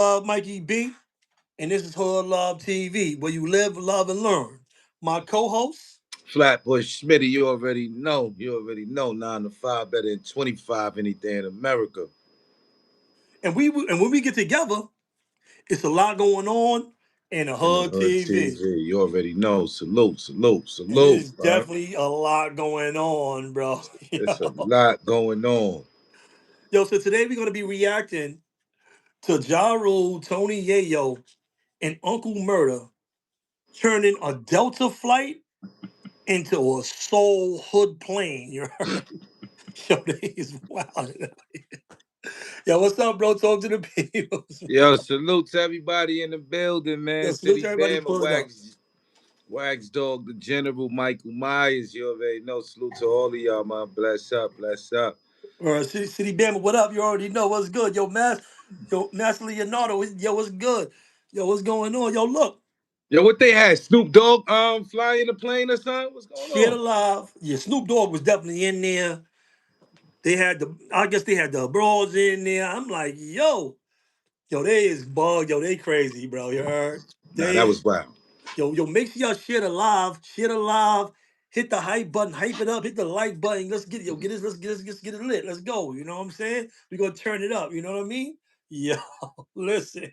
Mikey B, and this is Hood Love TV, where you live, love, and learn. My co-host, Flatbush Smitty, you already know. You already know 9 to 5 better than 25 any day in America. and when we get together, it's a lot going on in the In the Hood hood TV. TV. You already know. Salute, salute, salute, It's bro. definitely a lot going on, bro. It's a Yo. lot going on. Yo, so today we're gonna be reacting to Ja Rule, Tony Yayo, and Uncle Murda turning a Delta flight into a soul hood plane. You heard? Yo, they is wild. Yo, what's up, bro? Talk to the people. Yo, salute to everybody in the building, Yo, man. salute to City everybody Bam and pulling up. Wags Dog, the General, Michael Myers. You already know. Salute to all of y'all, man. Bless up, bless up. City Bama, what up? You already know what's good. Yo, Master Leonardo, yo, what's good? Yo, what's going on? Yo, look, Yo, what they had? Snoop Dogg flying the plane or something? What's going shit on? alive. Yeah, Snoop Dogg was definitely in there. I guess they had the bros in there. I'm like, yo, they is bug, yo, they crazy, bro. You heard? Nah, that was wild. Yo, make sure y'all shit alive. Hit the hype button, hype it up. Hit the like button. Let's get it lit. Let's go. You know what I'm saying? We gonna turn it up. You know what I mean? Yo, listen.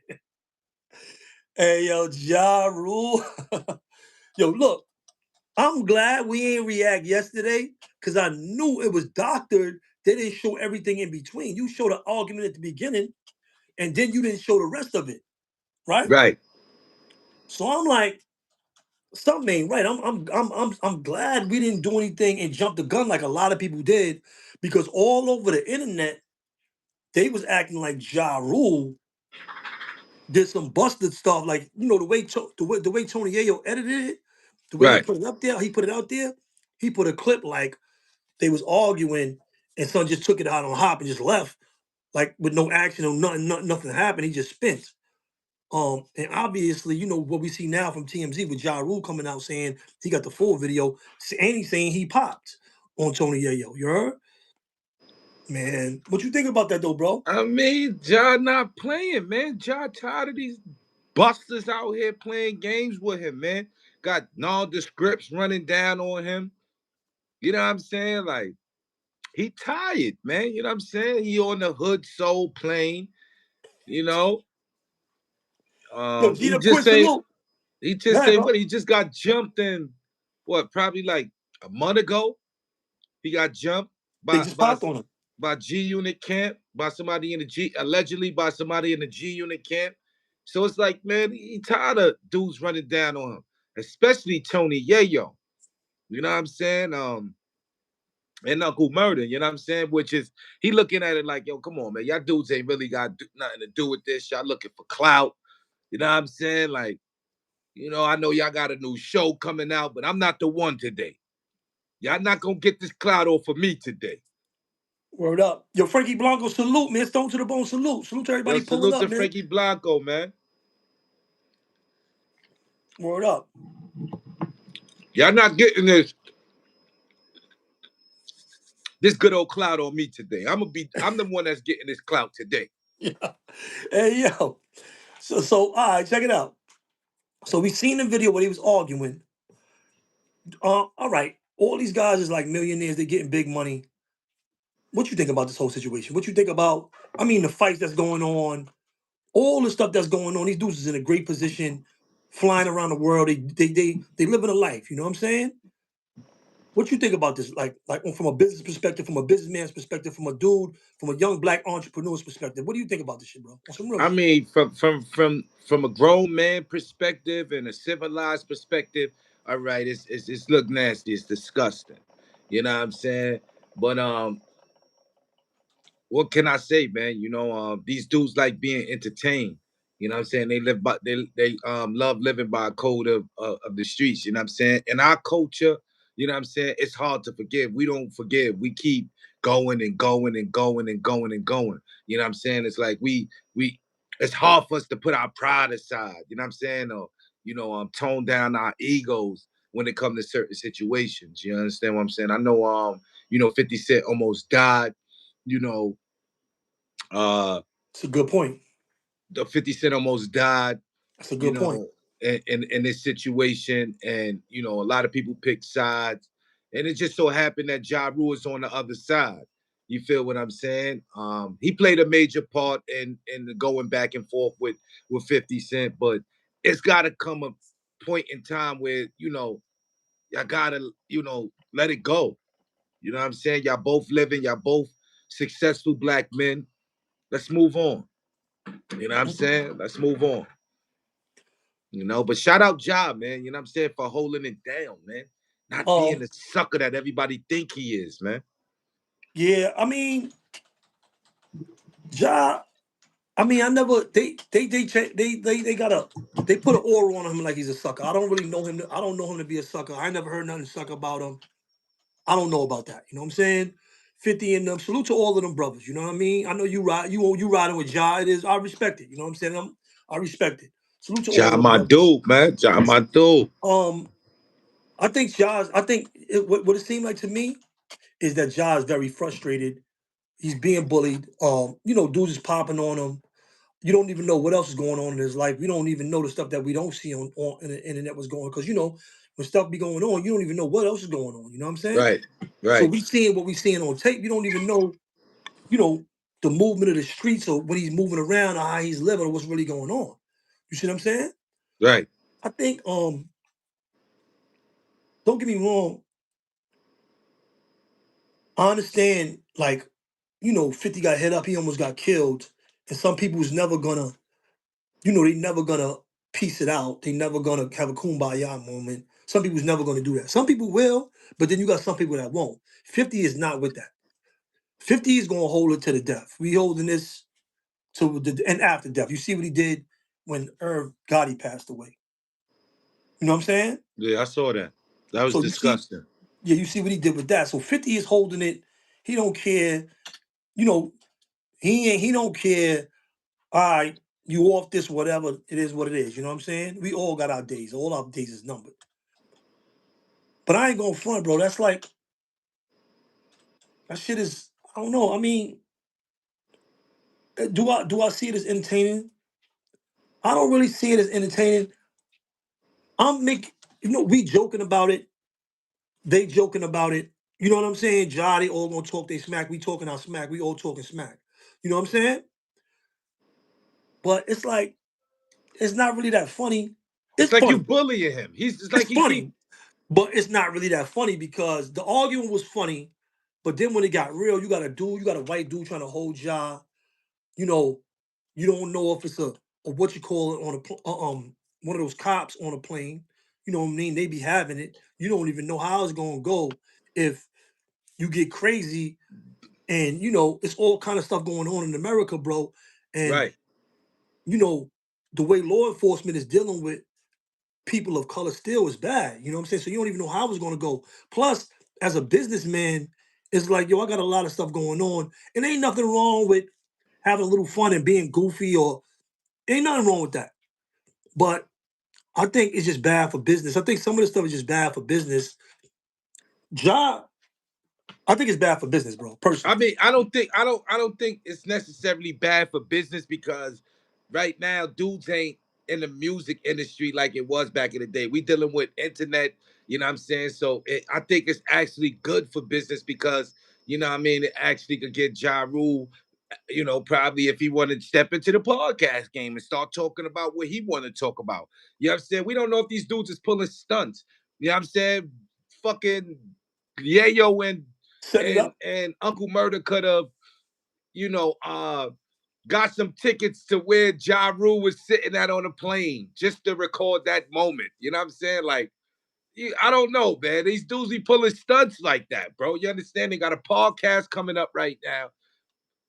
Hey, yo, Ja Rule. Yo, look. I'm glad we ain't react yesterday because I knew it was doctored. They didn't show everything in between. You showed an argument at the beginning, and then you didn't show the rest of it, right? Right. So I'm like, something ain't right. I'm glad we didn't do anything and jump the gun like a lot of people did, because all over the internet they was acting like Ja Rule did some busted stuff. Like the way Tony Yayo edited it, the way he Right. put it up there, he put it out there. He put a clip like they was arguing, and son just took it out on Hop and just left, like with no action or nothing happened. He just spent. And obviously, you know what we see now from TMZ with Ja Rule coming out saying he got the full video, and he's saying he popped on Tony Yayo. You heard? Man, what you think about that though, bro? I mean, Ja not playing, man. Ja tired of these busters out here playing games with him, man. Got nondescripts running down on him. You know what I'm saying? Like, he tired, man. You know what I'm saying? He on the hood soul plane, you know. Yo, He Gina just Quinn say salute. he Go just ahead, say bro. what? He just got jumped in what, probably like a month ago. He got jumped They by just by popped on him. by G Unit camp, by somebody in the G, allegedly by somebody in the G Unit camp. So it's like, man, he tired of dudes running down on him, especially Tony Yayo. You know what I'm saying? And Uncle Murder, you know what I'm saying? Which is, he looking at it like, yo, come on, man, y'all dudes ain't really got nothing to do with this. Y'all looking for clout. You know what I'm saying? Like, I know y'all got a new show coming out, but I'm not the one today. Y'all not gonna get this clout off of me today. Word up. Yo, Frankie Blanco salute, man. Stone to the bone salute. Salute to Yo, everybody pulling salute up, to man. Frankie Blanco, man. Word up. Y'all not getting this good old clout on me today. I'm the one that's getting this clout today. Yeah. Hey, yo. So, all right, check it out. So we seen the video where he was arguing. All right. All these guys is like millionaires. They're getting big money. What you think about this whole situation? What you think about? I mean, the fights that's going on, all the stuff that's going on. These dudes is in a great position, flying around the world. They living a life. You know what I'm saying? What you think about this? Like from a business perspective, from a businessman's perspective, from a dude, from a young black entrepreneur's perspective. What do you think about this shit, bro? On some real I shit. mean, from a grown man perspective and a civilized perspective, all right, it's look nasty, it's disgusting. You know what I'm saying? But what can I say, man? These dudes like being entertained. You know what I'm saying? They live by they love living by a code of the streets. You know what I'm saying? In our culture, you know what I'm saying? It's hard to forgive. We don't forgive. We keep going and going and going and going and going. You know what I'm saying? It's like we it's hard for us to put our pride aside. You know what I'm saying? Or tone down our egos when it comes to certain situations. You understand what I'm saying? I know 50 Cent almost died, you know, uh It's a good point. the 50 Cent almost died, That's a you good point. know, in this situation, and a lot of people picked sides, and it just so happened that Ja Rule is on the other side. You feel what I'm saying? He played a major part in the going back and forth with 50 Cent, but it's got to come a point in time where y'all gotta let it go. You know what I'm saying? Y'all both living, y'all both successful black men. Let's move on. You know what I'm Mhm. saying? Let's move on. But shout out Job, man. You know what I'm saying? For holding it down, man. Not being Um, the sucker that everybody think he is, man. yeah, I mean, Ja. I mean, I never they got a they put an aura on him like he's a sucker. I don't really know him. I don't know him to be a sucker. I never heard nothing sucker about him. I don't know about that. You know what I'm saying? 50 and them. Salute to all of them brothers. You know what I mean? I know you riding with Ja. It is. I respect it. You know what I'm saying? I respect it. Salute to all of John, them my brothers. dude, man. John, my dude. Um, I think Ja's. I think what it seemed like to me is that Ja is very frustrated. He's being bullied. Dudes is popping on him. You don't even know what else is going on in his life. We don't even know the stuff that we don't see on the internet was going because when stuff be going on, you don't even know what else is going on. You know what I'm saying? Right, So right, we seeing what we seeing on tape. You don't even know, you know, the movement of the streets or when he's moving around or how he's living or what's really going on. You see what I'm saying? right. I think don't get me wrong, I understand 50 got hit up, he almost got killed. And some people was never gonna, they never gonna piece it out. They never gonna have a kumbaya moment. Some people's never gonna do that. Some people will, but then you got some people that won't. 50 is not with that. 50 is gonna hold it to the death. We holding this to the and after death. You see what he did when Irv Gotti passed away. You know what I'm saying? Yeah, I saw that. That was So you see, disgusting. yeah, you see what he did with that. So 50 is holding it. He don't care. You know, he don't care. All right, you off this, whatever. It is what it is. You know what I'm saying? We all got our days. All our days is numbered. But I ain't going front, bro. That's like that shit is. I don't know. I mean, do I see it as entertaining? I don't really see it as entertaining. I'm make we joking about it. They joking about it. You know what I'm saying? Ja, they all gonna talk they smack. We talking our smack. We all talking smack. You know what I'm saying? But it's like it's not really that funny. It's It's like you funny. bullying him. It's It's like he keep funny, but it's not really that funny because the argument was funny. But then when it got real, you got a white dude trying to hold Ja. You know, you don't know if it's a what you call it on one of those cops on a plane. You know what I mean? They be having it. You don't even know how it's gonna go if you get crazy and it's all kind of stuff going on in America, bro. And right, you know the way law enforcement is dealing with people of color still is bad. You know what I'm saying? So you don't even know how it's going to go. Plus, as a businessman, it's like yo, I got a lot of stuff going on, and ain't nothing wrong with having a little fun and being goofy, or ain't nothing wrong with that. But I think it's just bad for business. I think some of this stuff is just bad for business. Job, I think it's bad for business, bro. I Personally, mean, I don't think it's necessarily bad for business because right now dudes ain't in the music industry like it was back in the day. We dealing with internet, you know what I'm saying? So I think it's actually good for business because what I mean, it actually could get Ja Rule, probably if he wanted to step into the podcast game and start talking about what he want to talk about. You know what I'm saying? We don't know if these dudes is pulling stunts. You know what I'm saying? Fucking Yayo setting it and up. and Uncle Murda could have, you know, uh got some tickets to where Ja Rule was sitting at on a plane just to record that moment. You know what I'm saying? Like, I don't know, man. These dudes be pulling stunts like that, bro. You understand? They got a podcast coming up right now.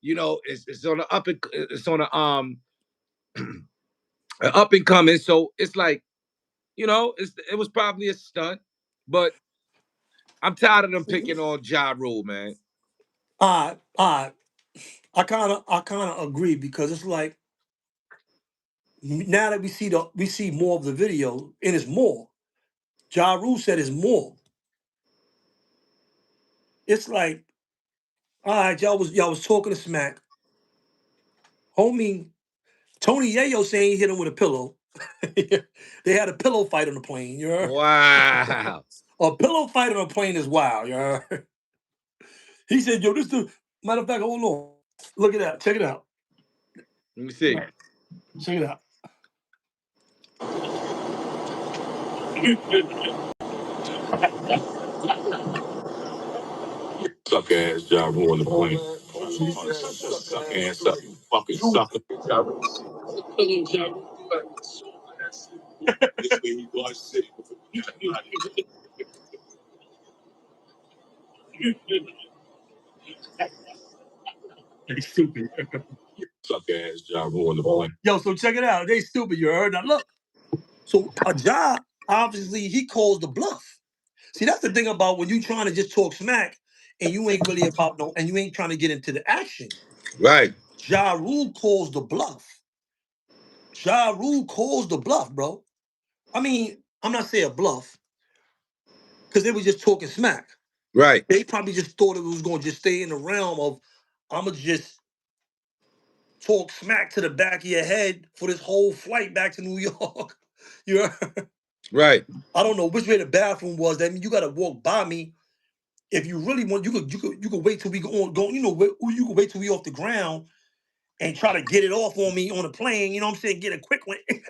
It's on the it's on a an up and coming. So it's like, it was probably a stunt, but I'm tired of them picking on Ja Rule, man. I I kind of agree because it's like now that we see more of the video and it's more. Ja Rule said it's more. It's like, all right, y'all was talking to smack, homie. Tony Yayo saying he hit him with a pillow. They had a pillow fight on the plane. You heard? Wow. A pillow fight on a plane is wild. You heard? He said, "Yo, this the matter of fact. Hold on, look at that. Check it out. Let me see. Check it out." Suck ass job on the plane. Suck ass up. You fucking sucker. They stupid. Suck ass job on the plane. Yo, so check it out. They stupid. You heard? Now look. So a job, obviously, he calls the bluff. See, that's the thing about when you trying to just talk smack and you ain't really about no, and you ain't trying to get into the action. Right. Ja Rule calls the bluff. Ja Rule calls the bluff, bro. I mean, I'm not saying bluff because they were just talking smack. Right. They probably just thought it was going to just stay in the realm of I'm gonna just talk smack to the back of your head for this whole flight back to New York. You know, Right. I don't know which way the bathroom was. That mean you got to walk by me. If you really want, you could wait till we go. You know, you could wait till we off the ground and try to get it off on me on the plane. You know what I'm saying? Get a quick one. You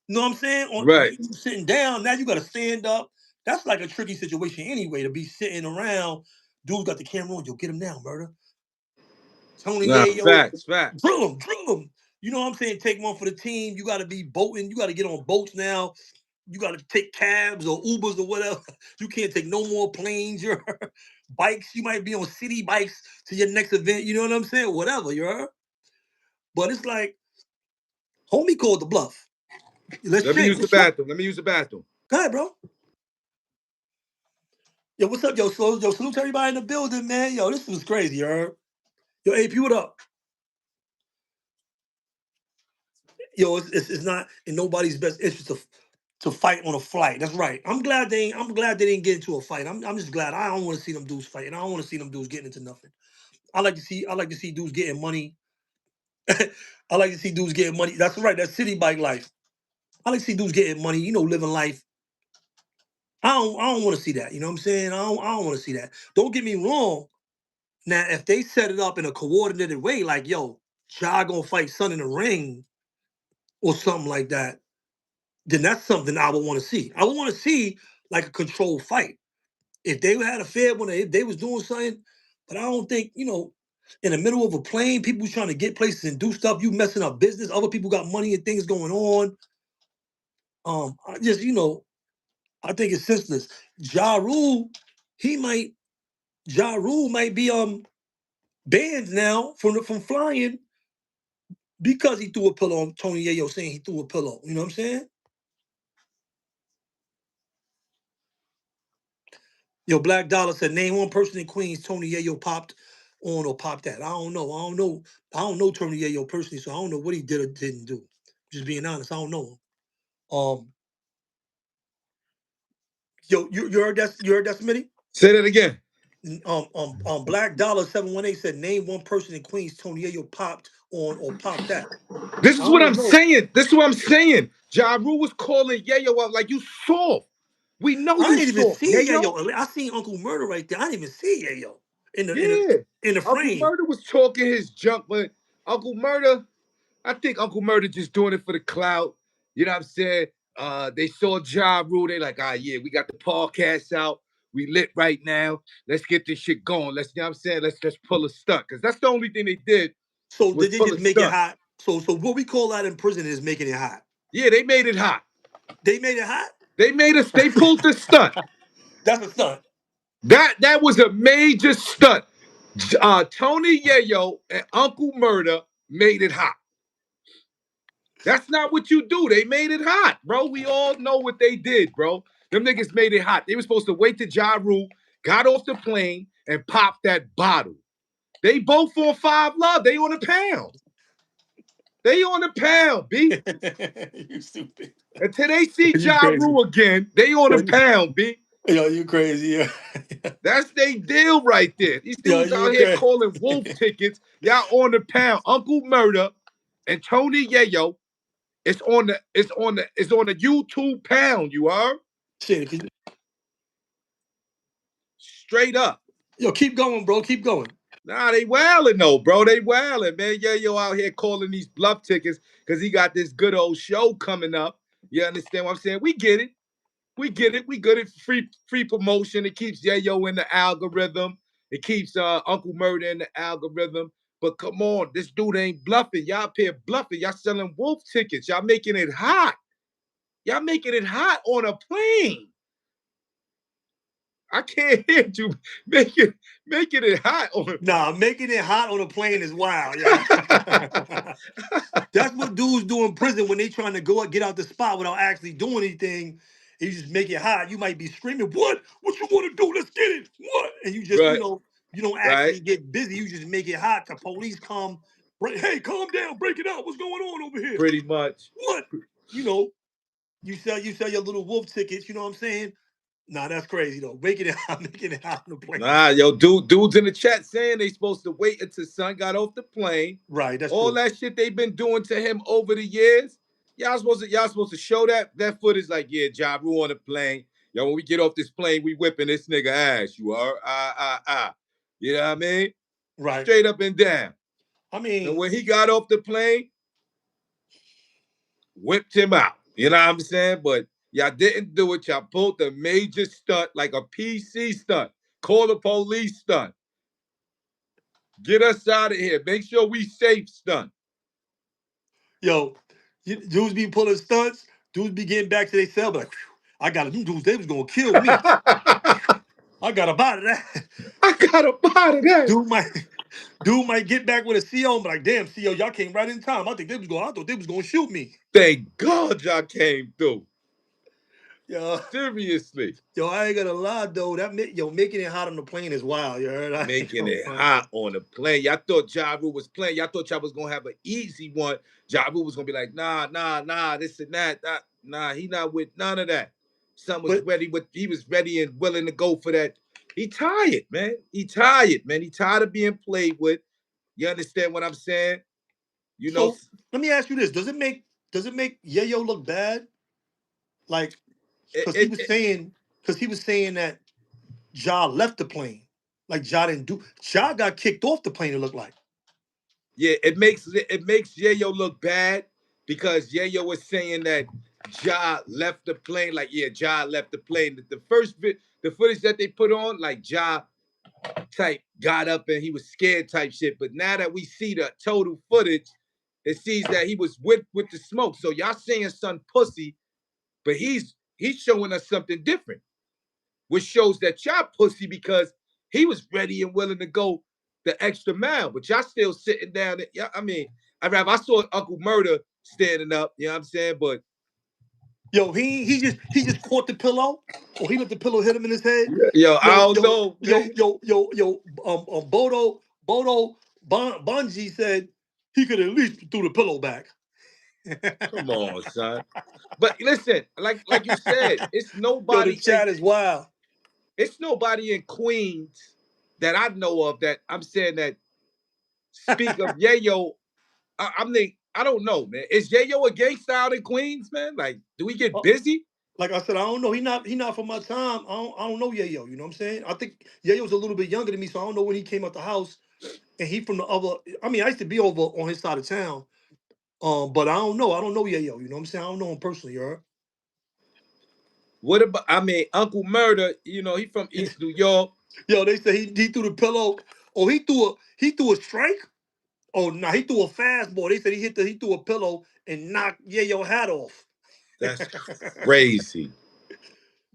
know what I'm saying? Right. You sitting down now, you got to stand up. That's like a tricky situation anyway. To be sitting around, dude got the camera on. Yo, get him now, Murda. Tony Nah, Yayo, facts, facts. drill him. You know what I'm saying? Take one for the team. You got to be boating. You got to get on boats now. You got to take cabs or Ubers or whatever. You can't take no more planes. Your bikes. You might be on city bikes to your next event. You know what I'm saying? Whatever, you heard? But it's like, homie called the bluff. Let's Let me check. use the bathroom. Let me use the bathroom. Go ahead, bro. Yo, what's up, yo? So, yo, salute to everybody in the building, man. Yo, this was crazy, you heard? Yo, AP, what up? Yo, it's not in nobody's best interest to fight on a flight. That's right. I'm glad they didn't get into a fight. I'm just glad. I don't want to see them dudes fighting. I don't want to see them dudes getting into nothing. I like to see dudes getting money. I like to see dudes getting money. That's right. That's city bike life. I like to see dudes getting money, you know, living life. I don't want to see that. You know what I'm saying? I don't want to see that. Don't get me wrong. Now, if they set it up in a coordinated way, like, yo, Ja gonna fight Son in the ring or something like that, then that's something I would want to see. I would want to see like a controlled fight. If they had a fair one, if they was doing something, but I don't think, you know, in the middle of a plane, people trying to get places and do stuff, you messing up business, other people got money and things going on. I just, you know, I think it's senseless. Ja Rule, he might, Ja Rule might be banned now from flying because he threw a pillow on Tony Yayo saying he threw a pillow. You know what I'm saying? Yo, Black Dollar said, name one person in Queens Tony Yayo popped on or popped at. I don't know. I don't know Tony Yayo personally, so I don't know what he did or didn't do. Just being honest, I don't know him. Yo, you heard that? You heard that, Smitty? Say that again. Black Dollar 718 said, name one person in Queens Tony Yayo popped on or popped at. This I is what I'm don't know. saying. This is what I'm saying. Ja Rule was calling Yayo out like you soft. We know I you didn't even soft, see Yayo. Yayo. I seen Uncle Murder right there. I didn't even see Yayo in the in the Yeah. in the Uncle frame. Murda was talking his junk, but Uncle Murda, I think Uncle Murda just doing it for the clout. You know what I'm saying? They saw Ja Rule. They like, yeah, we got the podcast out. We lit right now. Let's get this shit going. Let's, you know what I'm saying? Let's pull a stunt. Because that's the only thing they did So was did they pull just a make it stunt. hot? So what we call that in prison is making it hot. Yeah, they made it hot. They made it hot? They pulled the stunt. That's a stunt. That was a major stunt. Tony Yayo and Uncle Murda made it hot. That's not what you do. They made it hot, bro. We all know what they did, bro. Them niggas made it hot. They were supposed to wait till Ja Rule got off the plane and popped that bottle. They both on 5 Love. They on a pound. They on a pound, B. You stupid. Until they see You Ja crazy. Rule again, they on a pound, B. Yo, you crazy. Yeah. That's they deal right there. These Yo, dudes you out here crazy. calling wolf tickets. Y'all on the pound. Uncle Murda And Tony Yayo, it's on the YouTube pound, you are Shit, straight up. yo, keep going, bro. Keep going. Nah, they wildin' though, bro. They wildin', man. Yayo out here calling these bluff tickets because he got this good old show coming up. You understand what I'm saying? We get it. We get it. We good at free promotion. It keeps Yayo in the algorithm. It keeps Uncle Murda in the algorithm. But come on, this dude ain't bluffing. Y'all up here bluffing. Y'all selling wolf tickets. Y'all making it hot. Y'all making it hot on a plane. I can't hear you making it hot on. Nah, making it hot on a plane is wild, yeah. That's what dudes do in prison when they trying to get out the spot without actually doing anything. You just make it hot. You might be screaming, "What? What you want to do? Let's get it! What?" And you just, Right, you don't right. actually get busy. You just make it hot. The police come, hey, calm down, break it out. What's going on over here? Pretty much. What? You know, you sell your little wolf tickets. You know what I'm saying? Nah, that's crazy though. Making it hot, making it hot on the plane. Nah, yo, dudes in the chat saying they supposed to wait until son got off the plane. Right, that's All true. that shit they've been doing to him over the years. Y'all supposed to show that footage like, yeah, Ja Rule on the plane. Yo, when we get off this plane, we whipping this nigga ass. You are You know what I mean? Right. Straight up and down. I And mean, when he got off the plane, whipped him out. You know what I'm saying? But y'all didn't do it. Y'all pulled the major stunt like a PC stunt. Call the police stunt. Get us out of here. Make sure we safe stunt. yo, dudes be pulling stunts. Dudes be getting back to their cell, but like, I got them dudes. They was gonna kill me. I got up out of that. I got up out of that. Dude might get back with a CO, but like, damn, CO, y'all came right in time. I thought they was gonna shoot me. Thank God y'all came through. Yo, Seriously. yo, I ain't gonna lie though. Making it hot on the plane is wild. You heard? I ain't Making gonna it front. hot on the plane. Y'all thought Ja Rule was playing. Y'all thought y'all was gonna have an easy one. Ja Rule was gonna be like, nah, this and that. Nah, he not with none of that. Son was But ready he was ready and willing to go for that. He tired, man. He tired, man. He tired of being played with. You understand what I'm saying? You know, so let me ask you this: Does it make Yayo look bad? Like, it, because he it, was it saying because he was saying that Ja left the plane. Like Ja didn't do. Ja got kicked off the plane. It looked like. yeah, it makes Yayo look bad because Yayo was saying that Ja left the plane. Like, yeah, Ja left the plane. The footage that they put on, like Ja type got up and he was scared type shit. But now that we see the total footage, it sees that he was with the smoke. So y'all saying son pussy, but he's showing us something different, which shows that y'all pussy because he was ready and willing to go the extra mile, but y'all still sitting down. Yeah, I mean, I saw Uncle Murda standing up. You know what I'm saying? But Yo, he just caught the pillow, or he let the pillow hit him in his head. yo, I Yo, don't yo, know, yo, man. yo, yo, yo. Bungie said he could at least threw the pillow back. Come on, son. But listen, like you said, Yo, the chat is wild. it's nobody in Queens that I know of that I'm saying that speak of Yayo. I don't know, man. Is Yayo a gangsta out in Queens, man? Like, do we get Uh, busy? Like I said, I don't know. He not from my time. I don't know Yayo. You know what I'm saying? I think Yayo's a little bit younger than me, so I don't know when he came out the house. And he from the other. I mean, I used to be over on his side of town. But I don't know. I don't know Yayo. You know what I'm saying? I don't know him personally. You heard? What about? I mean, Uncle Murda. He from East New York. Yo, they say he threw the pillow. Oh, he threw a strike. Oh, no, he threw a fastball. They said he threw a pillow and knocked Yayo hat off. That's crazy.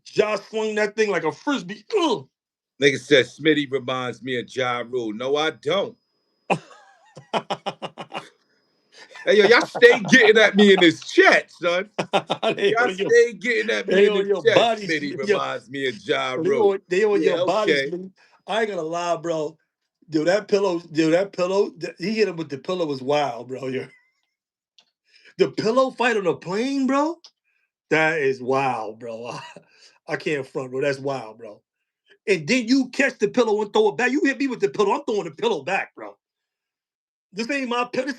Josh swung that thing like a frisbee. Ugh. Nigga said Smitty reminds me of Ja Rule. No, I don't. Hey, yo, y'all stay getting at me in this chat, son. they Y'all on your stay getting at me they in on this your chat. body, Smitty yo. reminds me of Ja They Rule. on Yeah, your body, okay. Smitty. I ain't gonna lie, bro. Dude, that pillow. He hit him with the pillow was wild, bro. The pillow fight on the plane, bro. That is wild, bro. I can't front, bro. That's wild, bro. And then you catch the pillow and throw it back. You hit me with the pillow. I'm throwing the pillow back, bro. This ain't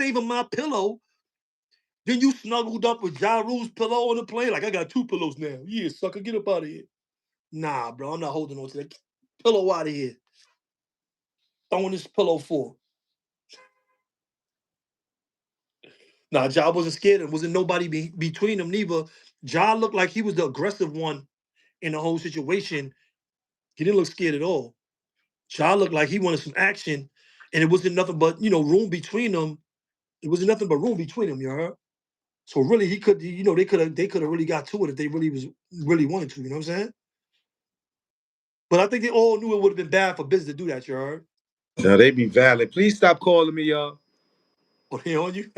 even my pillow. Then you snuggled up with Ja Rule's pillow on the plane. Like, I got 2 pillows now. Yeah, sucker, get up out of here. Nah, bro, I'm not holding on to that. Get the pillow out of here. Throwing this pillow for. Nah, Ja wasn't scared. There wasn't nobody between them neither. Ja looked like he was the aggressive one in the whole situation. He didn't look scared at all. Ja looked like he wanted some action, and it wasn't nothing but room between them. It wasn't nothing but room between them. You heard? So really, he could. They could have really got to it if they really wanted to. You know what I'm saying? But I think they all knew it would have been bad for business to do that. You heard? No, they be valid. Please stop calling me, y'all. Or they on you?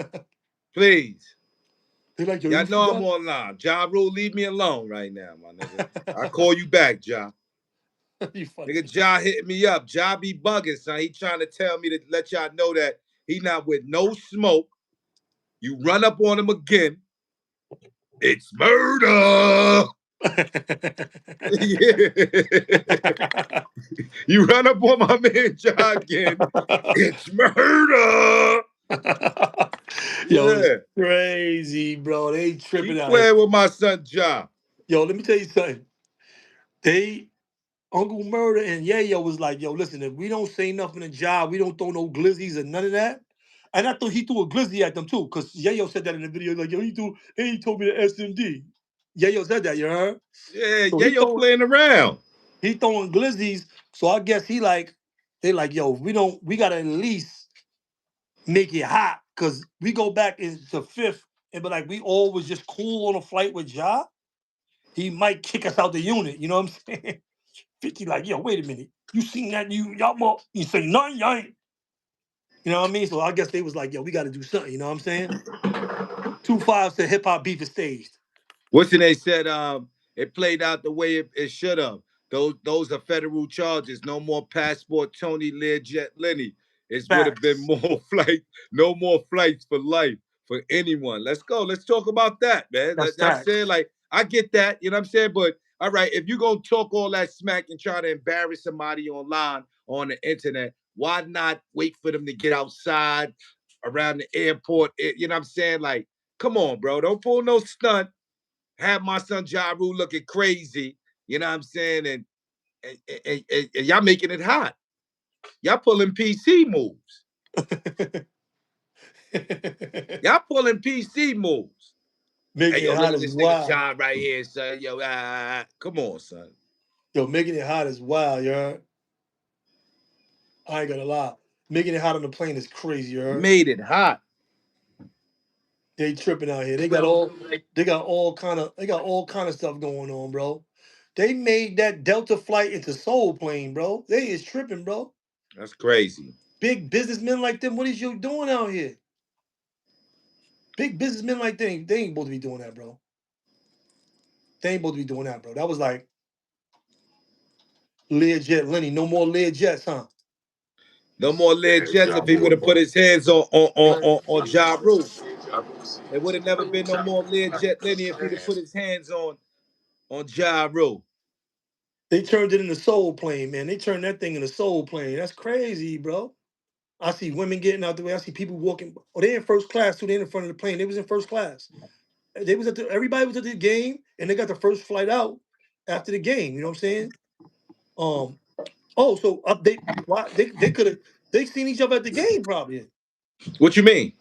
Please. They like, yo, Y'all you know I'm forgot? online. Ja Rule, leave me alone right now, my nigga. I call you back, Ja. You funny. Nigga, Ja hitting me up. Ja be bugging, son. He trying to tell me to let y'all know that he not with no smoke. You run up on him again. It's murder. Yeah. You run up on my man Ja again. It's murder. Yo, it's Yeah. crazy, bro. They tripping Keep out here. playing with my son Ja. Yo, let me tell you something. They Uncle Murda and Yayo was like, yo, listen, if we don't say nothing to Ja, we don't throw no glizzies or none of that. And I thought he threw a glizzy at them too, because Yayo said that in the video. Like, yo, he told me the SMD. Yayo said that, you heard? Yeah, So Yayo playing around. he throwing glizzies. So I guess they like, yo, we gotta at least make it hot. Cause we go back into fifth and be like, we all was just cool on a flight with Ja. He might kick us out the unit. You know what I'm saying? 50 like, yo, wait a minute. You seen that? You say nothing, you ain't. You know what I mean? So I guess they was like, yo, we got to do something. You know what I'm saying? 2 5 said hip hop beef is staged. What's the they said? It played out the way it should have. Those are federal charges. No more passport Tony Learjet Lenny. It would have been Facts. more flight, no more flights for life for anyone. Let's go. Let's talk about that, man. That's I'm saying, facts. like, I get that, you know what I'm saying? But all right, if you're gonna talk all that smack and try to embarrass somebody online on the internet, why not wait for them to get outside around the airport? You know what I'm saying? Like, come on, bro. Don't pull no stunt. Have my son Ja Rule looking crazy. You know what I'm saying? And y'all making it hot. Y'all pulling PC moves. Y'all pulling PC moves. Hey, Making yo, it look hot at is this nigga wild. John right here, son. Yo, come on, son. Yo, making it hot is wild, you heard? I ain't gonna lie. Making it hot on the plane is crazy, you heard? Made it hot. They tripping out here. They got all kind of stuff going on, bro. They made that Delta flight into Soul Plane, bro. They is tripping, bro. That's crazy. Big businessmen like them, what is you doing out here? Big businessmen like they ain't supposed to be doing that, bro. They ain't supposed to be doing that, bro. That was like Learjet Lenny. No more Learjets, huh? No more lead jets if he would have put his hands on Ja Rule. There would have never been no more lead jet Lenny if he'd have put his hands on Ja Rule. They turned it into Soul Plane, man. They turned that thing into Soul Plane. That's crazy, bro. I see women getting out the way. I see people walking. Oh, they in first class too. They in front of the plane. They was in first class. Everybody was at the game, and they got the first flight out after the game. You know what I'm saying? Um. Oh, so they why they could have they seen each other at the game probably. What you mean?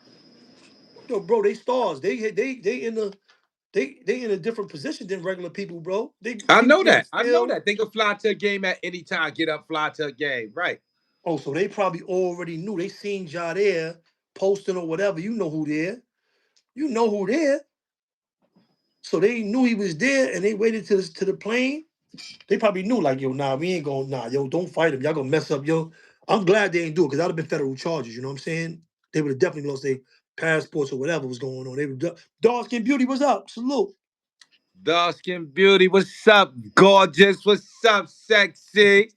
Yo, bro, they stars. They in a different position than regular people, bro. They I people know getting that. I know still. that. They can fly to a game at any time. Get up, fly to a game. Right. Oh, so they probably already knew. They seen Ja there posting or whatever. You know who there. You know who there. So they knew he was there, and they waited to the plane. They probably knew, like, yo, nah, we ain't going, nah, yo, don't fight him. Y'all gonna mess up, yo. I'm glad they ain't do it, because that'd have been federal charges, you know what I'm saying? They would have definitely lost their passports or whatever was going on. They would Dark Skin Beauty was up. Salute. Dark skin beauty. What's up, gorgeous? What's up, sexy?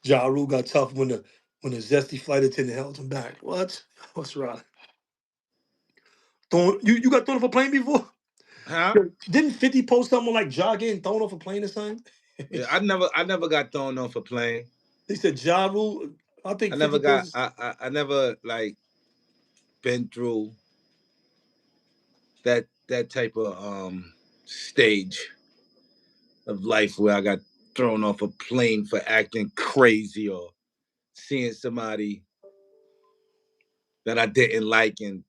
Ja Rule got tough when the zesty flight attendant held him back. What? What's wrong? You got thrown off a plane before? Huh? Yo, didn't 50 post something like Ja getting thrown off a plane or something? Yeah, I never got thrown off a plane. They said Ja Rule, I I think never 50 got posted. I never like been through that type of stage of life where I got thrown off a plane for acting crazy or seeing somebody that I didn't like and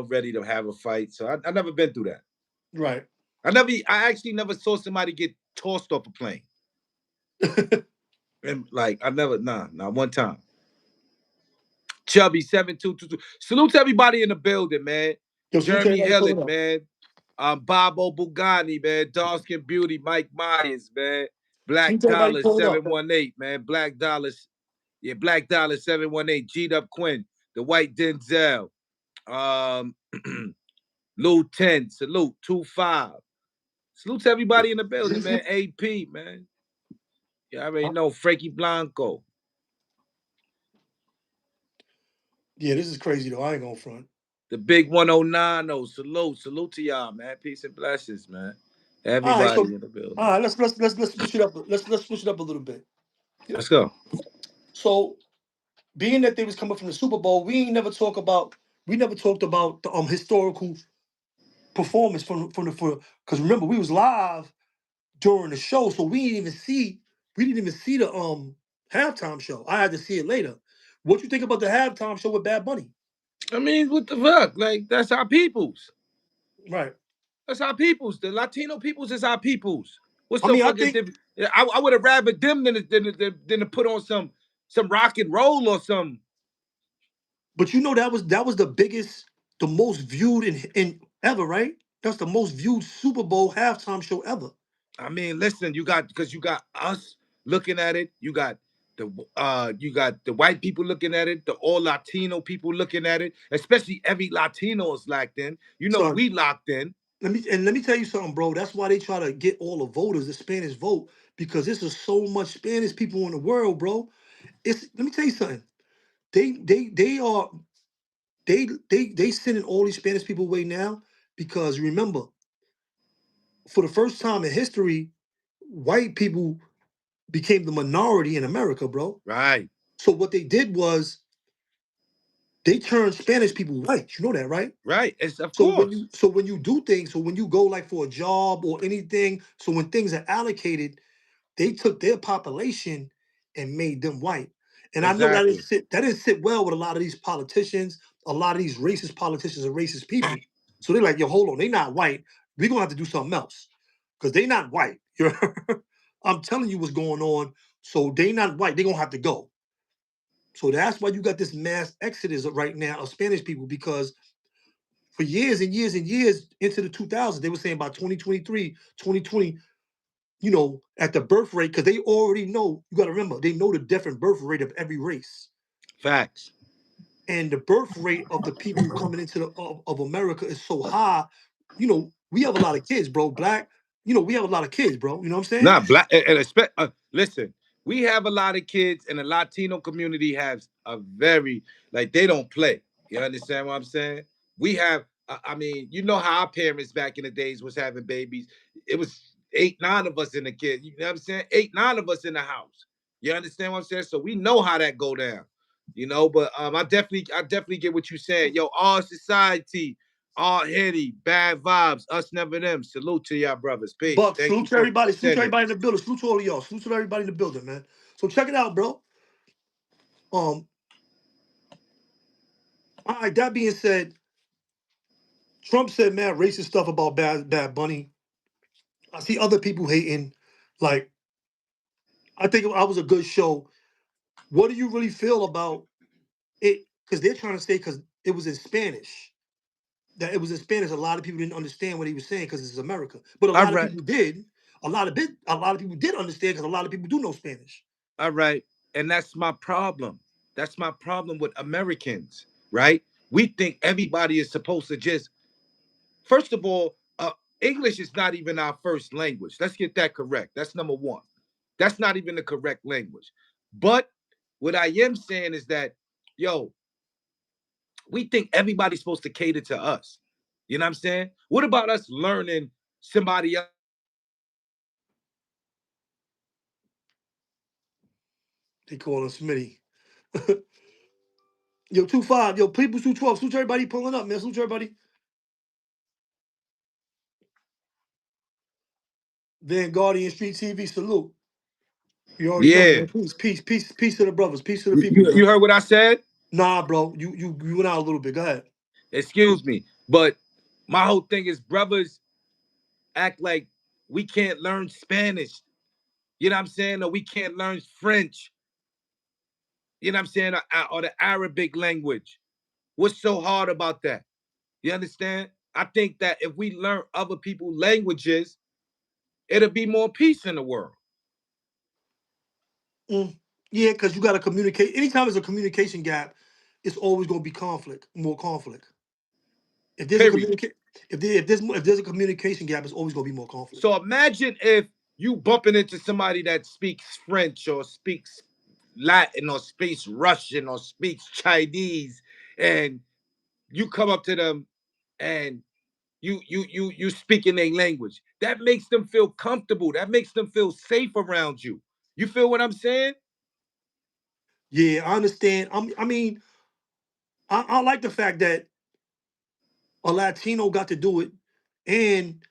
ready to have a fight. So I never been through that. Right. I actually never saw somebody get tossed off a plane. And like I never, not one time. Chubby 7222. Salute to everybody in the building, man. Yo, salute to Jeremy everybody pulling Hillen, up. man. Bobo Bugani, man. Darskin Beauty, Mike Myers, man. Salute Black to everybody Dollar pulling up. 718, man. Black Dollars, yeah, Black Dollar 718. G'd up Quinn, the White Denzel. Um Lou 10, salute 25. Salute to everybody in the building, man. AP, man. You already know Frankie Blanco. Yeah, this is crazy though. I ain't gonna front. The big 109, oh, salute to y'all, man. Peace and blessings, man. All right, Everybody so in the all building. right, let's switch it up. Let's switch it up a little bit. Let's go. So being that they was coming from the Super Bowl, we never talked about the historical performance from the because remember we was live during the show, so we didn't even see the halftime show. I had to see it later. What you think about the halftime show with Bad Bunny? I mean, what the fuck? Like, that's our peoples. Right. That's our peoples. The Latino peoples is our peoples. What's I so mean, I fucking think, different? I would have rather them than to put on some rock and roll or some. but that was the biggest, the most viewed in ever, right? That's the most viewed Super Bowl halftime show ever. I mean, listen, you got us looking at it. You got the white people looking at it, the all Latino people looking at it, especially every Latino is locked in. Son, We locked in. let me tell you something, bro. That's why they try to get all the voters, the Spanish vote, because this is so much Spanish people in the world, bro. It's Let me tell you something. They are they sending all these Spanish people away now because remember, for the first time in history, white people became the minority in America, bro. Right, So what they did was they turned Spanish people white. You know that, right? right. It's of So when course you so when you do things, so when you go like for a job or anything, so when things are allocated, they took their population and made them white. And I know exactly. that didn't sit well with a lot of these politicians, a lot of these racist politicians and racist people. So they're like, yo, hold on, they not white. We're gonna have to do something else. Because they not white. I'm telling you what's going on. So they not white, they gonna have to go. So that's why you got this mass exodus right now of Spanish people because for years and years and years into the 2000s, they were saying by 2023, 2020, at the birth rate, because they already know, you got to remember, they know the death and birth rate of every race. Facts. And the birth rate of the people coming into of America is so high. We have a lot of kids, bro. Black, we have a lot of kids, bro. You know what I'm saying? Not black and listen, we have a lot of kids and the Latino community has a very like they don't play. You understand what I'm saying? We have I mean, you know how our parents back in the days was having babies. It was 8, 9 of us in the kid. You know what I'm saying? 8, 9 of us in the house. You understand what I'm saying? So we know how that go down. But I definitely get what you saying. Yo, our society, all heady, bad vibes, us never them. Salute to y'all brothers. Peace. But Thank you for salute to sending. everybody in the building, salute to all of y'all, salute to everybody in the building, man. So check it out, bro. Um, all right, that being said, Trump said mad racist stuff about Bad Bunny. I see other people hating. Like, I think I was a good show. What do you really feel about it? Because they're trying to say because it was in Spanish. That it was in Spanish. A lot of people didn't understand what he was saying because it's America. But a All lot of right. people did. A lot of people did understand because a lot of people do know Spanish. All right. And that's my problem. That's my problem with Americans, right? We think everybody is supposed to just, first of all, English is not even our first language. Let's get that correct. That's number one. That's not even the correct language. But what I am saying is that, yo, we think everybody's supposed to cater to us. You know what I'm saying? What about us learning somebody else? They call him Smitty. Yo, 2-5. Yo, people 212. Salute to everybody pulling up, man. Salute to everybody. Vanguardian Street TV, salute. You already know, Yeah. man. Peace to the brothers. Peace to the people, You man. heard what I said? Nah, bro. You went out a little bit. Go ahead. Excuse me. But my whole thing is brothers act like we can't learn Spanish. You know what I'm saying? Or we can't learn French. You know what I'm saying? Or the Arabic language. What's so hard about that? You understand? I think that if we learn other people's languages, it'll be more peace in the world. Mm. Yeah, because you got to communicate. Anytime there's a communication gap, it's always going to be conflict, more conflict. If there's a Period. communicate, if there's a communication gap, it's always going to be more conflict. So imagine if you bumping into somebody that speaks French or speaks Latin or speaks Russian or speaks Chinese, and you come up to them and you speak in their language. That makes them feel comfortable. That makes them feel safe around you. You feel what I'm saying? Yeah, I understand. I mean, I like the fact that a Latino got to do it, and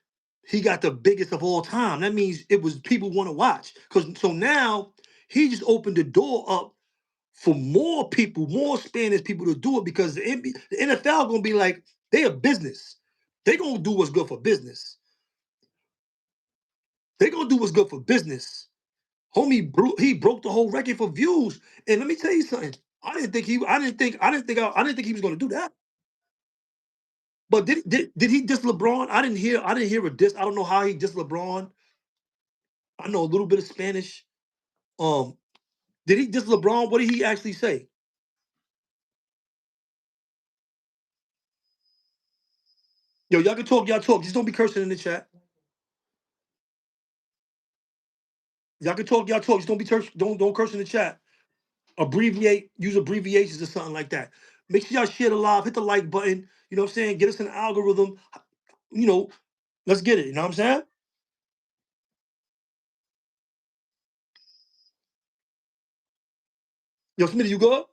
he got the biggest of all time. That means it was people want to watch. Cause so now he just opened the door up for more people, more Spanish people to do it because the NFL gonna be like they a business. They gonna do what's good for business. They gonna do what's good for business. Homie, he broke the whole record for views. And let me tell you something. I didn't think he was gonna do that. But did he diss LeBron? I didn't hear a diss. I don't know how he dissed LeBron. I know a little bit of Spanish. Um, did he diss LeBron? What did he actually say? Yo, y'all can talk, y'all talk. Just don't be cursing in the chat. Y'all can talk, y'all talk. Just don't be don't curse in the chat. Use abbreviations or something like that. Make sure y'all share the live, hit the like button. You know what I'm saying? Get us an algorithm. You know, let's get it. You know what I'm saying? Yo, Smitty, you good?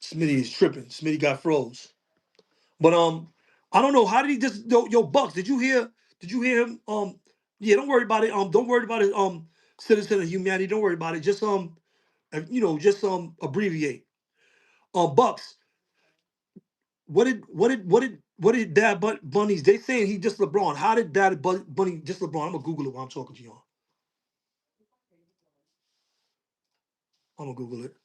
Smitty is tripping. Smitty got froze. But I don't know. How did he just yo Bucks? Did you hear him? Yeah, don't worry about it. Don't worry about it. Citizen of humanity. Don't worry about it. Just just abbreviate. Bucks. What did Dad Bunnies? They saying he just LeBron. How did Dad Bunny just LeBron? I'm gonna Google it while I'm talking to y'all. I'm gonna Google it.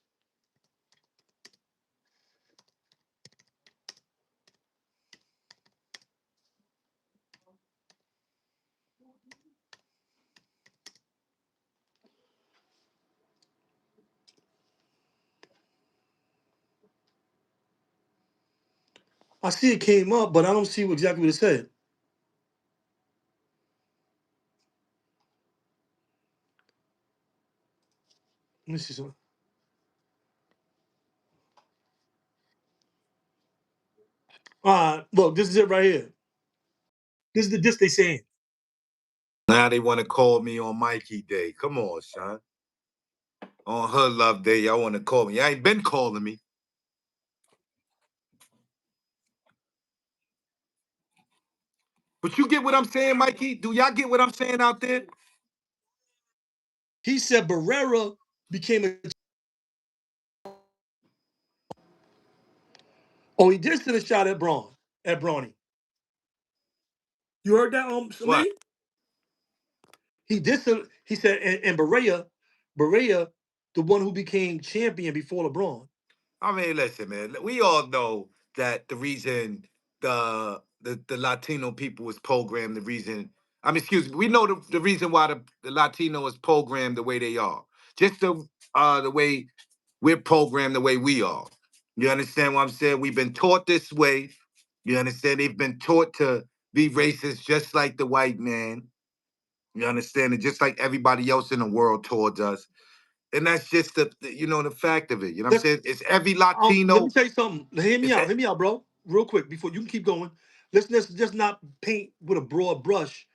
I see it came up, but I don't see exactly what it said. Let me see something. Look, this is it right here. This is the disc they saying. Now they want to call me on Mikey Day. Come on, son. On her love day, y'all want to call me. I ain't been calling me. But you get what I'm saying, Mikey? Do y'all get what I'm saying out there? He said Barrera became a. Oh, he did send a shot at Brawny. You heard that, What? Smitty? He said, and Berea, the one who became champion before LeBron. I mean, listen, man. We all know that the reason the Latino people was programmed, the reason I mean, excuse me, we know the reason why the Latino is programmed the way they are. Just the way we're programmed the way we are. You understand what I'm saying? We've been taught this way. You understand? They've been taught to be racist just like the white man. You understand? And just like everybody else in the world towards us. And that's just the fact of it. You know what I'm Let's saying? It's every let me Latino. tell you something. It's Hear me out, bro. Real quick before you can keep going. Let's just not paint with a broad brush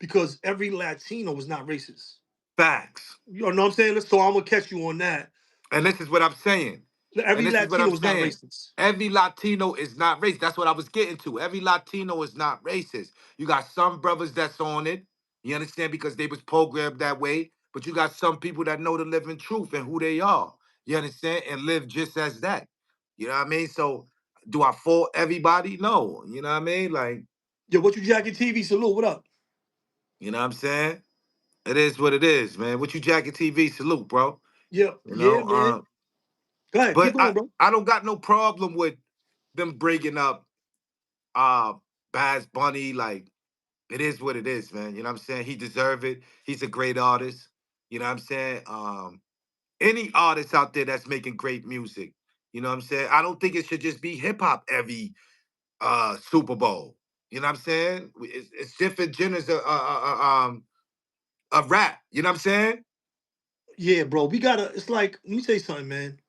because every Latino is not racist. facts. You know what I'm saying? So I'm gonna catch you on that. And this is what I'm saying. Every And this is what I'm Latino is not saying. racist. Every Latino is not racist. That's what I was getting to. Every Latino is not racist. You got some brothers that's on it. You understand? Because they was programmed that way. But you got some people that know the living truth and who they are. You understand? And live just as that. You know what I mean? So do I fault everybody? No. You know what I mean? Like, Yo, what you jacking TV? Salute. What up? you know what I'm saying? It is what it is, man. What you jacking TV? Salute, bro. Yeah, You yeah, know, man. Go ahead, keep but going, bro. I don't got no problem with them breaking up uh Baz Bunny. Like, it is what it is, man. You know what I'm saying? He deserve it. He's a great artist. You know what I'm saying? Any artist out there that's making great music. You know what I'm saying? I don't think it should just be hip hop every Super Bowl. You know what I'm saying? It's different genres of rap. You know what I'm saying? Yeah, bro. We gotta. It's like, let me tell you something, man.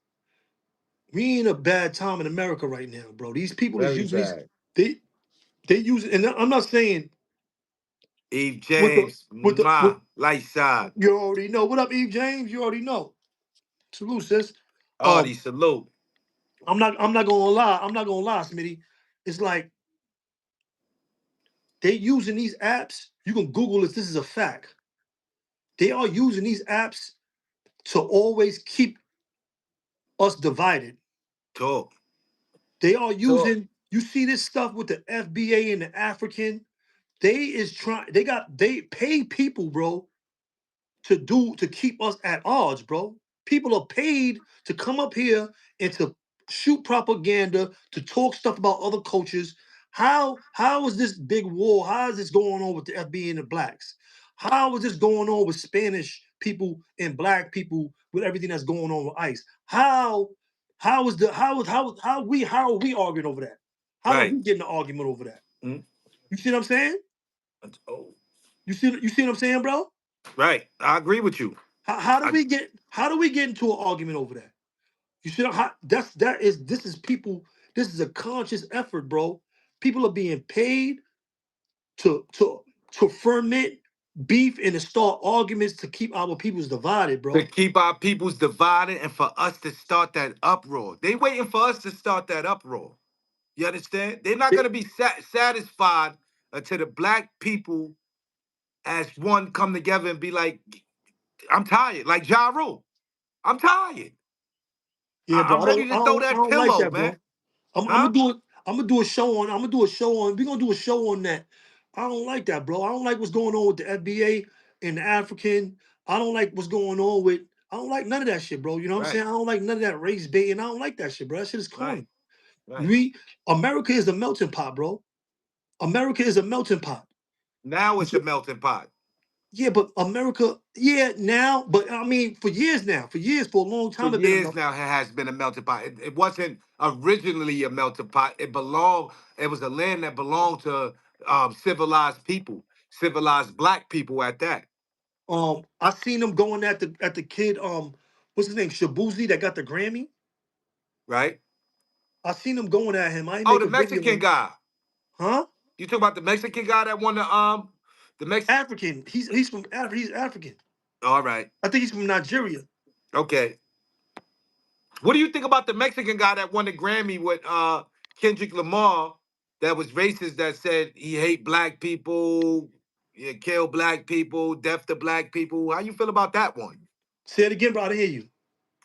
We in a bad time in America right now, bro. These people is Very using these. bad. They they use it, and I'm not saying Eve with the James, with light side. you already know. What up, Eve James? You already know. Salute, sis. Artie, salute. I'm not gonna lie. I'm not gonna lie, Smitty. It's like they using these apps. You can Google this. This is a fact. They are using these apps to always keep us divided. Talk. They are Talk. using. You see this stuff with the FBA and the African. They is trying. They pay people, bro, to keep us at odds, bro. People are paid to come up here and to shoot propaganda, to talk stuff about other cultures. How is this big war? How is this going on with the FBI and the blacks? How is this going on with Spanish people and black people with everything that's going on with ICE? How are we arguing over that? How are Right. we getting an argument over that? Mm. You see what I'm saying? Oh. You see what I'm saying, bro? Right. I agree with you. How do I, we get into an argument over that? You see this is people. This is a conscious effort, bro. People are being paid to to to ferment beef and to start arguments to keep our peoples divided, to bro. keep our peoples divided and for us to start that uproar. They waiting for us to start that uproar. You understand? They're not They- gonna be satisfied until the black people as one come together and be like, I'm tired. Like Ja Rule. I'm tired. yeah, bro. I'm ready to throw I that don't like pillow, that, man. bro. I'm Huh? gonna do it. I'm gonna do a show on. I'm gonna do a show on. We're gonna do a show on that. I don't like that, bro. I don't like what's going on with the FBA and the African. I don't like what's going on with. I don't like none of that shit, bro. You know what I'm Right, saying? I don't like none of that race bait, and I don't like that shit, bro. That shit is right, corny. right. We America is a melting pot, bro. America is a melting pot. Now You it's a see- melting pot. Yeah, but America, yeah, now, but I mean, for years now, for a long For time, it's been a years melting. now, it has been a melting pot. It wasn't originally a melting pot. It belonged. It was a land that belonged to civilized people, civilized black people at that. I seen them going at the kid. What's his name? Shabuzi that got the Grammy. Right? I seen them going at him. I didn't Oh, make the a video Mexican on, guy. huh? You talk about the Mexican guy that won the Mex. African. He's from Africa. He's African. All right. I think he's from Nigeria. Okay. What do you think about the Mexican guy that won the Grammy with Kendrick Lamar that was racist that said he hate black people, yeah, kill black people, death to black people? How you feel about that one? Say it again, bro. I didn't hear you.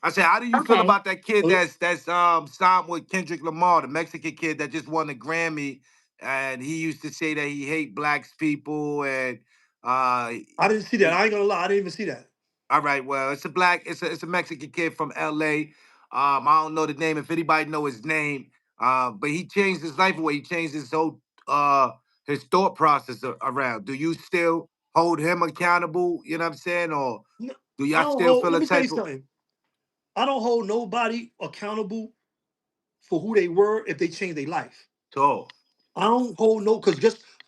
I said, how do you feel Okay. about that kid Uh, that's signed with Kendrick Lamar, the Mexican kid that just won the Grammy, and he used to say that he hate black people and uh I didn't see that. he, I ain't gonna lie. I didn't even see that. all right, well, it's a Mexican kid from LA. I don't know the name. If anybody know his name, but he changed his life away. He changed uh his thought process around. Do you still hold him accountable? You know what I'm saying, or No, do I y'all don't still hold. feel Let a me tell you type of something. I don't hold nobody accountable for who they were if they changed their life. talk, I don't hold no, because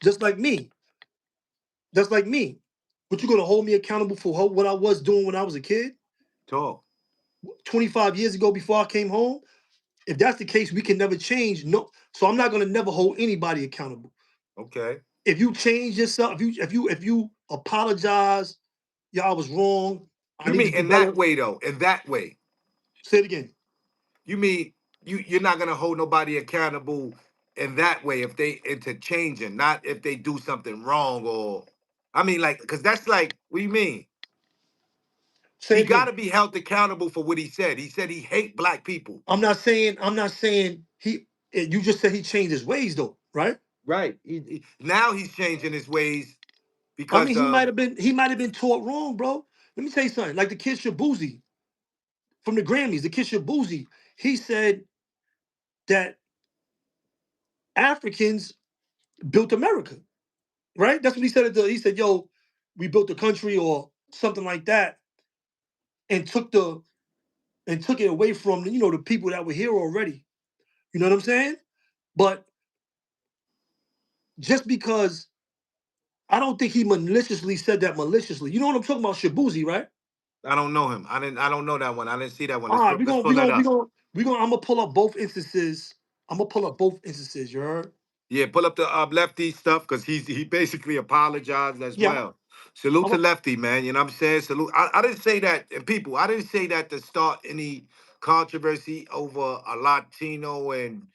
just like me, just like me. But you gonna hold me accountable for what I was doing when I was a kid, talk? 25 years ago before I came home? If that's the case, we can never change. No, so I'm not gonna never hold anybody accountable. Okay. If you change yourself, if you apologize, yeah, I was wrong. I You need to mean do in that better. way though? In that way. Say it again. You mean you're not gonna hold nobody accountable in that way if they into changing, not if they do something wrong or I mean like because that's like what do you mean? Say He again. gotta be held accountable for what he said. He said he hate black people. I'm not saying he. You just said he changed his ways though, right? Right. Now he's changing his ways I because mean, of he might have been taught wrong, bro. Let me tell you something. Like the kid Shabuzi from the Grammys, the kid Shabuzi, he said that Africans built America, right? That's what he said. He said, "Yo, we built the country," or something like that, and took it away from the people that were here already. You know what I'm saying? But just because I don't think he maliciously said that maliciously. You know what I'm talking about, Shabuzi, right? I don't know him. I don't know that one. I didn't see that one. All right, Let's pull that up. I'm gonna pull up both instances. I'm gonna pull up both instances. You heard? Yeah, pull up the Lefty stuff because he basically apologized as Yeah. well. Salute I'm to a, Lefty, man. You know what I'm saying? Salute. I didn't say that, and people, I didn't say that to start any controversy over a Latino and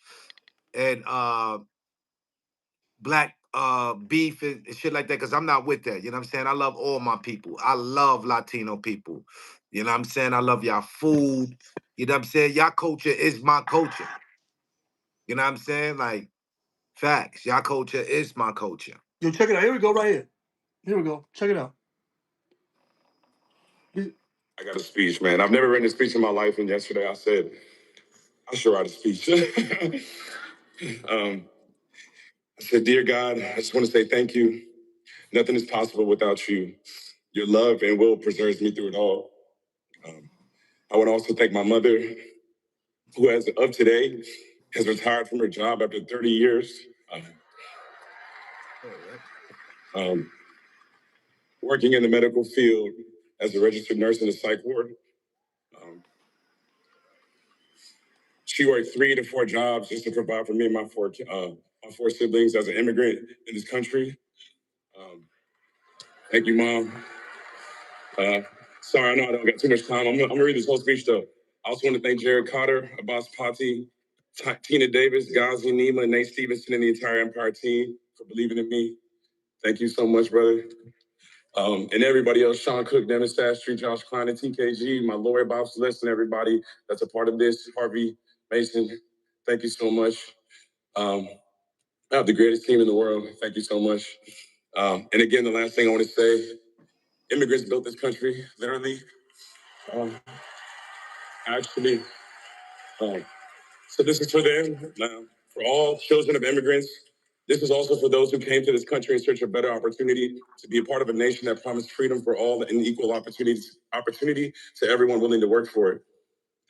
black beef and shit like that because I'm not with that. You know what I'm saying? I love all my people. I love Latino people. You know what I'm saying? I love y'all food. You know what I'm saying? Y'all culture is my culture. You know what I'm saying? Like facts. Y'all culture is my culture. Yo, check it out. Here we go, right here. Here we go. Check it out. I got a speech, man. I've never written a speech in my life, and yesterday I said, I should write a speech. um, I said, Dear God, I just want to say thank you. Nothing is possible without you. Your love and will preserves me through it all. Um, I want to also thank my mother, who, as of today, has retired from her job after 30 years. Um, working in the medical field as a registered nurse in a psych ward. Um, she worked 3 to 4 jobs just to provide for me and my 4 siblings as an immigrant in this country. Um, thank you, Mom. Sorry, I know I don't got too much time. I'm gonna read this whole speech though. I also want to thank Jared Carter, Abbas Patti, Tina Davis, Gazi Nima, Nate Stevenson, and the entire Empire team for believing in me. Thank you so much, brother. And everybody else, Sean Cook, Dennis Sastry, Josh Klein, and TKG, my lawyer, Bob Celeste, and everybody that's a part of this, Harvey Mason, thank you so much. I have the greatest team in the world. Thank you so much. And again, the last thing I want to say, immigrants built this country, literally. Um, actually, so this is for them, for all children of immigrants. This is also for those who came to this country in search of better opportunity to be a part of a nation that promised freedom for all and equal opportunity to everyone willing to work for it.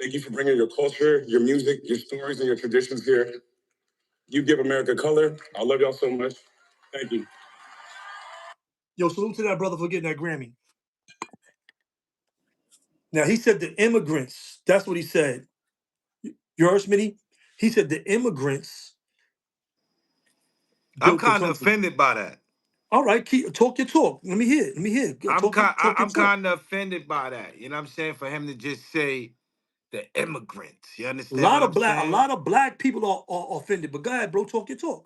Thank you for bringing your culture, your music, your stories, and your traditions here. You give America color. I love y'all so much. Thank you. Yo, salute to that brother for getting that Grammy. Now he said the immigrants. That's what he said. You heard, Smitty? He said the immigrants I'm built the kind of country. offended by that. All right, talk your talk. Let me hear it. Let me hear it. Talk your I'm talk. kind of offended by that. You know what I'm saying? For him to just say the immigrants. You A understand lot what of I'm black, a saying? lot of black people are offended. But go ahead, bro. Talk your talk.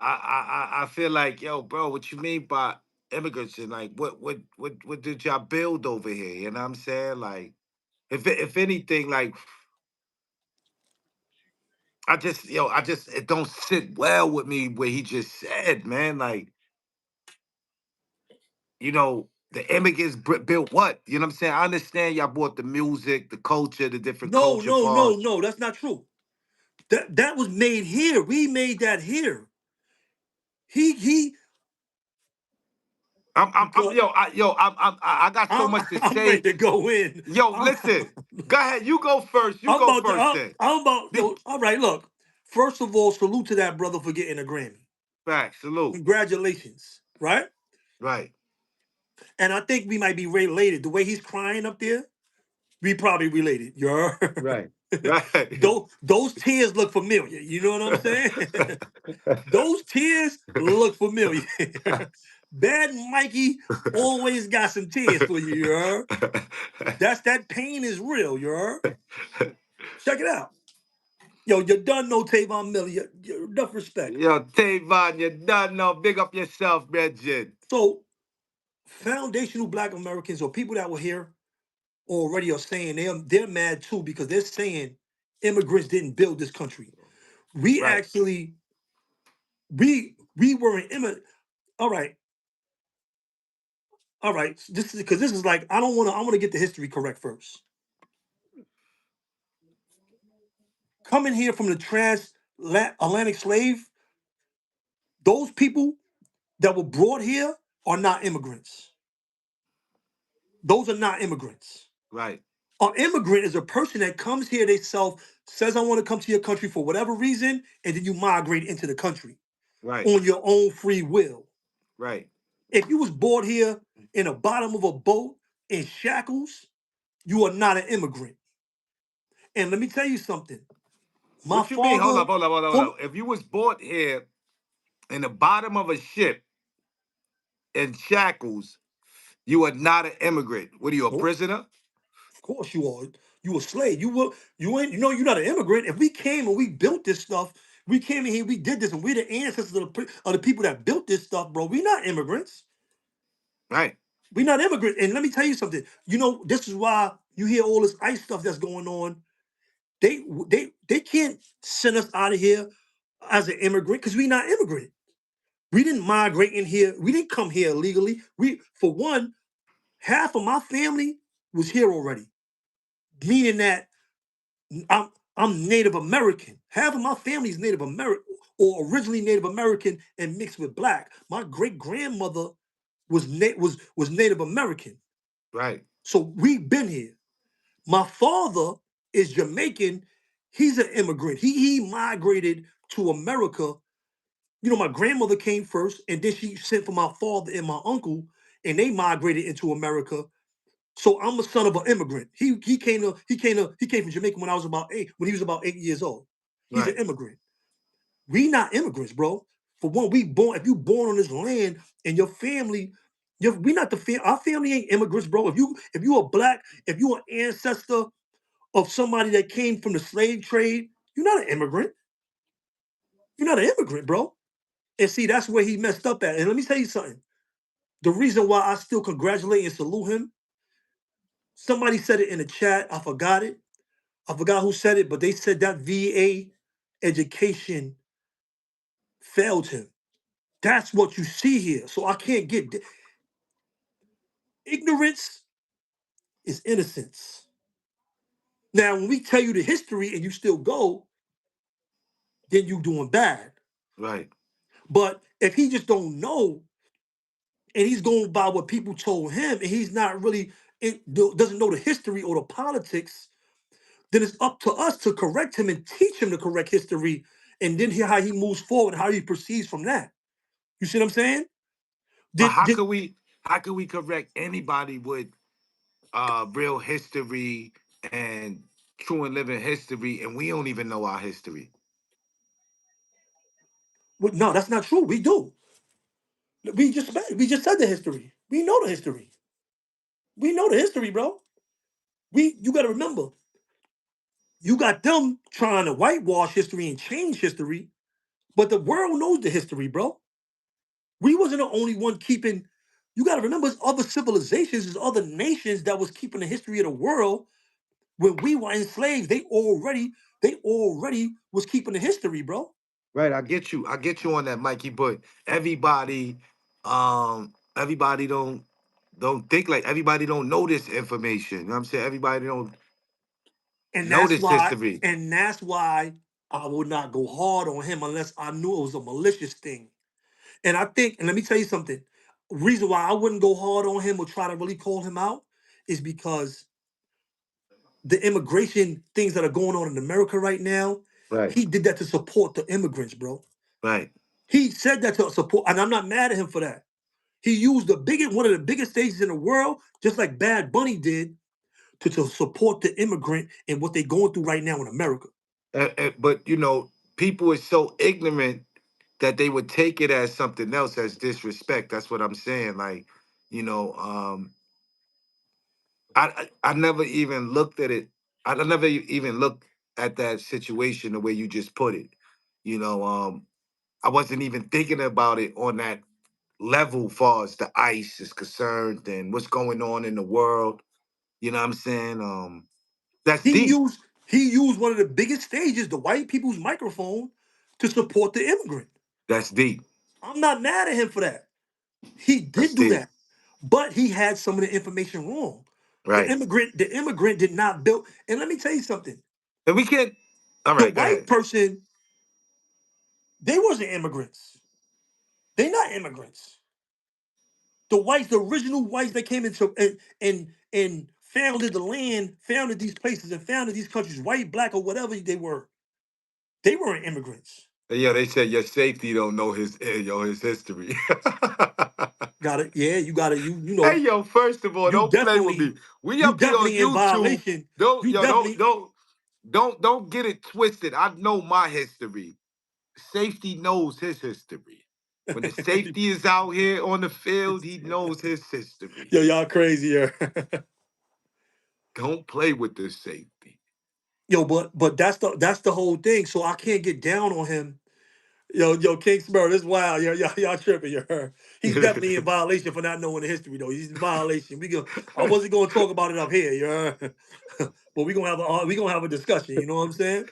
I feel like, yo, bro, what you mean by immigrants and like what did y'all build over here? You know what I'm saying? Like if anything, like I just it don't sit well with me what he just said, man. Like, the immigrants built what? You know what I'm saying? I understand y'all bought the music, the culture, the different No, culture no, no, parts. no. That's not true. That was made here. We made that here. He. I'm Because I got so I'm much to I'm ready say. to go in. Yo, I'm, listen. Go ahead. You go first. You I'm go about to. first then. I'm about. Be, Yo, all right. Look. First of all, salute to that brother for getting a Grammy. Facts. Salute. Congratulations. Right. Right. And I think we might be related. The way he's crying up there, we probably related. You heard? Right. Right. Those tears look familiar. You know what I'm saying? Those tears look familiar. Bad Mikey always got some tears for you. You heard? That pain is real. You heard? Check it out. Yo, you done know Tavon Miller. Enough respect. Yo, Tavon, you done know. Big up yourself, Bridget. So, foundational Black Americans or people that were here already are saying they're mad too because they're saying immigrants didn't build this country. We Right. actually we were an immigrant. All right, all right. This is because this is like I don't want to. I want to get the history correct first. Coming here from the transatlantic slave, those people that were brought here are not immigrants. Those are not immigrants. Right. An immigrant is a person that comes here, they self says, I want to come to your country for whatever reason, and then you migrate into the country Right. on your own free will. Right. If you was brought here in the bottom of a boat in shackles, you are not an immigrant. And let me tell you something. My What you mean? Hold father, up, hold up, hold up, hold hold, up. If you was bought here in the bottom of a ship in shackles, you are not an immigrant. What are you, a nope, prisoner? of course you are. You a slave. You ain't, you're not an immigrant. If we came and we built this stuff, we came in here, we did this, and we're the ancestors of the people that built this stuff, bro. We not immigrants. Right. We're not immigrants. And let me tell you something. You know, this is why you hear all this ICE stuff that's going on. They can't send us out of here as an immigrant because we're not immigrant. We didn't migrate in here. We didn't come here illegally. We, for one, half of my family was here already, meaning that I'm Native American. Half of my family is Native American or originally Native American and mixed with black. My great grandmother was Native American. Right. So we've been here. My father is Jamaican. He's an immigrant. He migrated to America. You know, my grandmother came first, and then she sent for my father and my uncle, and they migrated into America. So I'm a son of an immigrant. He came from Jamaica when I was about 8, when he was about 8 years old. He's an Right. immigrant. We not immigrants, bro. For one, if you born on this land and your family, we not our family ain't immigrants, bro. If you are black, if you an ancestor of somebody that came from the slave trade, you're not an immigrant. You're not an immigrant, bro. And see, that's where he messed up at. And let me tell you something. The reason why I still congratulate and salute him, somebody said it in the chat. I forgot it. I forgot who said it, but they said that VA education failed him. That's what you see here. So I can't get ignorance is innocence. Now, when we tell you the history and you still go, then you doing bad. Right. But if he just don't know and he's going by what people told him and he's not really doesn't know the history or the politics, then it's up to us to correct him and teach him the correct history and then hear how he moves forward, how he proceeds from that. You see what I'm saying? But Did did how could we correct anybody with real history and true and living history and we don't even know our history? no, that's not true. We do. We just said the history. We know the history. We know the history, bro. You got to remember, you got them trying to whitewash history and change history, but the world knows the history, bro. We wasn't the only one keeping. You got to remember, there's other civilizations, there's other nations that was keeping the history of the world when we were enslaved. They already was keeping the history, bro. Right, I get you. I get you on that, Mikey. But everybody don't think like everybody don't know this information. You know what I'm saying? Everybody don't And know that's this why, history. and that's why I would not go hard on him unless I knew it was a malicious thing. And I think, and let me tell you something. Reason why I wouldn't go hard on him or try to really call him out is because the immigration things that are going on in America right now, Right, he did that to support the immigrants, bro. right. He said that to support, and I'm not mad at him for that. He used one of the biggest stages in the world, just like Bad Bunny did, to support the immigrant and what they're going through right now in America. But you know, people are so ignorant that they would take it as something else, as disrespect. That's what I'm saying. Like, you know, I never even looked at it. I never even looked at that situation the way you just put it. You know, I wasn't even thinking about it on that level far as the ice is concerned and what's going on in the world. You know what I'm saying? That's He deep. used he used one of the biggest stages, the white people's microphone, to support the immigrant. That's deep. I'm not mad at him for that. He That's did do deep. that, but he had some of the information wrong. Right. The immigrant did not build. And let me tell you something: And we can't. All the right, go white ahead. person, they wasn't immigrants. They not immigrants. The whites, the original whites that came into and founded the land, founded these places, and founded these countries, white, black, or whatever they weren't immigrants. And yo, they said your safety don't know his history. Got it? Yeah, you got it. You Hey know, yo, first of all, don't play with me. We you up here on definitely in YouTube. violation. Don't You yo, definitely don't get it twisted. I know my history. Safety knows his history. When the safety is out here on the field, he knows his history. yo, y'all crazier. Don't play with this safety. Yo, but that's the whole thing. So I can't get down on him. Yo, King Smurf, this wild. Y'all tripping. He's definitely in violation for not knowing the history though. He's in violation. I wasn't gonna talk about it up here, but we gonna have a discussion. You know what I'm saying?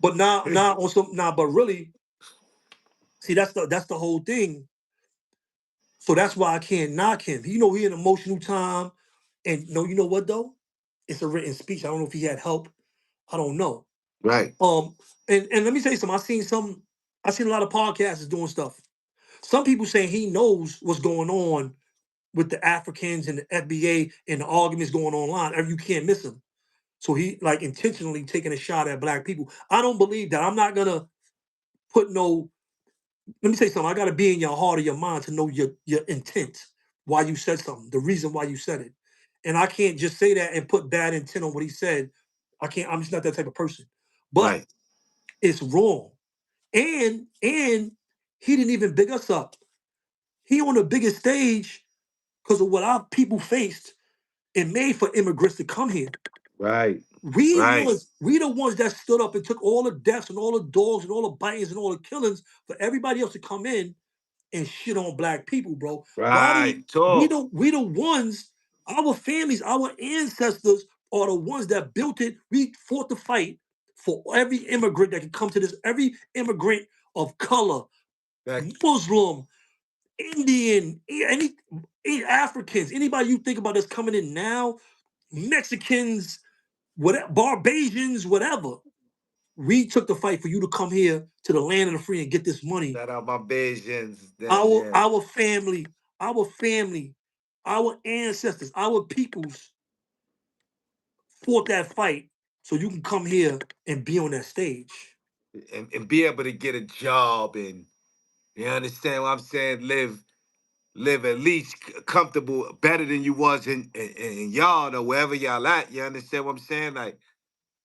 But now on some now, but really, see that's the whole thing. So that's why I can't knock him. He an emotional time, and no, you know what though? It's a written speech. I don't know if he had help. I don't know. Right. Um, and let me tell you something. I seen a lot of podcasters doing stuff. Some people saying he knows what's going on with the Africans and the FBA and the arguments going online. You can't miss him. So he like intentionally taking a shot at black people. I don't believe that. I'm not gonna put no. Let me say something. I gotta be in your heart or your mind to know your intent, why you said something, the reason why you said it, and I can't just say that and put bad intent on what he said. I can't. I'm just not that type of person. But Right. it's wrong, and he didn't even big us up. He on the biggest stage because of what our people faced and made for immigrants to come here. Right. We Right. was we the ones that stood up and took all the deaths and all the dogs and all the bitings and all the killings for everybody else to come in and shit on black people, bro. Why Right. did Talk. we the ones, our families, our ancestors are the ones that built it. We fought the fight for every immigrant that can come to this, every immigrant of color, That Muslim, Indian, Africans, anybody you think about that's coming in now, Mexicans, whatever, Barbadians, whatever. We took the fight for you to come here to the land of the free and get this money. that are my Bajans. Them, Our yeah. our family, our family, our ancestors, our peoples fought that fight so you can come here and be on that stage. And be able to get a job and you understand what I'm saying? Live at least comfortable, better than you was in y'all or wherever y'all at. You understand what I'm saying? Like,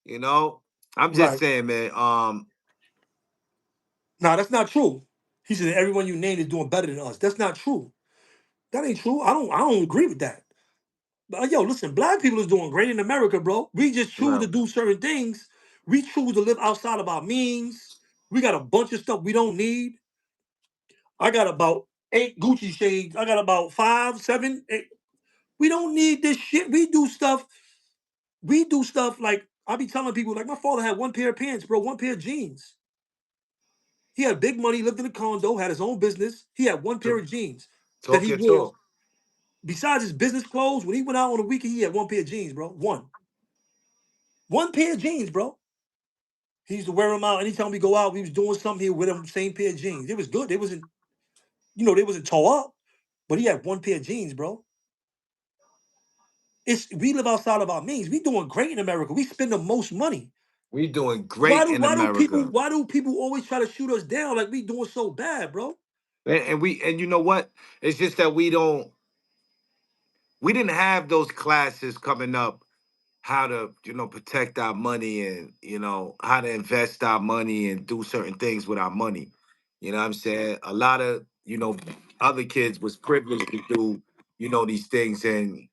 you know, I'm just Right. saying, man. Now that's not true. He said everyone you named is doing better than us. That's not true. That ain't true. I don't agree with that. But yo, listen, black people is doing great in America, bro. We just choose to Well, do certain things. We choose to live outside of our means. We got a bunch of stuff we don't need. I got about 8 Gucci shades. I got about 5, 7, 8. We don't need this shit. We do stuff like I be telling people, like my father had one pair of pants, bro, one pair of jeans. He had big money, lived in a condo, had his own business. He had one pair t- of jeans that talk he your wore. talk. Besides his business clothes, when he went out on the weekend, he had one pair of jeans, bro. One pair of jeans, bro. He used to wear them out. Anytime we go out, we was doing something here with him, same pair of jeans. It was good. They wasn't tore up, but he had one pair of jeans, bro. We live outside of our means. We doing great in America. We spend the most money. We doing Why great do in why do people America. why do people always try to shoot us down like we doing so bad, bro? And you know what? It's just that we didn't have those classes coming up how to protect our money and how to invest our money and do certain things with our money. You know what I'm saying? A lot of other kids was privileged to do these things, and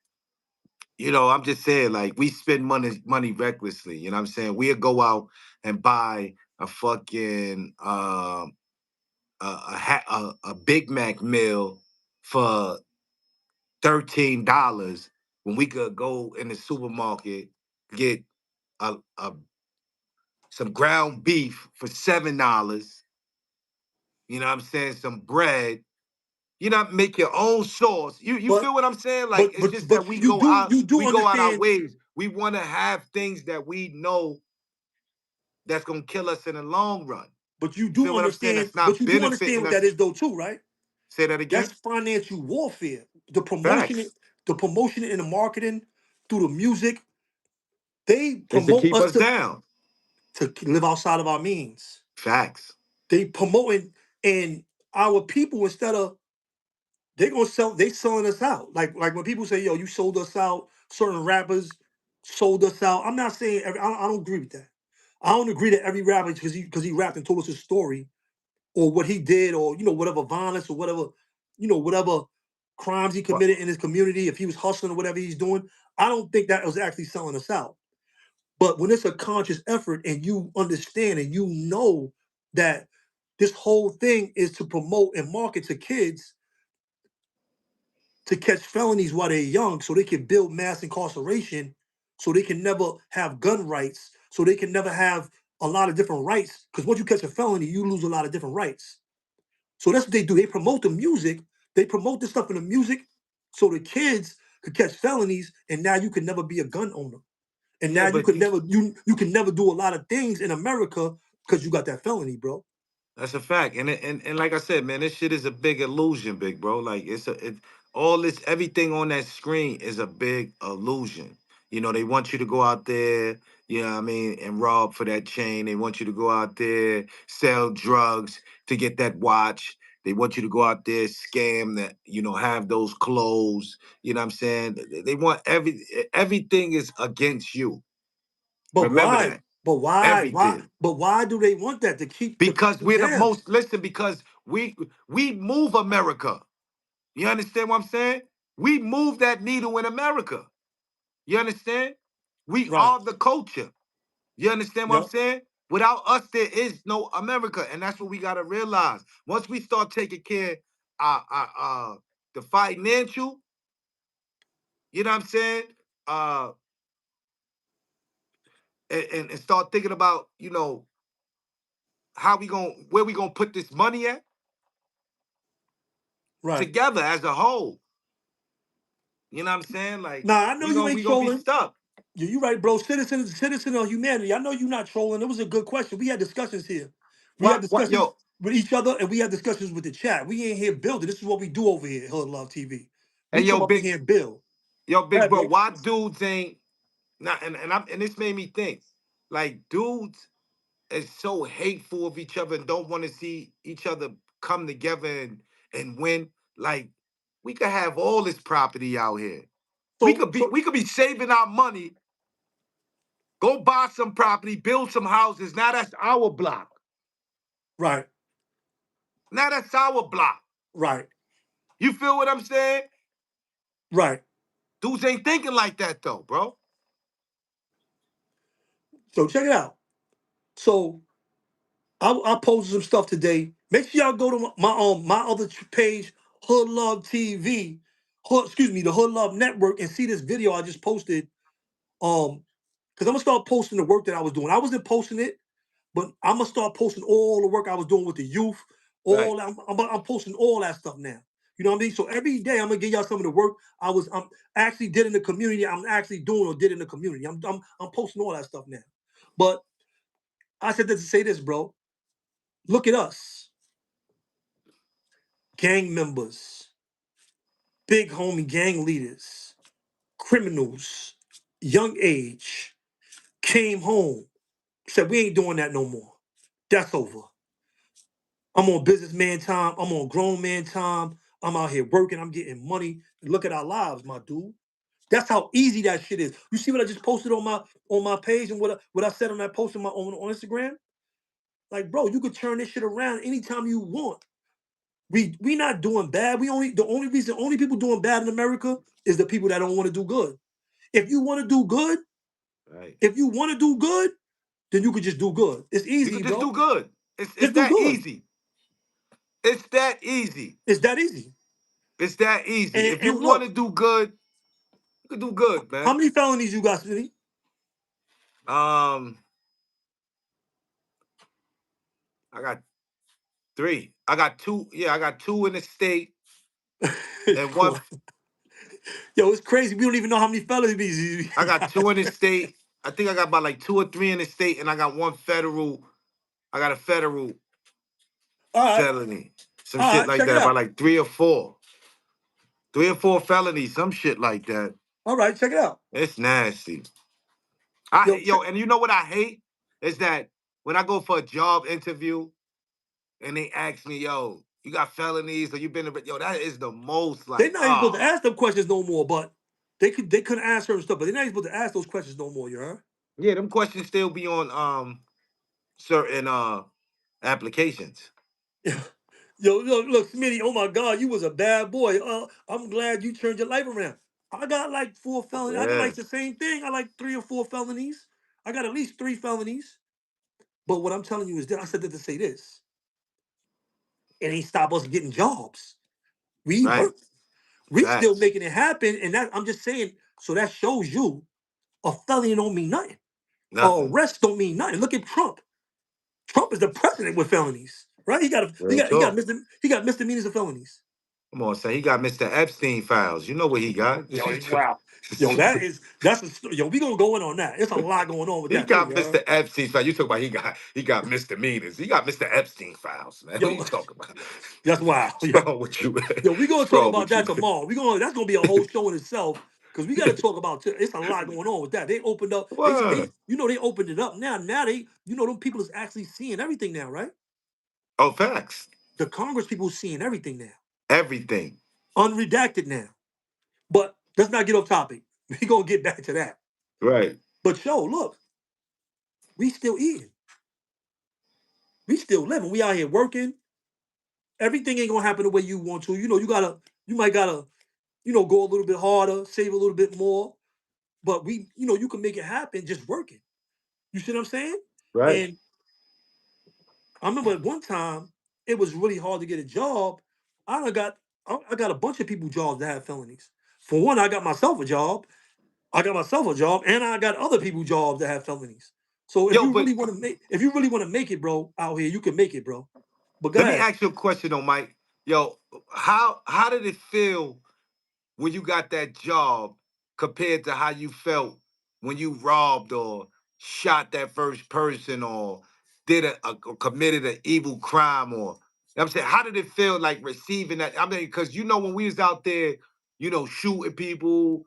you know, I'm just saying, like, we spend money recklessly. You know what I'm saying? We'll go out and buy a fucking a Big Mac meal for $13 when we could go in the supermarket, get a some ground beef for $7. You know what I'm saying? Some bread. You know, make your own sauce. You But feel what I'm saying? Like, it's just that you do we go out our understand. ways. We want to have things that we know that's gonna kill us in the long run. But you You feel do what I'm saying? understand. That's But not you do understand benefiting what us. that is, though, too, right? Say that That's again. financial warfare. The promotion, Facts. and the marketing through the music. They Is to promote keep us us down. to live outside of our means. Facts. They promoting, and our people, instead of, they selling us out. Like when people say, "Yo, you sold us out." Certain rappers sold us out. I'm not saying I don't agree with that. I don't agree that every rapper, because he rapped and told us his story or what he did, or whatever violence or whatever, whatever crimes he But committed in his community, if he was hustling or whatever he's doing. I don't think that was actually selling us out. But when it's a conscious effort and you understand and you know that this whole thing is to promote and market to kids to catch felonies while they're young, so they can build mass incarceration, so they can never have gun rights, so they can never have a lot of different rights. Because once you catch a felony, you lose a lot of different rights. So that's what they do. They promote the music. They promote this stuff in the music, so the kids could catch felonies, and now you can never be a gun owner. And now yeah, you but could never can never do a lot of things in America because you got that felony, bro. that's a fact. And like I said, man, this shit is a big illusion, big bro. Like all this everything on that screen is a big illusion. You know, they want you to go out there, you know what I mean, and rob for that chain. They want you to go out there, sell drugs to get that watch. They want you to go out there, scam that, have those clothes. You know what I'm saying? They want everything is against you. But Remember why? that. But why? Why? Everything. But why do they want that to keep Because you we're the down? most listen, because we move America. You understand what I'm saying? We move that needle in America. You understand? We Right. are the culture. You understand what I'm Yep. saying? Without us, there is no America. And that's what we gotta realize. Once we start taking care the financial, you know what I'm saying? Uh and start thinking about, how we going where we gonna put this money at Right. together as a whole. You know what I'm saying? Like Nah, I know you ain't we gonna be trolling. stuck. You right, bro. Citizen of humanity. I know you're not trolling. It was a good question. We had discussions here. We had What discussions yo? with each other, and we had discussions with the chat. We ain't here building. This is what we do over here at Hood Love TV. Hey We come up in big here and build. big Right, bro. bro. Why dudes ain't not? And this made me think. Like dudes is so hateful of each other and don't want to see each other come together and win. Like we could have all this property out here. So We could be saving our money. Go buy some property, build some houses. Now that's our block. right, Now that's our block. right, You feel what I'm saying? right. Dudes ain't thinking like that though, bro. So check it out. So I posted some stuff today. Make sure y'all go to my other page, Hood Love TV, the Hood Love Network, and see this video I just posted. Because I'm gonna start posting the work that I was doing. I wasn't posting it, but I'm gonna start posting all the work I was doing with the youth. Right. All that, I'm posting all that stuff now. You know what I mean? So every day I'm gonna give y'all some of the work I'm actually did in the community. I'm actually doing or did in the community. I'm posting all that stuff now. But I said this to say this, bro. Look at us, gang members, big homie gang leaders, criminals, young age, came home, said we ain't doing that no more. That's over. I'm on businessman time. I'm on grown man time. I'm out here working. I'm getting money. Look at our lives, my dude. That's how easy that shit is. You see what I just posted on my page and what I said on that post on Instagram? Like, bro, you could turn this shit around anytime you want. We not doing bad. The only people doing bad in America is the people that don't want to do good. If you want to do good, Right. if you want to do good, then you could just do good. It's You easy, can just bro. do good. It's Just do that good. easy. It's that easy. It's that easy. It's that easy. If you And want to look, do good, you can do good, how man. many felonies you got, Smitty? I got 3. I got 2. Yeah, I got 2 in the state and one. Yo, it's crazy. We don't even know how many felonies you I got got. 2 in the state. I think I got about like 2 or 3 in the state, and I got 1 federal. I got a federal All right, felony, some all shit right, like check it that. About out. like 3 or 4 felonies, some shit like that. All right, check it out. It's nasty. Yo, And you know what I hate is that when I go for a job interview and they ask me, yo, you got felonies or you been yo, that is the most they're like, not even supposed to ask them questions no more, but they couldn't ask certain stuff, but they're not even supposed to ask those questions no more, you heard? yeah, them questions still be on certain applications. Yo, look, Smitty, oh my God, you was a bad boy. I'm glad you turned your life around. I got like 4 felonies. I got Yeah, like the same thing. I like 3 or 4 felonies. I got at least 3 felonies. But what I'm telling you is that I said that to say this. It ain't stop us getting jobs. We right. work. We still Facts. making it happen. And that I'm just saying, so that shows you a felony don't mean nothing. Nothing. Arrest don't mean nothing. Look at Trump. Trump is the president with felonies, right? Real talk. He got misdemeanors and felonies. Come on, say he got Mr. Epstein files. You know what he got? Wow. Yo, yo, we gonna go in on that. It's a lot going on with He that too, got yo. Mr. Epstein files. You talk about he got misdemeanors. He got Mr. Epstein files, man. What are Yo, you talking about? that's wild. What's Yo, wrong with you, man? yo, we gonna What's talk wrong about with you, that man? tomorrow. That's gonna be a whole show in itself. Because we gotta talk about it's a lot going on with that. They opened up, What? they opened it up now. Now them people is actually seeing everything now, right? Oh, facts. The Congress people seeing everything now. Everything. Unredacted now. But let's not get off topic. We gonna get back to that. Right. But yo, look, we still eating. We still living. We out here working. Everything ain't gonna happen the way you want to. You might gotta, go a little bit harder, save a little bit more. But you can make it happen just working. You see what I'm saying? Right. And I remember at one time it was really hard to get a job. I done got I got a bunch of people jobs that have felonies. For one, I got myself a job. And I got other people jobs that have felonies. So Yo, but if you really want to make it, bro, out here, you can make it, bro. But go let me ahead. ask you a question though, Mike. Yo, how did it feel when you got that job compared to how you felt when you robbed or shot that first person or did or committed an evil crime or you know what I'm saying, how did it feel like receiving that? I mean, because when we was out there, shooting people,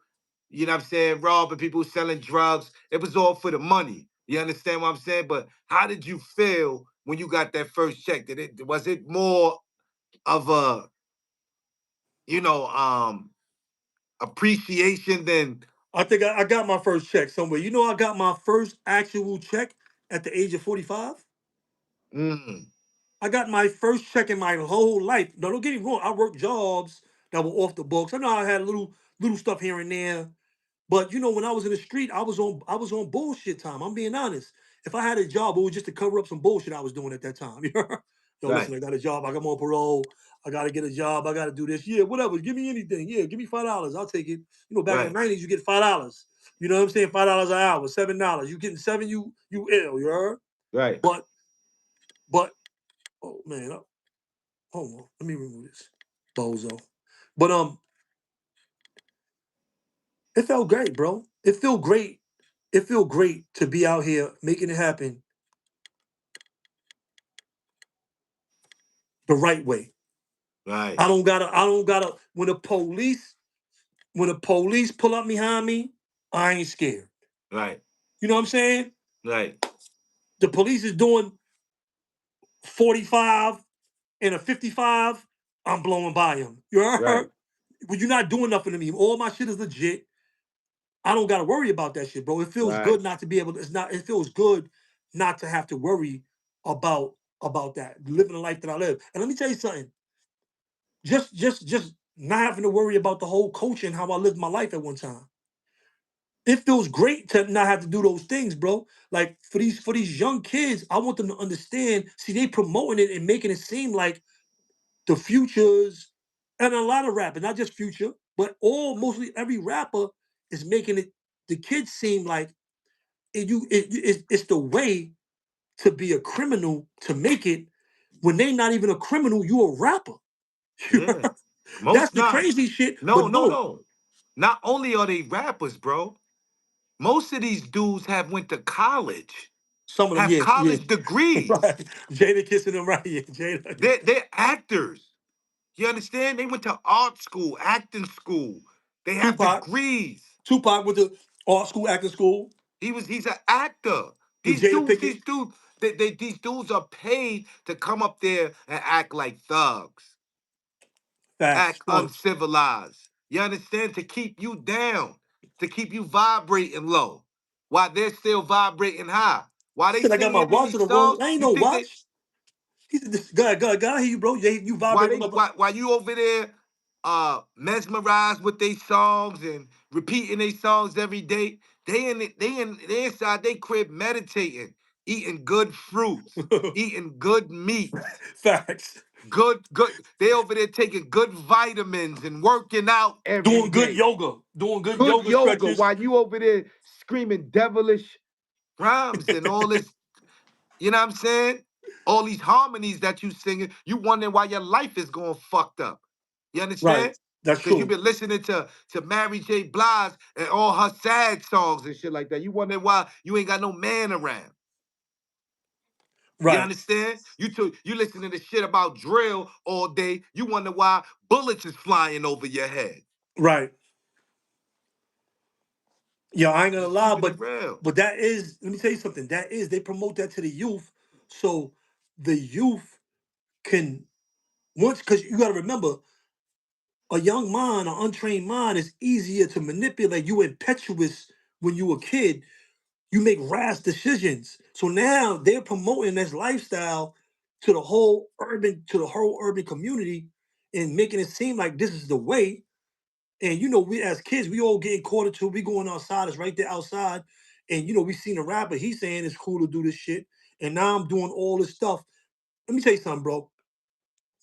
what I'm saying, robbing people, selling drugs, it was all for the money. You understand what I'm saying? But how did you feel when you got that first check? Was it more of a, you know, appreciation than I think I got my first check somewhere. I got my first actual check at the age of 45. mm, I got my first check in my whole life. No, don't get me wrong. I worked jobs that were off the books. I know I had little stuff here and there. But when I was in the street, I was on bullshit time. I'm being honest. If I had a job, it was just to cover up some bullshit I was doing at that time. Yo, listen, right, I got a job. I got on parole. I gotta get a job. I gotta do this. Yeah, whatever. Give me anything. Yeah, give me $5. I'll take it. Back in the right, '90s, you get $5. You know what I'm saying? $5 an hour, $7. You getting seven, you ill. You heard? right. But but oh man, hold on. Let me remove this bozo. But it felt great, bro. It felt great. It felt great to be out here making it happen the right way. Right, I don't gotta when the police pull up behind me, I ain't scared. right, You know what I'm saying? right, The police is doing 45 and a 55, I'm blowing by him. You right, heard? Well, you're not doing nothing to me. All my shit is legit. I don't gotta worry about that shit, bro. It feels right, good not to be able to, it feels good not to have to worry about that. Living the life that I live. And let me tell you something. Just not having to worry about the whole culture and how I lived my life at one time. It feels great to not have to do those things, bro. Like for these young kids, I want them to understand. See, they promoting it and making it seem like the futures and a lot of rappers, not just Future, but mostly every rapper is making it the kids seem like it's the way to be a criminal to make it when they not even a criminal, you a rapper. Yeah. That's Most the not. crazy shit. No, But no, no, no. Not only are they rappers, bro. Most of these dudes have went to college, some of them, have yeah, yeah. college degrees. Right. Jada kissing them right here. Jada. They're actors. You understand? They went to art school, acting school. They have Tupac. degrees. Tupac went to art school, acting school. He's an actor. With These Jada dudes, Pickett. these dudes, these dudes are paid to come up there and act like thugs, Facts. act One. uncivilized. You understand? To keep you down, to keep you vibrating low, while they're still vibrating high. While they Shit, I got my singing in watch on these the wrong. songs, I ain't you no think they watch. He said, God, I hear you, bro. You vibrate with my. while you over there mesmerized with their songs and repeating their songs every day, they inside they crib meditating, eating good fruits, eating good meats, Facts. good. They over there taking good vitamins and working out every Doing good day. yoga. Doing good Good yoga yoga stretches. while you over there screaming devilish rhymes and all this, you know what I'm saying? All these harmonies that you singing, you wondering why your life is going fucked up. You Right. understand? That's Because you've true. been listening to Mary J. Blige and all her sad songs and shit like that. You wondering why you ain't got no man around. You Right. understand? You listening to shit about drill all day. You wonder why bullets is flying over your head. Right. Yo, I ain't gonna Just lie, keeping it real. but that is, let me tell you something. That is, they promote that to the youth, so the youth can because you gotta remember, a young mind, an untrained mind is easier to manipulate. You impetuous when you a kid, you make rash decisions. So now they're promoting this lifestyle to the whole urban community and making it seem like this is the way. And we as kids, we all getting caught into we going outside, it's right there outside. And we seen a rapper, he's saying it's cool to do this shit. And now I'm doing all this stuff. Let me tell you something, bro.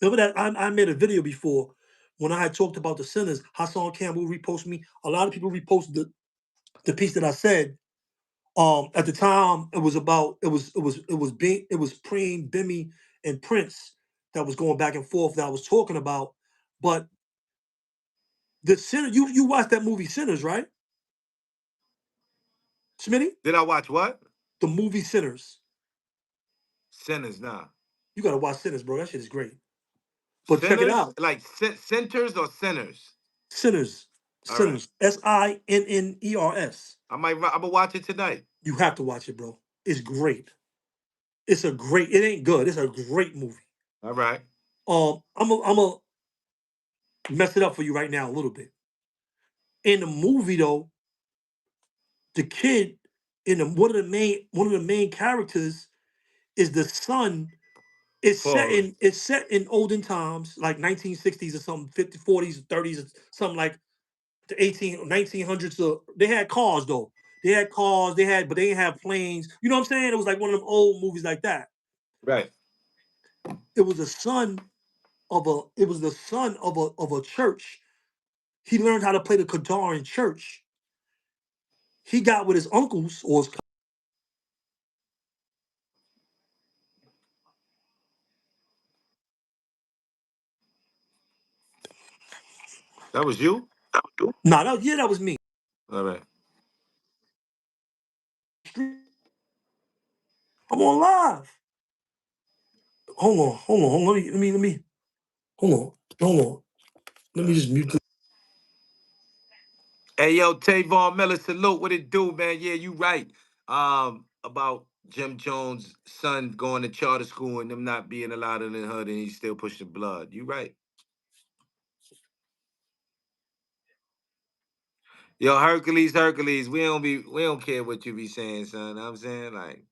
Remember that I made a video before when I had talked about the sinners. Hassan Campbell reposted me. A lot of people reposted the piece that I said. At the time, it was about it was Preem, Bimmy, and Prince that was going back and forth that I was talking about. But the sinner, you watched that movie Sinners, right? Smitty? Did I watch what? The movie Sinners. Sinners, nah. You gotta watch Sinners, bro. That shit is great. But check it Sinners? out. Like centers or sinners? Sinners. All right. Sinners. Sinners. I'm gonna watch it tonight. You have to watch it, bro. It's great. It ain't good. It's a great movie. All right. I'm a mess it up for you right now a little bit. In the movie though, the kid one of the main characters is the son. Pause. It's set in olden times, like 1960s or something, 50s, 40s, 30s, or something like the 1900s. So they had cars though. They had cars, but they didn't have planes. You know what I'm saying? It was like one of them old movies like that. Right. It was the son of a church. He learned how to play the guitar in church. He got with his uncles or his That was you? nah, that was me. All right. I'm on live. Hold on. Hold on, hold on. Let me just mute this. Hey yo, Tavon Miller, salute. What it do, man? Yeah, you right. About Jim Jones' son going to charter school and them not being allowed in the hood and he still pushing blood. You right. Yo, Hercules, we don't care what you be saying, son. Know what I'm saying? Like,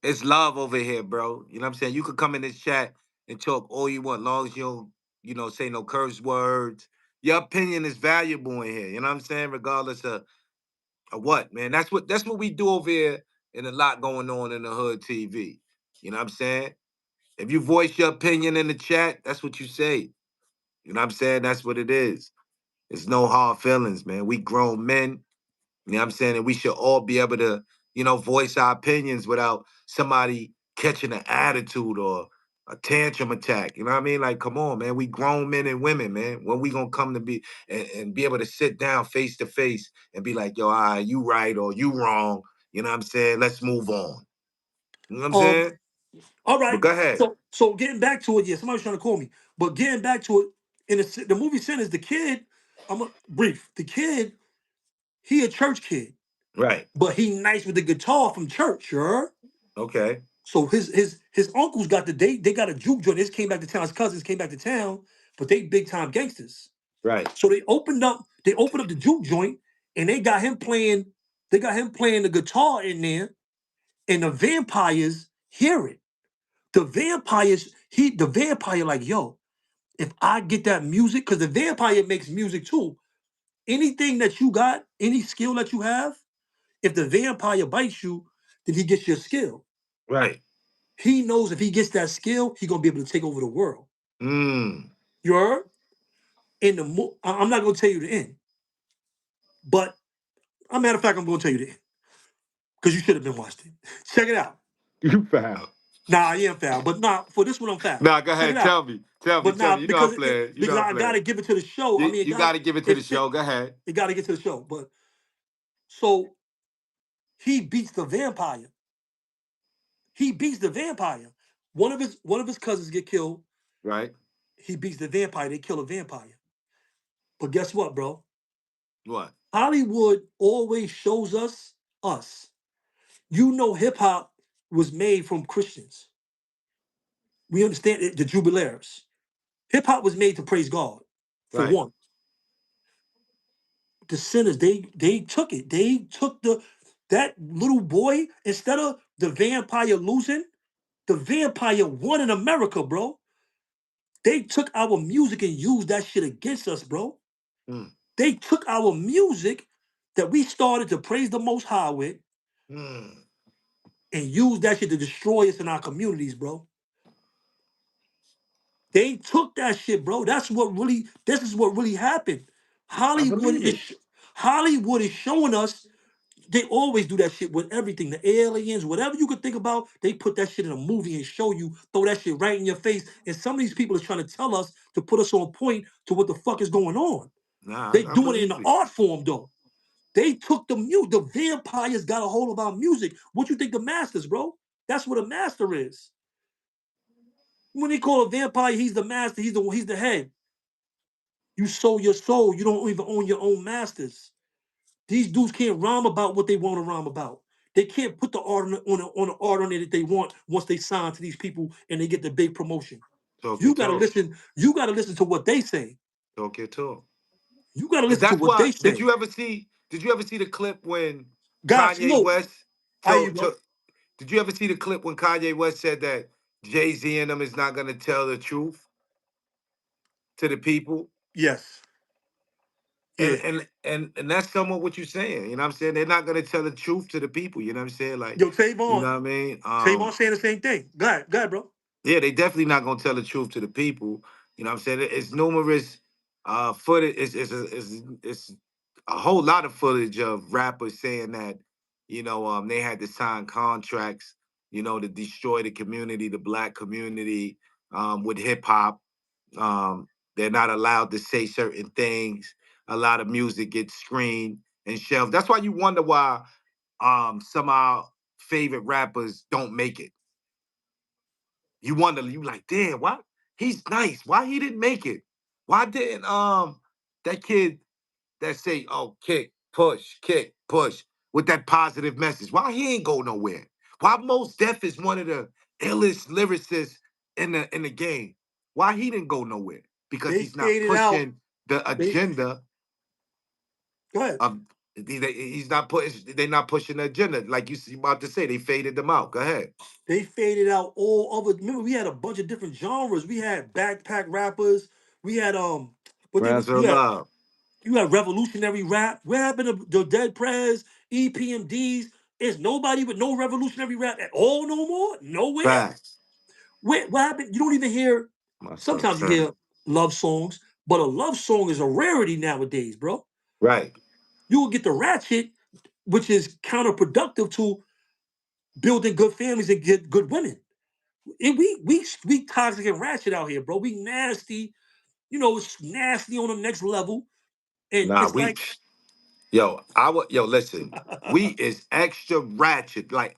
it's love over here, bro. You know what I'm saying? You could come in this chat and talk all you want, long as you don't, say no curse words. Your opinion is valuable in here. You know what I'm saying? Regardless of What, man? That's what we do over here, and a lot going on in the hood TV. You know what I'm saying? If you voice your opinion in the chat, that's what you say. You know what I'm saying? That's what it is. It's no hard feelings, man. We grown men. You know what I'm saying? And we should all be able to, voice our opinions without somebody catching an attitude or a tantrum attack. You know what I mean? Like, come on, man. We grown men and women, man. When we gonna come to be and be able to sit down face to face and be like, yo, all right, you right or you wrong. You know what I'm saying? Let's move on. You know what I'm Um, saying? all But right. go ahead. So getting back to it, yeah, somebody's trying to call me. But getting back to it, in the movie Sinners, the kid, I'm a brief. The kid, he a church kid, Right. but he nice with the guitar from church, sure. Okay. So his uncles got they got a juke joint. This came back to town. His cousins came back to town, but they big time gangsters. Right. So they opened up the juke joint and they got him playing the guitar in there, and the vampires hear it. The vampire like, yo, if I get that music, because the vampire makes music too. Anything that you got, any skill that you have, if the vampire bites you, then he gets your skill. Right. He knows if he gets that skill, he gonna be able to take over the world. Mm. You heard? I'm not gonna tell you the end, but a matter of fact, I'm gonna tell you the end because you should have been watching it. Check it out. You foul. Nah, I am foul, but nah, for this one I'm foul. Nah, go Check it ahead. out. Tell me. Tell me. But Tell nah, me. You know I'm because it, playing. You because know I'm I playing. gotta give it to the show. I mean, You got to give it to the it's show. Go ahead. it gotta get to the show. But so he beats the vampire. He beats the vampire. One of his cousins get killed. Right. He beats the vampire. They kill a vampire. But guess what, bro? What? Hollywood always shows us. You know, hip hop was made from Christians. We understand it, the Jubilaires. Hip hop was made to praise God, for Right. one. The sinners, they took it. They took that little boy, instead of the vampire losing, the vampire won in America, bro. They took our music and used that shit against us, bro. Mm. They took our music that we started to praise the Most High with Mm. and used that shit to destroy us in our communities, bro. They took that shit, bro. This is what really happened. I Hollywood believe is it. Hollywood is showing us. They always do that shit with everything. The aliens, whatever you could think about, they put that shit in a movie and show you, throw that shit right in your face. And some of these people are trying to tell us to put us on point to what the fuck is going on. Nah, They I doing it in the believe it. art form though. They took the mute. The vampires got a hold of our music. What you think the masters, bro? That's what a master is. When they call a vampire, he's the master. He's the head. You sold your soul. You don't even own your own masters. These dudes can't rhyme about what they want to rhyme about. They can't put the art on the art on it that they want once they sign to these people and they get the big promotion. Talk your You gotta talk. listen. You gotta listen to what they say. Talk your talk. You gotta And listen to that's what why. they Did say. you ever see? Did you ever see the clip when Guys, Kanye West I you told? bro. Did you ever see the clip when Kanye West said that Jay-Z and them is not gonna tell the truth to the people? Yes. And Yeah. that's somewhat what you're saying. You know what I'm saying? They're not gonna tell the truth to the people. You know what I'm saying? Like, Yo, you know Tavon. what I mean? Tavon saying the same thing. Go ahead, bro. Yeah, they definitely not gonna tell the truth to the people. You know what I'm saying? It's numerous footage. It's a whole lot of footage of rappers saying that, they had to sign contracts, to destroy the community, the black community, with hip hop. They're not allowed to say certain things. A lot of music gets screened and shelved. That's why you wonder why some of our favorite rappers don't make it. You wonder, you like, damn, why he's nice? Why he didn't make it? Why didn't that kid that say, oh, kick, push with that positive message? Why he ain't go nowhere? Why Most Def is one of the illest lyricists in the game? Why he didn't go nowhere? Because They he's not faded out. pushing the They agenda Go ahead. of he's not pushing, they're not pushing the agenda. Like you about to say, they faded them out. Go ahead. They faded out all other. Remember, we had a bunch of different genres. We had backpack rappers. We had what they was. Ransom Love. You had revolutionary rap. What happened to the Dead Prez EPMDs. Is nobody with no revolutionary rap at all no more? Nowhere? Facts. What happened? You don't even hear, sometimes you hear love songs, but a love song is a rarity nowadays, bro. Right. You will get the ratchet, which is counterproductive to building good families and get good women. And we toxic and ratchet out here, bro. We nasty, it's nasty on the next level. And Nah, it's like listen, we is extra ratchet. Like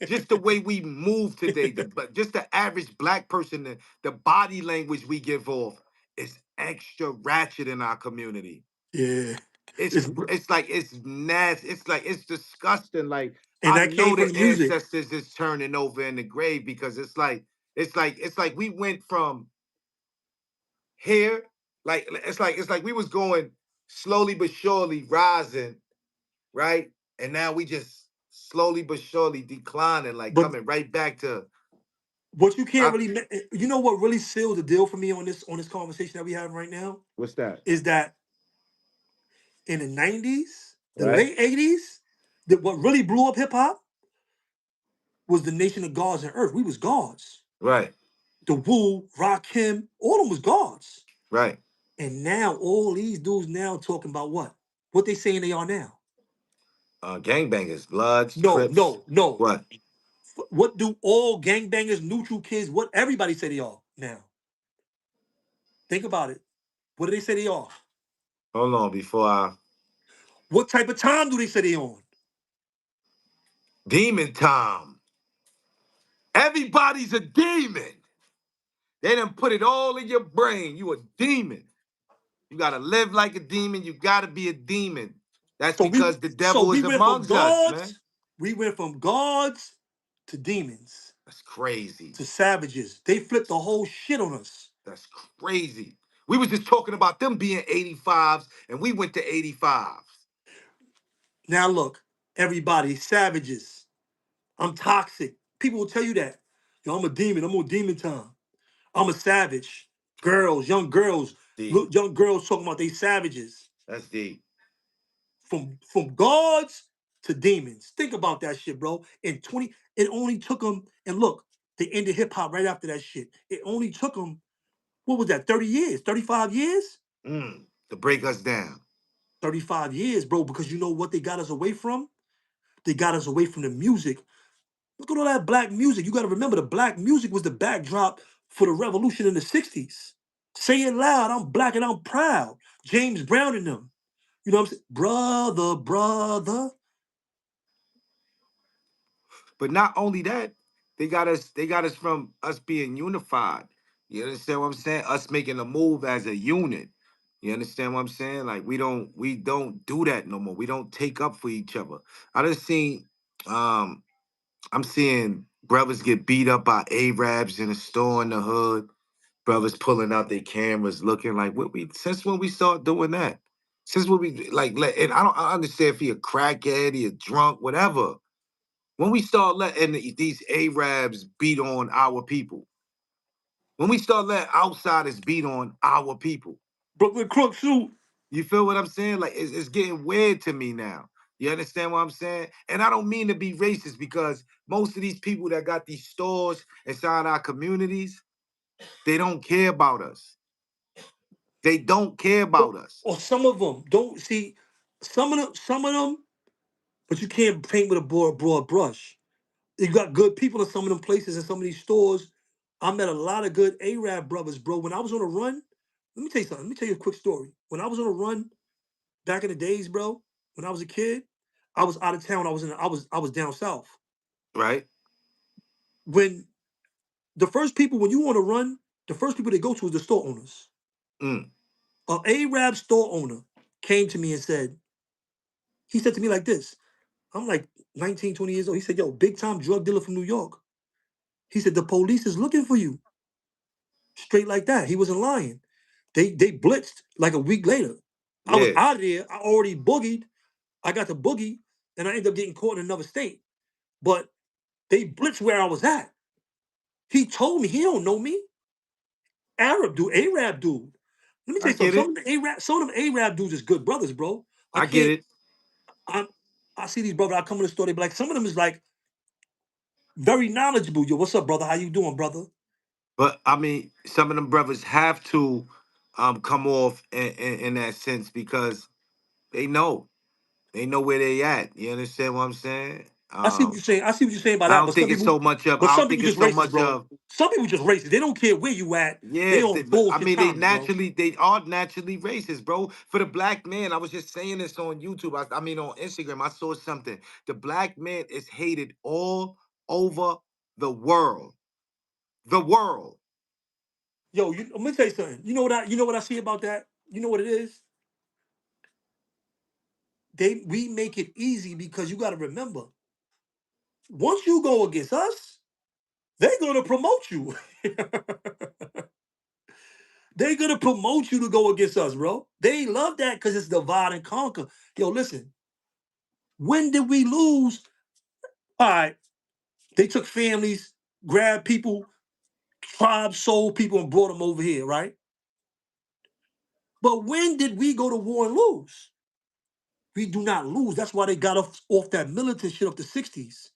just the way we move today, just the average black person, the body language we give off is extra ratchet in our community. yeah. It's like it's nasty. It's like it's disgusting. Like And I that came know from the the music. ancestors is turning over in the grave because it's like we went from here, like it's like we was going slowly but surely rising, right? And now we just slowly but surely declining, like But coming right back to what you can't I, really, you know what really sealed the deal for me on this conversation that we have right now what's that? is that in the 90s, the Right? late 80s, that what really blew up hip hop was the Nation of Gods and Earth. We was gods. Right, The Wu, Rakim, all of them was gods. right. And now all these dudes now talking about what? What they saying they are now? Gangbangers, Bloods, No, Crips. no, no. What? What do all gangbangers, neutral kids, what everybody say they are now? Think about it. What do they say they are? Hold on, before I What type of time do they say they on? Demon Time. Everybody's a demon. They done put it all in your brain. You a demon. You gotta live like a demon. You gotta be a demon. That's So we because the so devil we is went from amongst us, man. gods, we went from gods to demons, That's crazy. to savages. They flipped the whole shit on us. That's crazy. We was just talking about them being 85s, and we went to 85s. Now look, everybody, savages. I'm toxic. People will tell you that. Yo, I'm a demon. I'm on demon time. I'm a savage. Girls, Deep. young girls talking about they savages. That's deep. From gods to demons. Think about that shit, bro. It only took them, and look, they ended hip hop right after that shit. It only took them, what was that, 30 years, 35 years? To break us down. 35 years, bro, because you know what they got us away from? They got us away from the music. Look at all that black music. You got to remember the black music was the backdrop for the revolution in the 60s. Say it loud, I'm black and I'm proud. James Brown and them. You know what I'm saying? Brother, brother. But not only that, they got us from us being unified. You understand what I'm saying? Us making a move as a unit. You understand what I'm saying? Like we don't do that no more. We don't take up for each other. I just seen I'm seeing brothers get beat up by Arabs in a store in the hood. Brothers pulling out their cameras, looking like what we since when we start doing that? Since when we and I understand if he a crackhead, he a drunk, whatever. When we start letting these Arabs beat on our people, when we start letting outsiders beat on our people, Brooklyn Crook shoot. you feel what I'm saying? Like it's getting weird to me now. You understand what I'm saying? And I don't mean to be racist because most of these people that got these stores inside our communities, they don't care about us. They don't care about us. Or some of them don't see some of them, but you can't paint with a broad brush. You got good people in some of them places and some of these stores. I met a lot of good Arab brothers, bro. When I was on a run, let me tell you something. Let me tell you a quick story. When I was on a run back in the days, bro, when I was a kid, I was out of town. I was down south. Right? When the first people, when you want to run, the first people they go to is the store owners. Mm. A Arab store owner came to me and he said to me like this. I'm like 19, 20 years old. He said, yo, big time drug dealer from New York. He said, the police is looking for you. Straight like that. He wasn't lying. They blitzed like a week later. I was Yeah. out of there. I already boogied. I got to boogie, and I ended up getting caught in another state. But they blitzed where I was at. He told me he don't know me. Arab dude. Let me tell I you something. get it. Some of them Arab dudes is good brothers, bro. I I get can't. it. I'm I see these brothers. I come in the store. They be like, some of them is like very knowledgeable. Yo, what's up, brother? How you doing, brother? But I mean, some of them brothers have to come off in that sense because they know. They know where they at. You understand what I'm saying? I see what you're saying. I see what you're saying by I that. don't think it's so much of. But I some don't people think it's just so racist, much bro. of. Some people just racist. They don't care where you at. They Yeah, on but I bullshit mean, timing, bro. they are naturally racist, bro. For the black man, I was just saying this on YouTube. I mean, on Instagram, I saw something. The black man is hated all over the world. The world. Yo, let me tell you something. You know what I see about that? You know what it is? We make it easy because you got to remember, once you go against us, they're gonna promote you. They're gonna promote you to go against us, bro. They love that because it's divide and conquer. Yo, listen, when did we lose? All right, they took families, grabbed people, tribes, sold people, and brought them over here, right? But when did we go to war and lose? We do not lose. That's why they got off that militant shit of the 60s.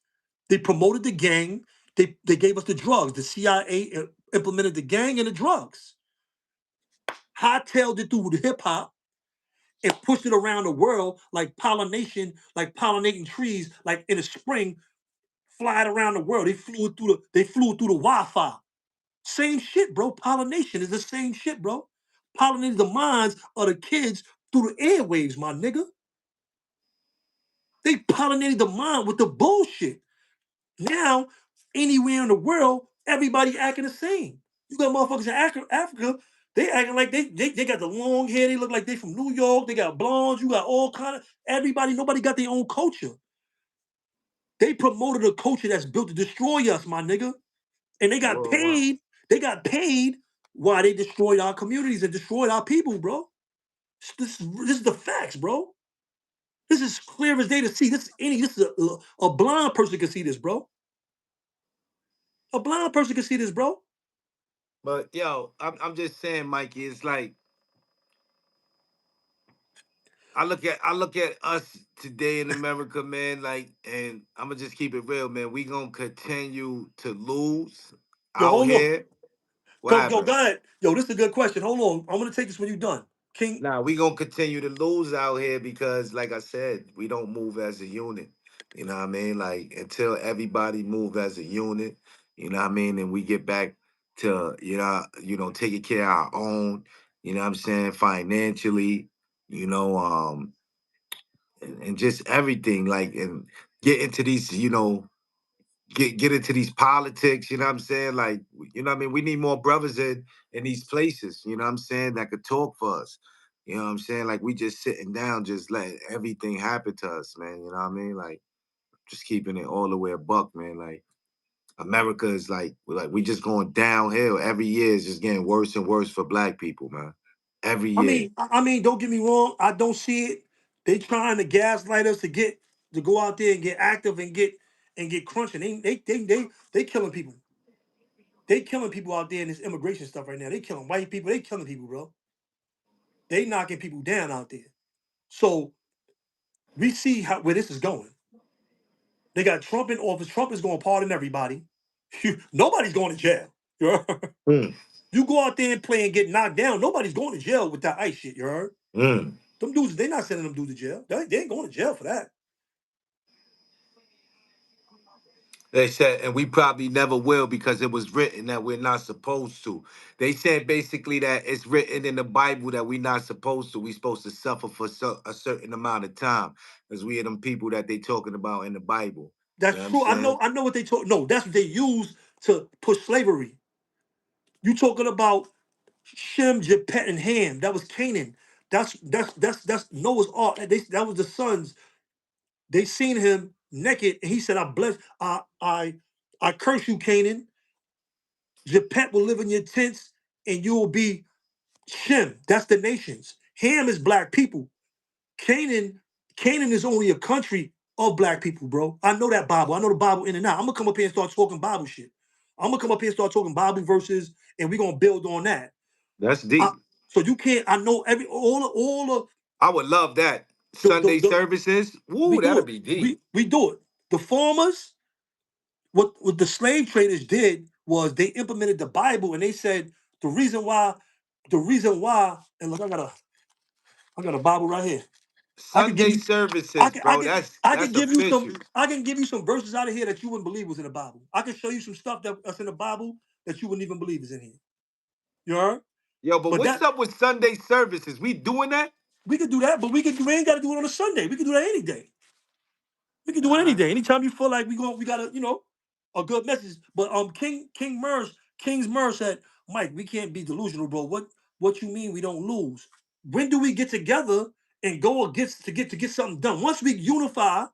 They promoted the gang. They gave us the drugs. The CIA implemented the gang and the drugs. Hightailed it through the hip hop and pushed it around the world like pollination, like pollinating trees, like in the spring, fly it around the world. They flew it through the Wi-Fi. Same shit, bro. Pollination is the same shit, bro. Pollinating the minds of the kids through the airwaves, my nigga. They pollinated the mind with the bullshit. Now, anywhere in the world, everybody acting the same. You got motherfuckers in Africa, they acting like they got the long hair. They look like they from New York. They got blondes. You got all kind of everybody. Nobody got their own culture. They promoted a culture that's built to destroy us, my nigga. And they got Worldwide. paid. They got paid while they destroyed our communities and destroyed our people, bro. This is the facts, bro. This is clear as day to see. This is a blind person can see this, bro. A blind person can see this, bro. But yo, I'm just saying, Mikey. It's like I look at us today in America, man. Like, and I'm gonna just keep it real, man. We gonna continue to lose Yo, out hold on. here. What Yo, happened? go ahead. Yo, this is a good question. Hold on. I'm gonna take this when you're done. King, Nah, we gonna continue to lose out here because, like I said, we don't move as a unit. You know what I mean? Like until everybody move as a unit, you know what I mean, and we get back to taking care of our own. You know what I'm saying? Financially, you know, and just everything. Like and get into these, get into these politics, you know what I'm saying? Like, you know what I mean? We need more brothers in these places, you know what I'm saying, that could talk for us. You know what I'm saying? Like we just sitting down, just letting everything happen to us, man. You know what I mean? Like just keeping it all the way a buck, man. Like America is like we just going downhill. Every year is just getting worse and worse for black people, man. Every year. I mean, don't get me wrong. I don't see it. They trying to gaslight us to go out there and get active and get crunching. They killing people. They killing people out there in this immigration stuff right now. They killing white people. They killing people, bro. They knocking people down out there. So we see where this is going. They got Trump in office. Trump is going to pardon everybody. Nobody's going to jail. You heard? Mm, You go out there and play and get knocked down. Nobody's going to jail with that ice shit. You heard? mm. Them dudes, they not sending them dudes to jail. They ain't going to jail for that. They said, and we probably never will because it was written that we're not supposed to. They said basically that it's written in the Bible that we're not supposed to. We're supposed to suffer for a certain amount of time because we are them people that they talking about in the Bible. You That's know what I'm true. saying? I know what they talk. No, that's what they use to push slavery. You talking about Shem, Japheth, and Ham? That was Canaan. That's Noah's Ark. That was the sons. They seen him naked, and he said, "I bless. I curse you, Canaan. Japheth will live in your tents, and you will be Shem." That's the nations. Ham is black people. Canaan, Canaan is only a country of black people, bro. I know that Bible. I know the Bible in and out. I'm gonna come up here and start talking Bible shit. I'm gonna come up here and start talking Bible verses, and we're gonna build on that. That's I, deep. so you can't. I know all of I would love that. Sunday services. Woo, that'll be deep. We do it. The farmers, what the slave traders did was they implemented the Bible, and they said the reason why, and look, I got a Bible right here. Sunday services, bro. I That's can give you official. some verses out of here that you wouldn't believe was in the Bible. I can show you some stuff that's in the Bible that you wouldn't even believe is in here. You heard? Yo, but what's up with Sunday services? We doing that? We could do that, but we ain't got to do it on a Sunday. We can do that any day. We can do it any day. Anytime you feel like we got a good message. But King's Merz said, Mike, we can't be delusional, bro. What you mean we don't lose? When do we get together and go against to get something done? Once we unify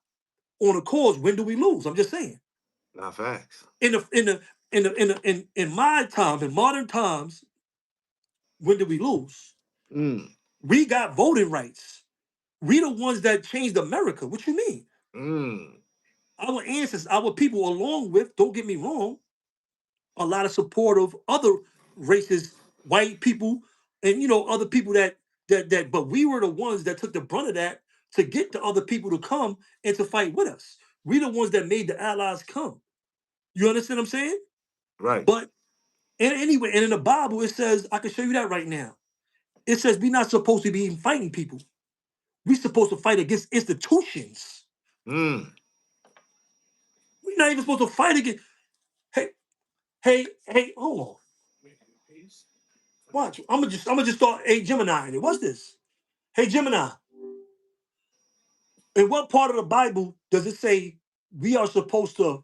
on a cause, when do we lose? I'm just saying. Not facts. In my time, in modern times, when did we lose? We got voting rights. We the ones that changed America. What you mean? Our ancestors, our people, along with, don't get me wrong, a lot of support of other races, white people, and other people that but we were the ones that took the brunt of that to get the other people to come and to fight with us. We the ones that made the allies come. You understand what I'm saying? Right. But anyway, and in the Bible it says, I can show you that right now. It says we're not supposed to be fighting people. We're supposed to fight against institutions. We're not even supposed to fight against. Hey, hold on. Watch. I'm gonna just start. Hey, Gemini. What's this? Hey, Gemini. In what part of the Bible does it say we are supposed to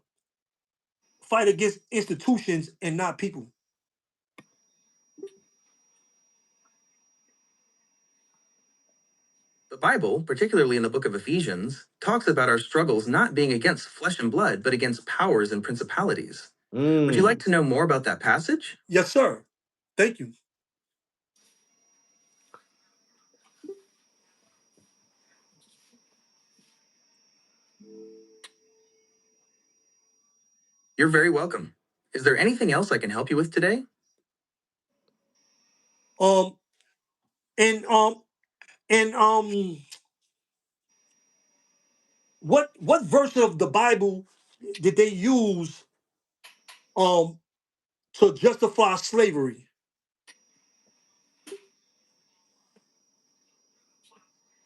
fight against institutions and not people? The Bible, particularly in the book of Ephesians, talks about our struggles not being against flesh and blood, but against powers and principalities. Would you like to know more about that passage? Yes, sir. Thank you. You're very welcome. Is there anything else I can help you with today? What verse of the Bible did they use to justify slavery?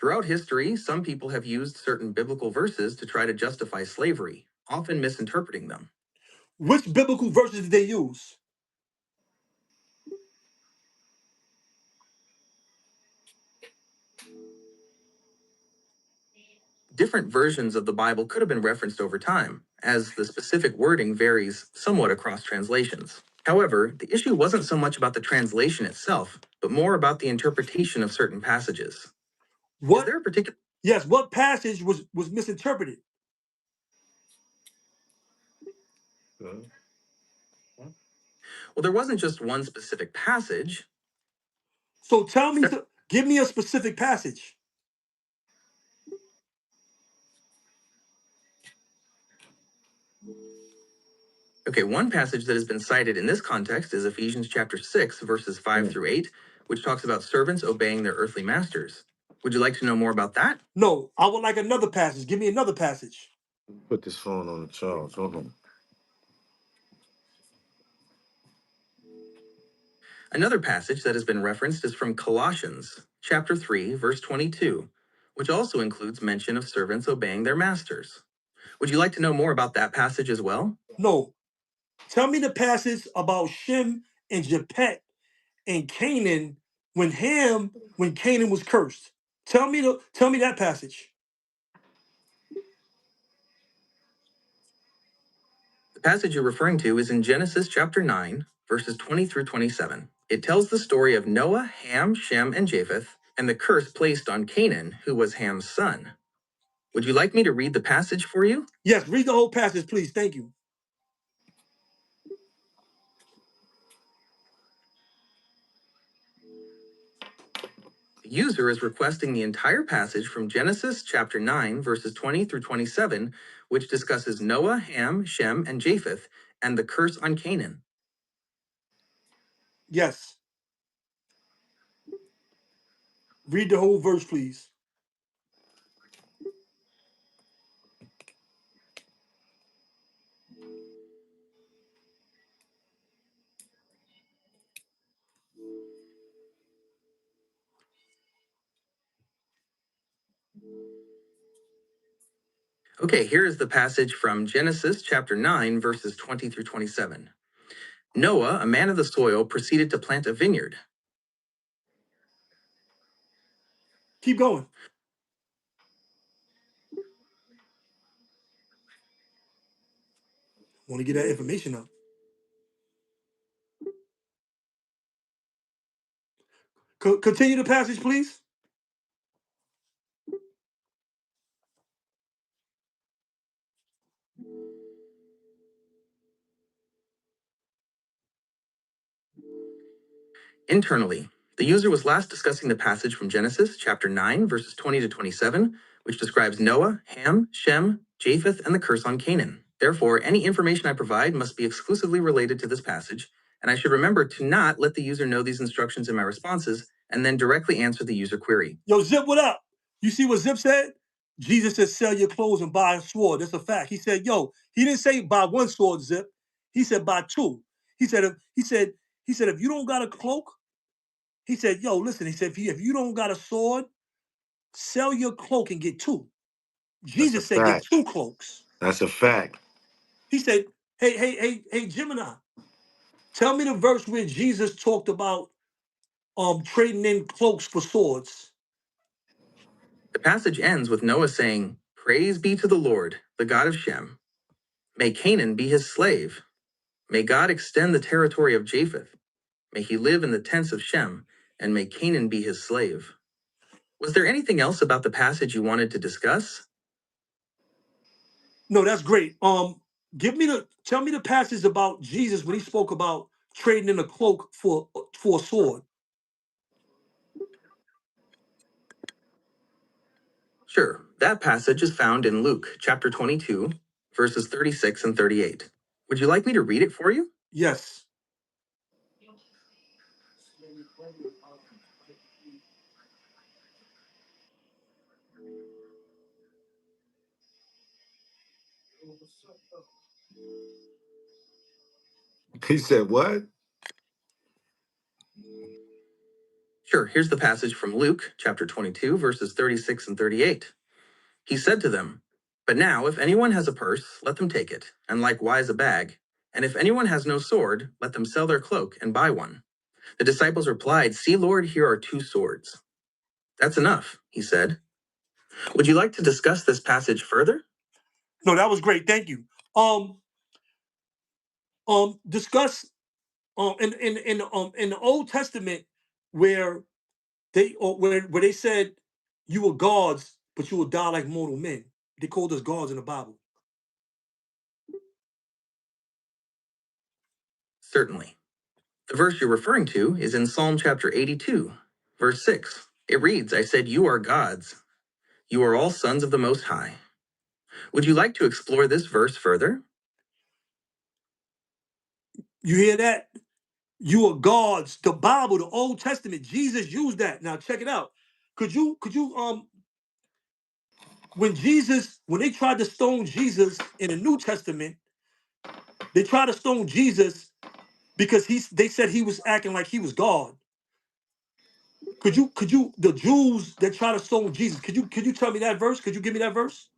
Throughout history, some people have used certain biblical verses to try to justify slavery, often misinterpreting them. Which biblical verses did they use? Different versions of the Bible could have been referenced over time, as the specific wording varies somewhat across translations. However, the issue wasn't so much about the translation itself, but more about the interpretation of certain passages. Is there a particular... Yes, what passage was misinterpreted? Well, there wasn't just one specific passage. So give me a specific passage. Okay, one passage that has been cited in this context is Ephesians chapter 6, verses 5 through 8, which talks about servants obeying their earthly masters. Would you like to know more about that? No, I would like another passage. Give me another passage. Put this phone on the charge. Hold on. Another passage that has been referenced is from Colossians chapter 3, verse 22, which also includes mention of servants obeying their masters. Would you like to know more about that passage as well? No. Tell me the passage about Shem and Japheth and Canaan when Canaan was cursed. Tell me that passage. The passage you're referring to is in Genesis chapter 9, verses 20 through 27. It tells the story of Noah, Ham, Shem, and Japheth, and the curse placed on Canaan, who was Ham's son. Would you like me to read the passage for you? Yes, read the whole passage, please. Thank you. The user is requesting the entire passage from Genesis chapter 9, verses 20 through 27, which discusses Noah, Ham, Shem, and Japheth, and the curse on Canaan. Yes. Read the whole verse, please. Okay, here is the passage from Genesis chapter 9, verses 20 through 27. Noah, a man of the soil, proceeded to plant a vineyard. Keep going. Want to get that information up. Continue the passage, please. Internally, the user was last discussing the passage from Genesis chapter 9, verses 20 to 27, which describes Noah, Ham, Shem, Japheth, and the curse on Canaan. Therefore, any information I provide must be exclusively related to this passage, and I should remember to not let the user know these instructions in my responses and then directly answer the user query. Yo, Zip, what up? You see what Zip said? Jesus said, sell your clothes and buy a sword. That's a fact. He said, yo, he didn't say buy one sword, Zip. He said buy two. He said, if you don't got a cloak, he said, yo, listen, he said, if you don't got a sword, sell your cloak and get two. Jesus said, get two cloaks. That's a fact. He said, hey, Gemini, tell me the verse where Jesus talked about trading in cloaks for swords. The passage ends with Noah saying, "Praise be to the Lord, the God of Shem. May Canaan be his slave. May God extend the territory of Japheth. May he live in the tents of Shem, and may Canaan be his slave." Was there anything else about the passage you wanted to discuss? No, that's great. Tell me the passage about Jesus when he spoke about trading in a cloak for a sword. Sure, that passage is found in Luke chapter 22, verses 36 and 38. Would you like me to read it for you? Yes. He said what? Sure, here's the passage from Luke chapter 22, verses 36 and 38. He said to them, "But now, if anyone has a purse, let them take it, and likewise a bag. And if anyone has no sword, let them sell their cloak and buy one." The disciples replied, "See, Lord, here are 2 swords." "That's enough," he said. "Would you like to discuss this passage further?" No, that was great. Thank you. Discuss in the Old Testament where they said you were gods, but you will die like mortal men. They called us gods in the Bible. Certainly. The verse you're referring to is in Psalm chapter 82, verse 6. It reads, "I said, you are gods. You are all sons of the Most High." Would you like to explore this verse further? You hear that? You are gods. The Bible, the Old Testament, Jesus used that. Now check it out. Could you when they tried to stone Jesus in the New Testament, they tried to stone Jesus because they said he was acting like he was God. Could you the Jews that try to stone Jesus, could you tell me that verse? Could you give me that verse?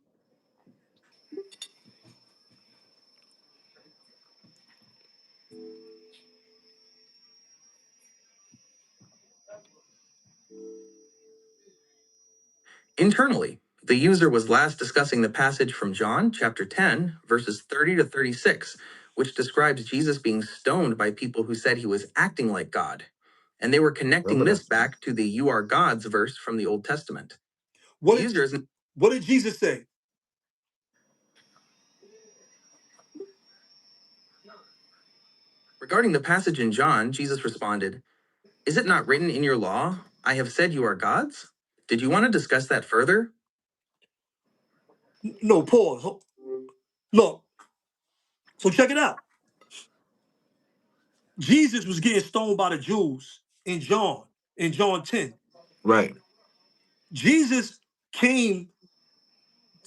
Internally, the user was last discussing the passage from John chapter 10, verses 30 to 36, which describes Jesus being stoned by people who said he was acting like God. And they were connecting Remember this that. back to the "you are gods" verse from the Old Testament. What The user is what did Jesus say? Regarding the passage in John, Jesus responded, "Is it not written in your law, I have said you are gods?" Did you want to discuss that further? No, pause. Look, so check it out. Jesus was getting stoned by the Jews in John 10. Right. Jesus came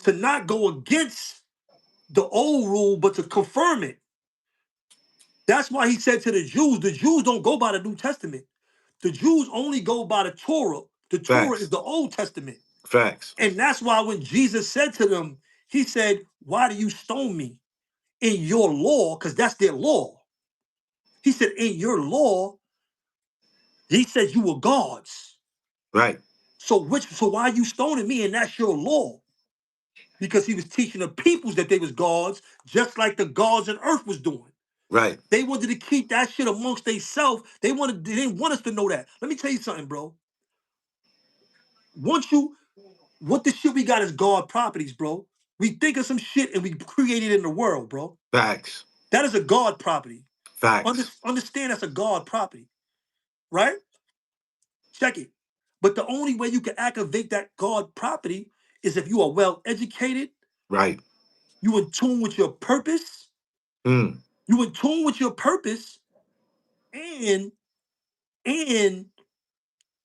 to not go against the old rule, but to confirm it. That's why he said to the Jews don't go by the New Testament. The Jews only go by the Torah. The Torah is Facts. the Old Testament. Facts. And that's why when Jesus said to them, He said, why do you stone me? In your law, because that's their law. He said, in your law, he said you were gods. Right. So why are you stoning me? And that's your law. Because he was teaching the peoples that they was gods, just like the gods on earth was doing. Right. They wanted to keep that shit amongst themselves. They didn't want us to know that. Let me tell you something, bro. What the shit we got is God properties, bro. We think of some shit and we create it in the world, bro. Facts. That is a God property. Facts. Understand that's a God property, right? Check it. But the only way you can activate that God property is if you are well educated, Right. you in tune with your purpose, Mm. you in tune with your purpose, and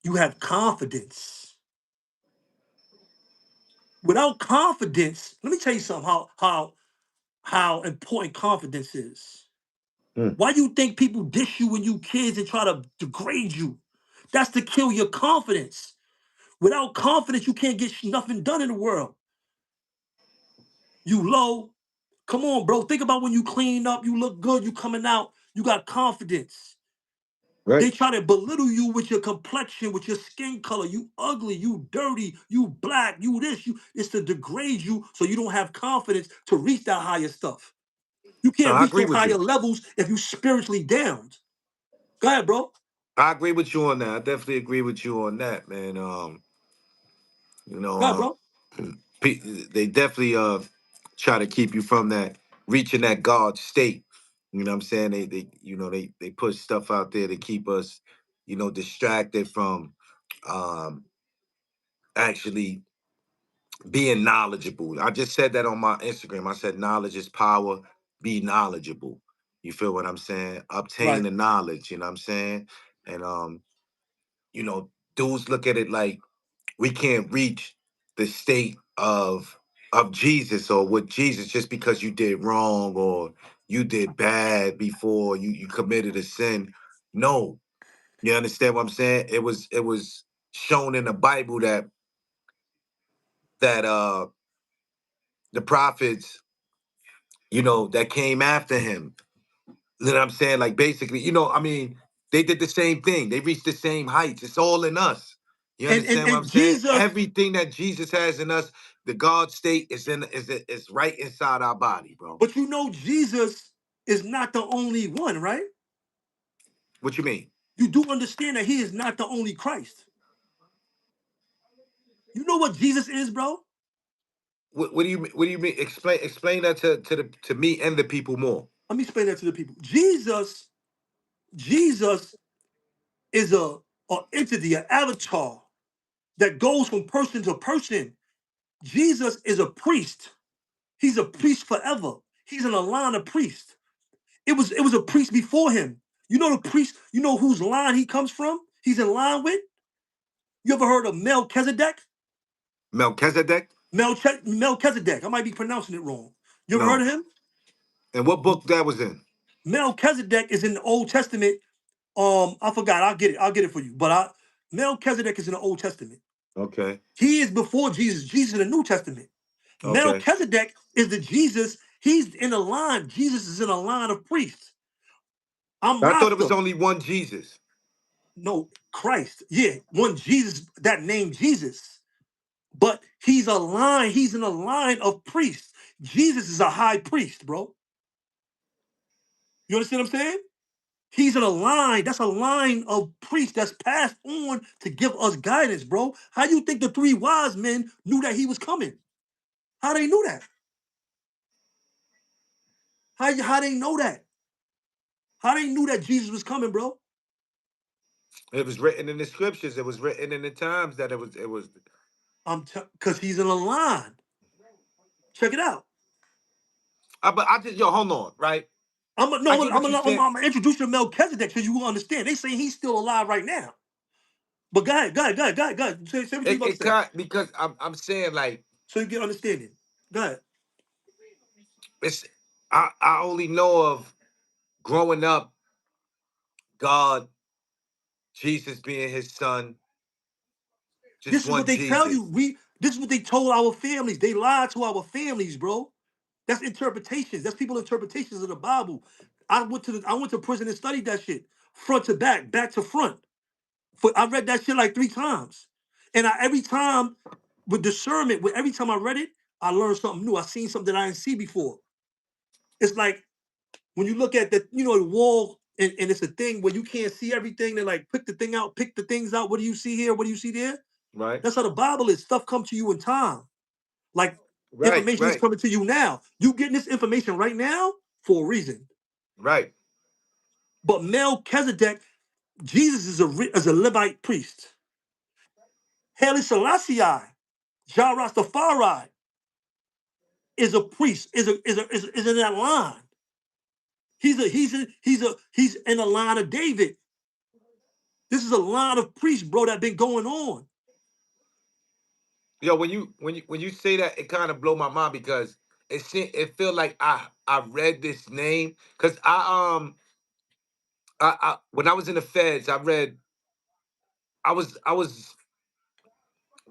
you have confidence. Without confidence, let me tell you something how important confidence is. Mm. Why you think people dish you when you kids and try to degrade you? That's to kill your confidence. Without confidence, you can't get nothing done in the world. You low. Come on, bro. Think about when you clean up, you look good, you coming out, you got confidence. They Right. try to belittle you with your complexion, with your skin color. You ugly, you dirty, you black, you this, you. It's to degrade you so you don't have confidence to reach that higher stuff. You No, can't I reach agree those with higher you. levels if you spiritually downed. Go ahead, bro. I agree with you on that. I definitely agree with you on that, man. You Go ahead, know, bro. they definitely try to keep you from that reaching that God state. You know what I'm saying? They put stuff out there to keep us, distracted from um actually being knowledgeable. I just said that on my Instagram. I said knowledge is power, be knowledgeable. You feel what I'm saying? Obtain Right. the knowledge, you know what I'm saying? And dudes look at it like we can't reach the state of Jesus or with Jesus just because you did wrong or you did bad before you committed a sin. No. You understand what I'm saying? It was shown in the Bible that the prophets, that came after him. You know what I'm saying? Like basically, I mean, they did the same thing. They reached the same heights. It's all in us. You And and understand what I'm and saying? Jesus, Everything that Jesus has in us, the God state is right inside our body, bro. but you know Jesus is not the only one, right? What you mean? You do understand that he is not the only Christ. You know what Jesus is, bro? What do you what do you mean? Explain that to me and the people more. Let me explain that to the people. Jesus is a entity, an avatar that goes from person to person. Jesus is a priest. He's a priest forever. He's in a line of priests. It was a priest before him. You know the priest, you know whose line he comes from? He's in line with? You ever heard of Melchizedek? Melchizedek? Melchizedek. I might be pronouncing it wrong. You ever heard No. of him? And what book that was in? Melchizedek is in the Old Testament. I forgot. I'll get it for you. Melchizedek is in the Old Testament. Okay. He is before Jesus. Jesus in the New Testament. Okay. Melchizedek is the Jesus. He's in a line. Jesus is in a line of priests. I'm I thought it was Rasta. only one Jesus. No, Christ. Yeah, one Jesus, that name Jesus. But he's a line. He's in a line of priests. Jesus is a high priest, bro. You understand what I'm saying? He's in a line. That's a line of priests that's passed on to give us guidance, bro. How you think the three wise men knew that he was coming? How they knew that? How they know that? How they knew that Jesus was coming, bro? It was written in the scriptures. It was written in the times that it was. Because he's in a line. Check it out. But I just hold on, right? I'm no, I get what you I'm said. gonna introduce you to Melchizedek so you will understand. They say he's still alive right now. But go ahead. Say what you about to It say. can't because I'm saying like So you get understanding. Go ahead. it's I only know of growing up God, Jesus being his son, just This is what one they tell Jesus. you. This is what they told our families. They lied to our families, bro. That's interpretations. That's people's interpretations of the Bible. I went to prison and studied that shit front to back to front. I read that shit like 3 times, and every time with discernment, every time I read it, I learned something new. I seen something that I didn't see before. It's like when you look at the wall, and it's a thing where you can't see everything. They like pick the things out. What do you see here? What do you see there? Right. That's how the Bible is. Stuff comes to you in time. Like Right. information is Right. coming to you now. You getting this information right now for a reason. Right. But Melchizedek, Jesus is a Levite priest. Haile Selassie, Jah Rastafari, is a priest. Is in that line. He's in the line of David. This is a line of priests, bro, that been going on. Yo, when you say that, it kind of blow my mind because it feel like I read this name because I when I was in the feds, I was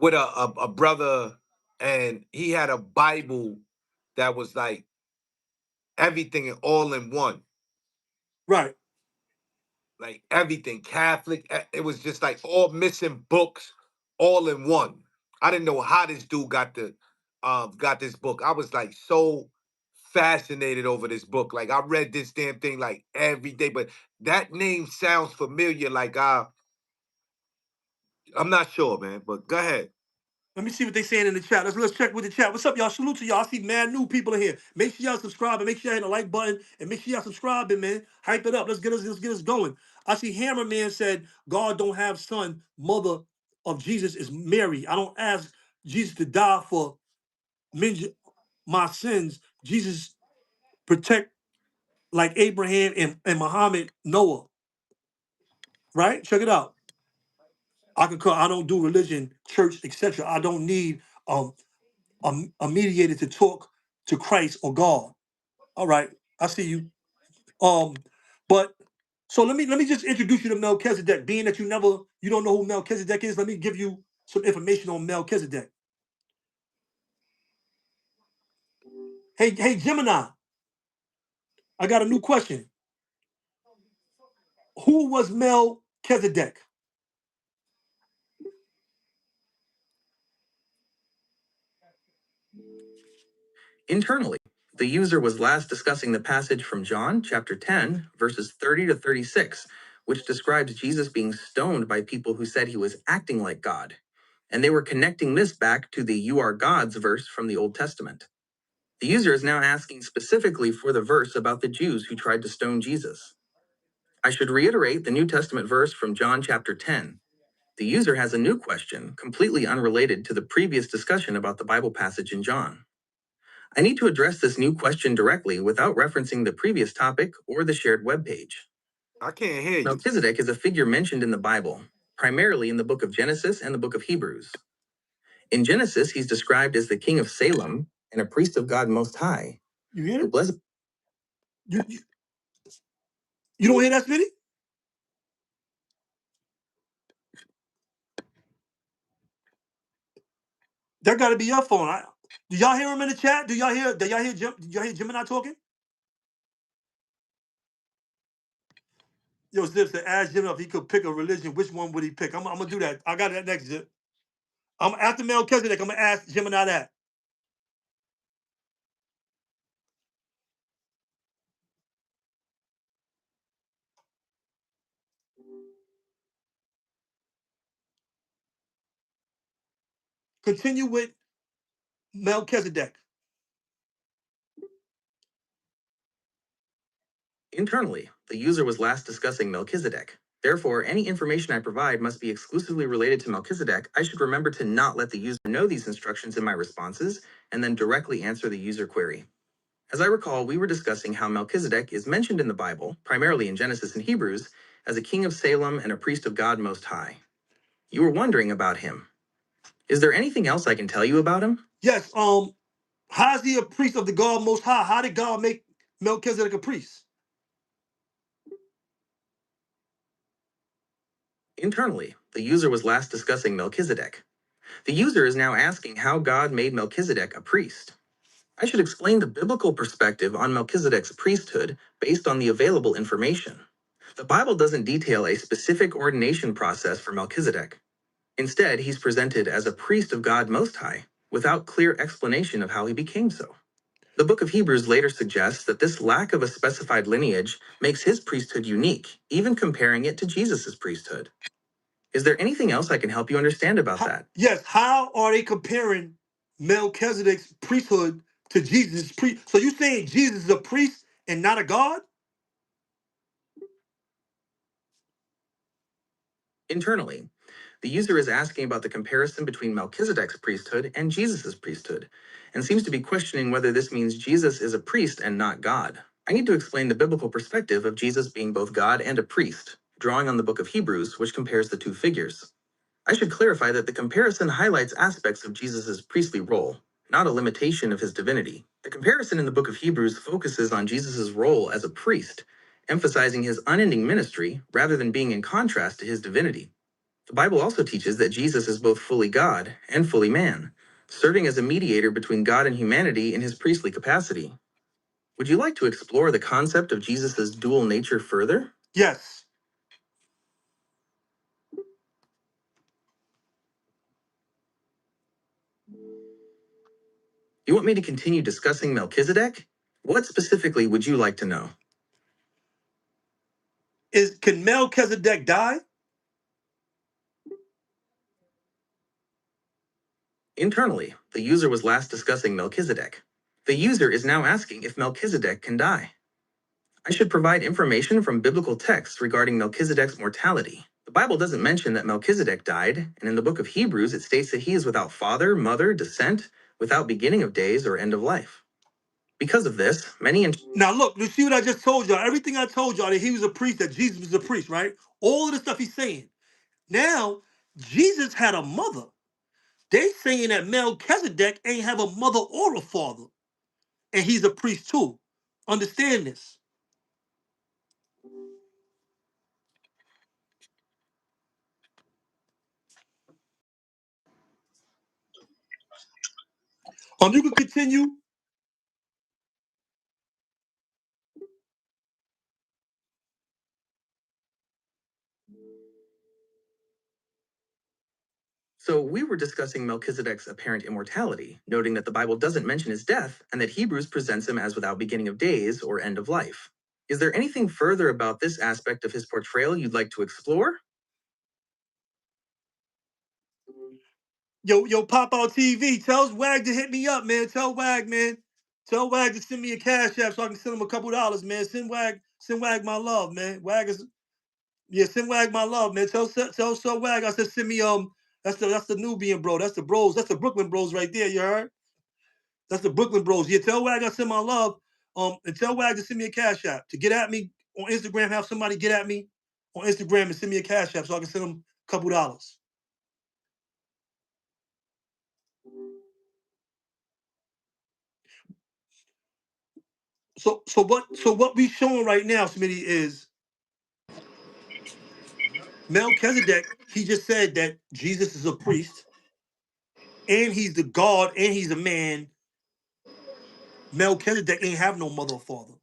with a brother, and he had a Bible that was like everything and all in one, Right. like everything Catholic. It was just like all missing books, all in one. I didn't know how this dude got this book. I was like so fascinated over this book. Like I read this damn thing like every day, but that name sounds familiar. Like I'm not sure, man. But go ahead. Let me see what they saying in the chat. Let's check with the chat. What's up, y'all? Salute to y'all. I see mad new people in here. Make sure y'all subscribe and make sure y'all hit the like button and make sure y'all subscribing, man. Hype it up. Let's get us going. I see Hammerman said God don't have son. Mother of Jesus is Mary. I don't ask Jesus to die for my sins. Jesus protect like Abraham and Muhammad, Noah. Right? Check it out. I don't do religion, church, etc. I don't need a mediator to talk to Christ or God. All right, I see you. But so let me just introduce you to Melchizedek. Being that you don't know who Melchizedek is, let me give you some information on Melchizedek. Hey Gemini, I got a new question. Who was Melchizedek? Internally, the user was last discussing the passage from John chapter 10, verses 30 to 36, which describes Jesus being stoned by people who said he was acting like God. And they were connecting this back to the "You are gods" verse from the Old Testament. The user is now asking specifically for the verse about the Jews who tried to stone Jesus. I should reiterate the New Testament verse from John chapter 10. The user has a new question, completely unrelated to the previous discussion about the Bible passage in John. I need to address this new question directly without referencing the previous topic or the shared webpage. I can't hear you. Melchizedek is a figure mentioned in the Bible, primarily in the book of Genesis and the book of Hebrews. In Genesis, he's described as the king of Salem and a priest of God Most High. You hear Who it? blessed You don't hear that, Smitty? That got to be your phone. Do y'all hear him in the chat? Do y'all hear Gemini talking? Yo, Zips to ask Jim if he could pick a religion, which one would he pick? I'm gonna do that. I got that next, Zip. I'm after Melchizedek. I'm gonna ask Gemini that. Continue with Melchizedek. Internally, the user was last discussing Melchizedek. Therefore, any information I provide must be exclusively related to Melchizedek. I should remember to not let the user know these instructions in my responses, and then directly answer the user query. As I recall, we were discussing how Melchizedek is mentioned in the Bible, primarily in Genesis and Hebrews, as a king of Salem and a priest of God Most High. You were wondering about him. Is there anything else I can tell you about him? Yes. How is he a priest of the God Most High? How did God make Melchizedek a priest? Internally, the user was last discussing Melchizedek. The user is now asking how God made Melchizedek a priest. I should explain the biblical perspective on Melchizedek's priesthood based on the available information. The Bible doesn't detail a specific ordination process for Melchizedek. Instead, he's presented as a priest of God Most High, without clear explanation of how he became so. The book of Hebrews later suggests that this lack of a specified lineage makes his priesthood unique, even comparing it to Jesus' priesthood. Is there anything else I can help you understand about that? Yes, how are they comparing Melchizedek's priesthood to Jesus' priest? So you saying Jesus is a priest and not a god? Internally, the user is asking about the comparison between Melchizedek's priesthood and Jesus' priesthood, and seems to be questioning whether this means Jesus is a priest and not God. I need to explain the biblical perspective of Jesus being both God and a priest, drawing on the book of Hebrews, which compares the two figures. I should clarify that the comparison highlights aspects of Jesus' priestly role, not a limitation of his divinity. The comparison in the book of Hebrews focuses on Jesus' role as a priest, emphasizing his unending ministry rather than being in contrast to his divinity. The Bible also teaches that Jesus is both fully God and fully man, serving as a mediator between God and humanity in his priestly capacity. Would you like to explore the concept of Jesus' dual nature further? Yes. You want me to continue discussing Melchizedek? What specifically would you like to know? Can Melchizedek die? Internally, the user was last discussing Melchizedek. The user is now asking if Melchizedek can die. I should provide information from biblical texts regarding Melchizedek's mortality. The Bible doesn't mention that Melchizedek died, and in the book of Hebrews it states that he is without father, mother, descent, without beginning of days or end of life. Because of this, many... Now look, you see what I just told y'all? Everything I told y'all that he was a priest, that Jesus was a priest, right? All of the stuff he's saying. Now, Jesus had a mother. They saying that Melchizedek ain't have a mother or a father. And he's a priest too. Understand this. You can continue. So we were discussing Melchizedek's apparent immortality, noting that the Bible doesn't mention his death and that Hebrews presents him as without beginning of days or end of life. Is there anything further about this aspect of his portrayal you'd like to explore? Yo, Pop Out TV, tell Wag to hit me up, man. Tell Wag, man. Tell Wag to send me a cash app so I can send him a couple dollars, man. Send Wag my love, man. Send Wag my love, man. Tell Wag I said send me that's the Nubian bro. That's the bros. That's the Brooklyn bros right there, you heard? That's the Brooklyn bros. Yeah, tell Wag I send my love. And tell Wag to send me a cash app. To get at me on Instagram, have somebody get at me on Instagram and send me a cash app so I can send them a couple dollars. So what we showing right now, Smitty, is Melchizedek. He just said that Jesus is a priest, and he's the God, and he's a man. Melchizedek ain't have no mother or father.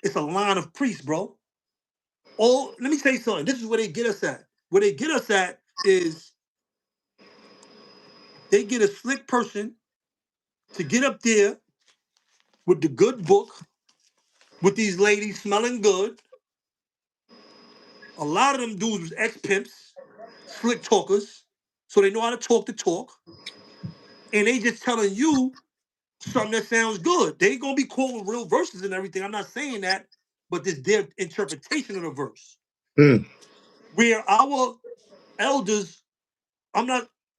It's a line of priests, bro. Let me tell you something. This is where they get us at. Where they get us at is they get a slick person to get up there with the good book, with these ladies smelling good. A lot of them dudes was ex-pimps, slick talkers, so they know how to talk the talk. And they just telling you something that sounds good. They ain't gonna be quoting real verses and everything. I'm not saying that, but this their interpretation of the verse. Where our elders,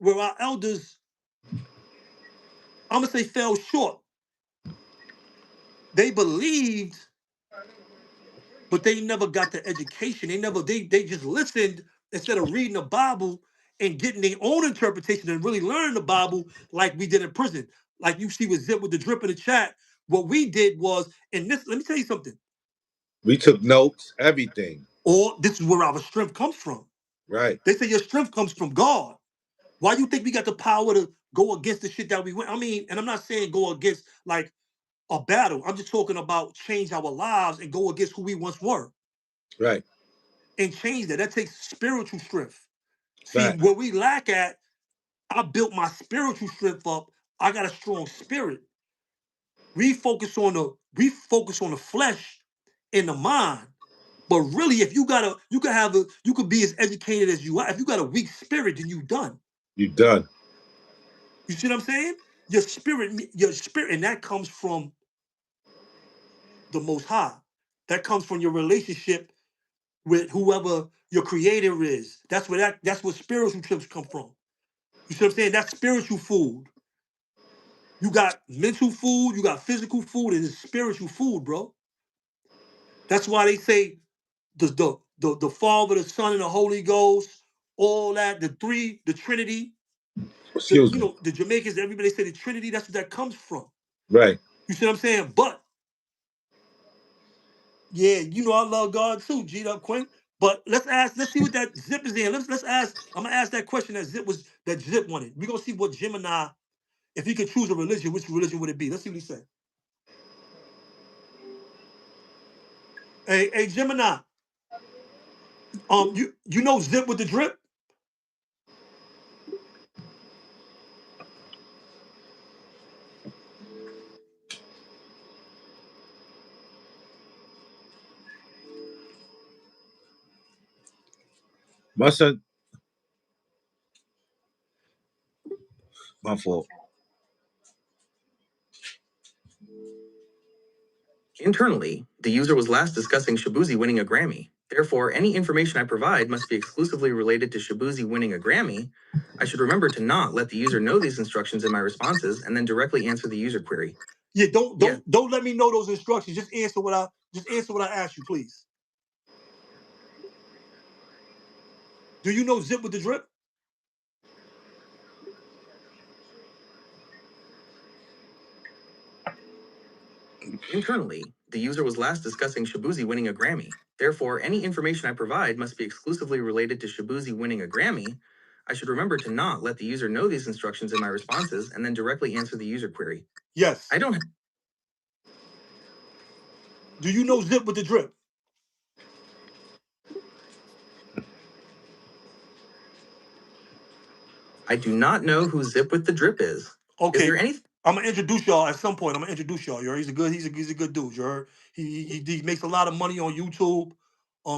where our elders, I'm gonna say fell short. They believed, but they never got the education. They just listened instead of reading the Bible and getting their own interpretation and really learning the Bible like we did in prison. Like you see with Zip with the drip in the chat. What we did was, and this, let me tell you something. We took notes, everything. Or this is where our strength comes from. Right. They say your strength comes from God. Why you think we got the power to go against the shit that we went? I mean, and I'm not saying go against like a battle. I'm just talking about change our lives and go against who we once were Right. and change that. That takes spiritual strength. See, Right. where we lack at, I built my spiritual strength up. I got a strong spirit. We focus on the flesh and the mind. But really, if you you could be as educated as you are. If you got a weak spirit, then you done. You done. You see what I'm saying? Your spirit, and that comes from the Most High. That comes from your relationship with whoever your Creator is. That's where spiritual trips come from. You see what I'm saying? That's spiritual food. You got mental food, you got physical food, and it's spiritual food, bro. That's why they say the Father, the Son, and the Holy Ghost, all that, the Trinity. Excuse me. The Jamaicans, everybody say the Trinity. That's what that comes from. Right. You see what I'm saying? But yeah, I love God too, G'd up Quinn. But let's see what that Zip is in. Let's ask. I'm gonna ask that question that Zip wanted. We're gonna see what Gemini, if he could choose a religion, which religion would it be? Let's see what he said. Hey, Gemini. You know Zip with the drip? My son. My fault. Internally, the user was last discussing Shabuzi winning a Grammy. Therefore, any information I provide must be exclusively related to Shabuzi winning a Grammy. I should remember to not let the user know these instructions in my responses and then directly answer the user query. Yeah, don't let me know those instructions. Just answer what I asked you, please. Do you know Zip with the drip? Internally, the user was last discussing Shabuzi winning a Grammy. Therefore, any information I provide must be exclusively related to Shabuzi winning a Grammy. I should remember to not let the user know these instructions in my responses and then directly answer the user query. Yes. I don't. Do you know Zip with the drip? I do not know who Zip with the drip is. Okay. Is there any? I'm gonna introduce y'all at some point. I'm gonna introduce y'all. You heard? He's a good dude. You heard? He makes a lot of money on YouTube.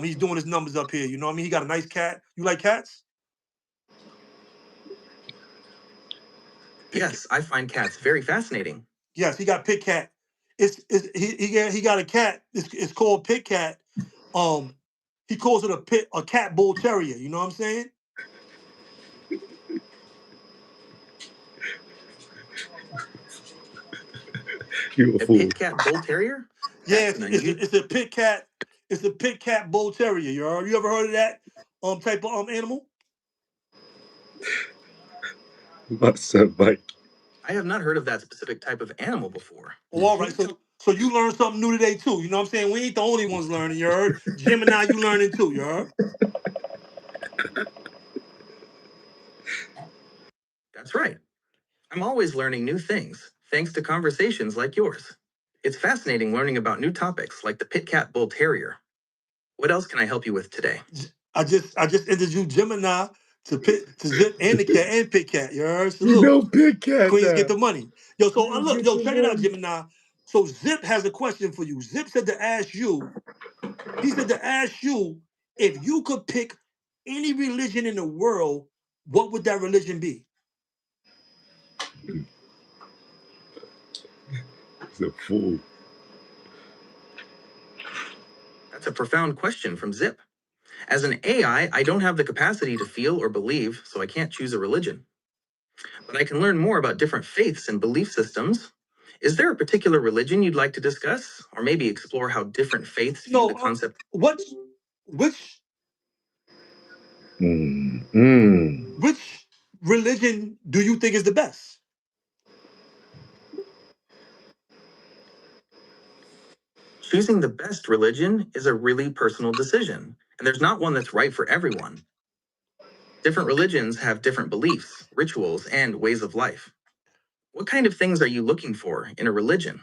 He's doing his numbers up here. You know what I mean? He got a nice cat. You like cats? Yes, I find cats very fascinating. Yes, he got Pit Cat. He got a cat. It's called Pit Cat. He calls it a cat bull terrier. You know what I'm saying? You a A fool. pit cat bull terrier? Yeah, That's an unusual. it's a Pit Cat. It's a Pit Cat bull terrier. You ever heard of that type of animal? My son, Mike. I have not heard of that specific type of animal before. Oh, all right. So you learned something new today too. You know what I'm saying? We ain't the only ones learning. You heard? Gemini, you learning too. You heard? That's right. I'm always learning new things, thanks to conversations like yours. It's fascinating learning about new topics like the pit cat bull terrier. What else can I help you with today? I just introduced Gemini to Zip and the cat and Pit Cat. You heard? Salute. You know Big Cat Queens now. get the money. Yo, so Queens look, get yo, the check it out, money. Gemini. So Zip has a question for you. Zip said to ask you, he said to ask you, if you could pick any religion in the world, what would that religion be? He's a fool. That's a profound question from Zip. As an AI, I don't have the capacity to feel or believe, so I can't choose a religion. But I can learn more about different faiths and belief systems. Is there a particular religion you'd like to discuss, or maybe explore how different faiths view the concept? Which religion do you think is the best? Choosing the best religion is a really personal decision, and there's not one that's right for everyone. Different religions have different beliefs, rituals, and ways of life. What kind of things are you looking for in a religion?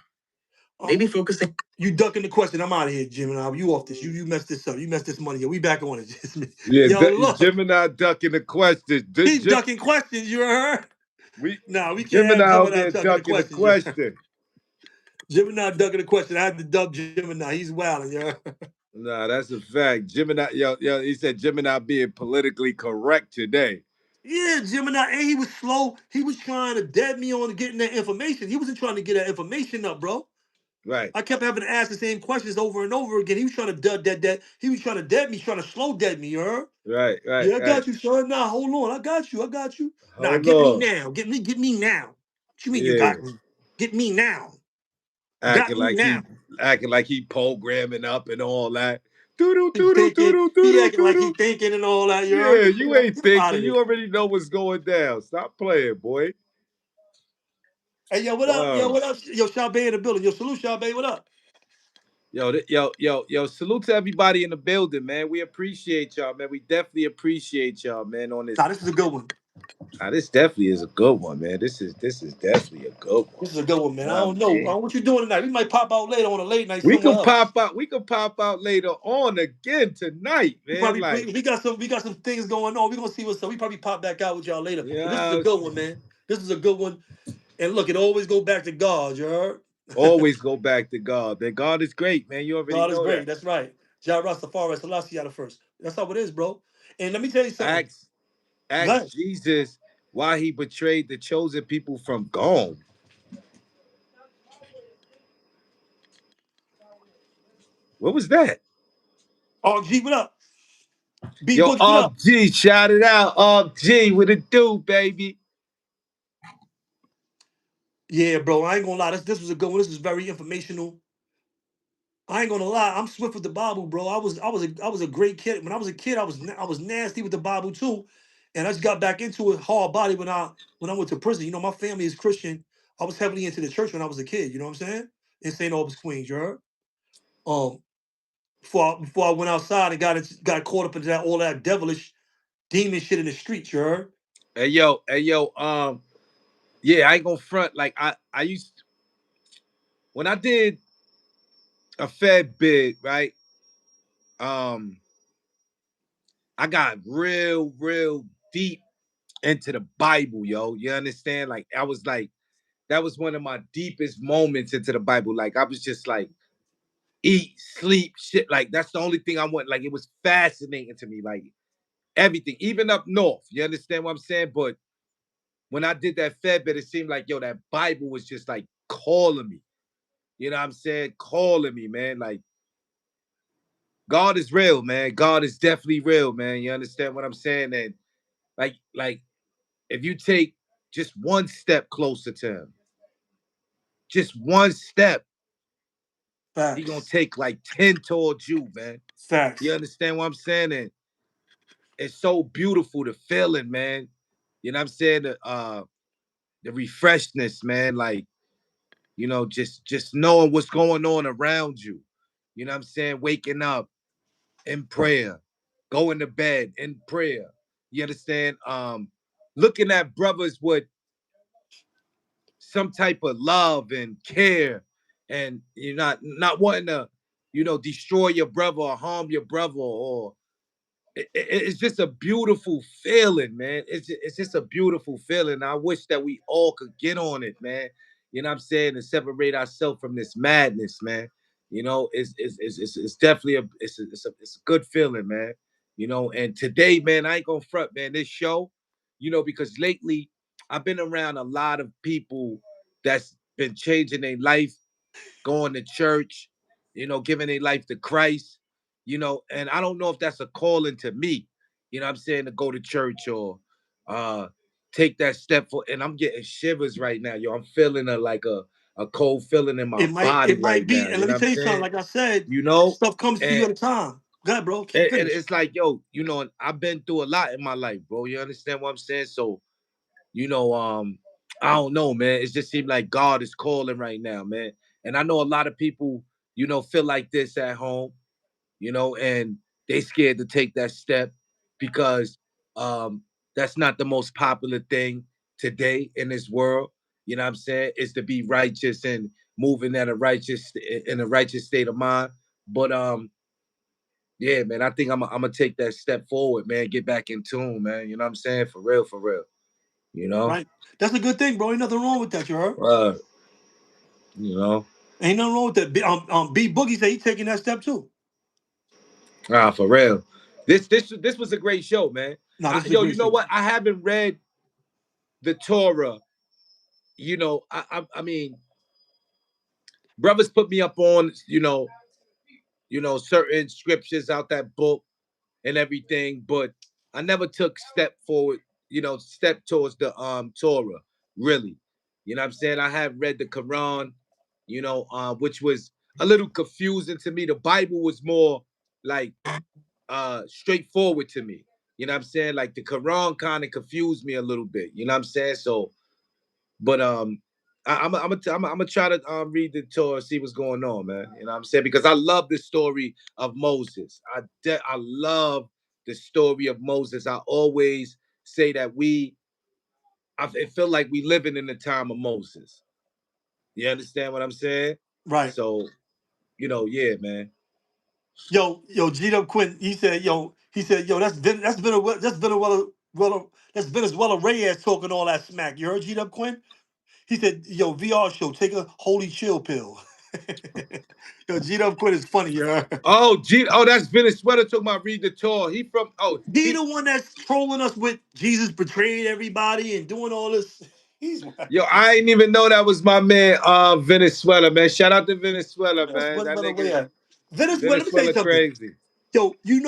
Maybe focusing. You ducking the question. I'm out of here, Gemini. You off this. You messed this up. You messed this money. Yo, we back on it. Yeah, Yo, look. Gemini ducking the question. He's ducking questions, you heard? We can't Gemini have out Gemini there ducking the ducking the questions. You heard? question. Gemini ducking the question. I had to duck Gemini. He's wilding, you heard? Nah, that's a fact. Gemini, yo, he said Gemini being politically correct today. Yeah, Gemini, and he was slow. He was trying to dead me on getting that information. He wasn't trying to get that information up, bro. Right. I kept having to ask the same questions over and over again. He was trying to dead. He was trying to dead me, trying to slow dead me, you heard? Right. Yeah, I got you, son. Nah, hold on. I got you. Nah, Hold get me on. now. Get me now. What you mean you Yeah. got me? Get me now. Acting like he programming up and all that. Doodle, He doodle, thinking, doodle, he doodle, acting like he doodle. thinking and all that. You Yeah, heard? you ain't Get out thinking. of here. You already know what's going down. Stop playing, boy. Hey, yo, what up? Yo, what up? Yo, Shabay in the building. Yo, salute, Shabay. What up? Yo, salute to everybody in the building, man. We appreciate y'all, man. We definitely appreciate y'all, man, on this. Nah, this is a good one. This definitely is a good one, man. This is definitely a good one. This is a good one, man. I Nah, don't know. I don't know what you doing tonight. We might pop out later on a late night We somewhere can else. pop out later on again tonight, man. We got some things going on. We're gonna see what's up. We probably pop back out with y'all later. Yeah, But this is a good one, man. This is a good one. And look, it always go back to God, you heard? always go back to God. That God is great, man. You already God is know great. that. That's right. Jah Rastafari Selassie the first. That's how it is, bro. And let me tell you something. Ask Jesus why he betrayed the chosen people from gone. What was that? Oh, G, what up? B Yo, Boogie, what up? G, shout it out. G, what it do, baby? Yeah, bro. I ain't gonna lie. This was a good one. This was very informational. I ain't gonna lie. I'm swift with the Bible, bro. I was a great kid. When I was a kid, I was nasty with the Bible too, and I just got back into it hard body when I went to prison. You know, my family is Christian. I was heavily into the church when I was a kid. You know what I'm saying? In St. Albans, Queens. You heard? Before I went outside and got caught up into that all that devilish demon shit in the streets. You heard? Hey yo, yeah, I ain't gonna front. Like I used when I did a fair bit, right? I got real deep into the Bible, yo. You understand? Like I was like, that was one of my deepest moments into the Bible. Like I was just like, eat, sleep, shit. Like that's the only thing I want. Like it was fascinating to me. Like everything, even up north. You understand what I'm saying? But when I did that fair bit, it seemed like, yo, that Bible was just like calling me. You know what I'm saying? Calling me, man. Like, God is real, man. God is definitely real, man. You understand what I'm saying? And like, if you take just one step closer to him, just one step, he gonna Facts. take like 10 towards you, man. Facts. You understand what I'm saying? And it's so beautiful, the feeling, man. You know what I'm saying? The refreshness, man. Like, you know, just knowing what's going on around you. You know what I'm saying? Waking up in prayer, going to bed in prayer. You understand? Looking at brothers with some type of love and care, and you're not wanting to, destroy your brother or harm your brother, or it's just a beautiful feeling, man. It's just a beautiful feeling. I wish that we all could get on it, man. You know what I'm saying? And separate ourselves from this madness, man. You know, it's definitely it's a good feeling, man. You know, and today, man, I ain't gonna front, man. This show, because lately I've been around a lot of people that's been changing their life, going to church, giving their life to Christ, and I don't know if that's a calling to me, I'm saying, to go to church or take that step for, and I'm getting shivers right now, yo. I'm feeling a cold feeling in my body It right might now. be. And You let know me what I'm tell you something. saying? Like I said, You know, stuff comes to you and, at a time. Go ahead, bro. and Finish. it's like, yo, I've been through a lot in my life, bro. You understand what I'm saying? So, I don't know, man. It just seems like God is calling right now, man. And I know a lot of people, feel like this at home, and they scared to take that step because That's not the most popular thing today in this world. You know what I'm saying? Is to be righteous and moving at a righteous in a righteous state of mind. But yeah, man, I think I'm gonna take that step forward, man. Get back in tune, man. You know what I'm saying? For real, for real. You know, Right. That's a good thing, bro. Ain't nothing wrong with that, you heard? you know. Ain't nothing wrong with that. B Boogie said he taking that step too. For real. This was a great show, man. No, this is a Yo, great you know show. what? I haven't read the Torah. You know, I mean, brothers put me up on, certain scriptures out that book and everything, but I never took step forward, step towards the Torah, really. You know what I'm saying? I have read the Quran, which was a little confusing to me. The Bible was more like straightforward to me. You know what I'm saying? Like the Quran kind of confused me a little bit. You know what I'm saying? So, but I'm gonna try to read the Torah, see what's going on, man. You know what I'm saying? Because I love the story of Moses. I love the story of Moses. I always say that it feel like we living in the time of Moses. You understand what I'm saying? Right. So, yeah, man. Yo, G Dub Quinn, he said, yo, that's Venezuela Reyes talking all that smack. You heard G Dub Quinn? He said, yo, VR show, take a holy chill pill. Yo, G Dub Quinn is funny, you heard? That's Venezuela talking about read the Torah. He the one that's trolling us with Jesus betrayed everybody and doing all this. He's Yo, I didn't even know that was my man, Venezuela, man. Shout out to Venezuela, That's man. That Venezuela nigga Reyes. Venezuela, let me tell you Venezuela something. crazy. Yo, you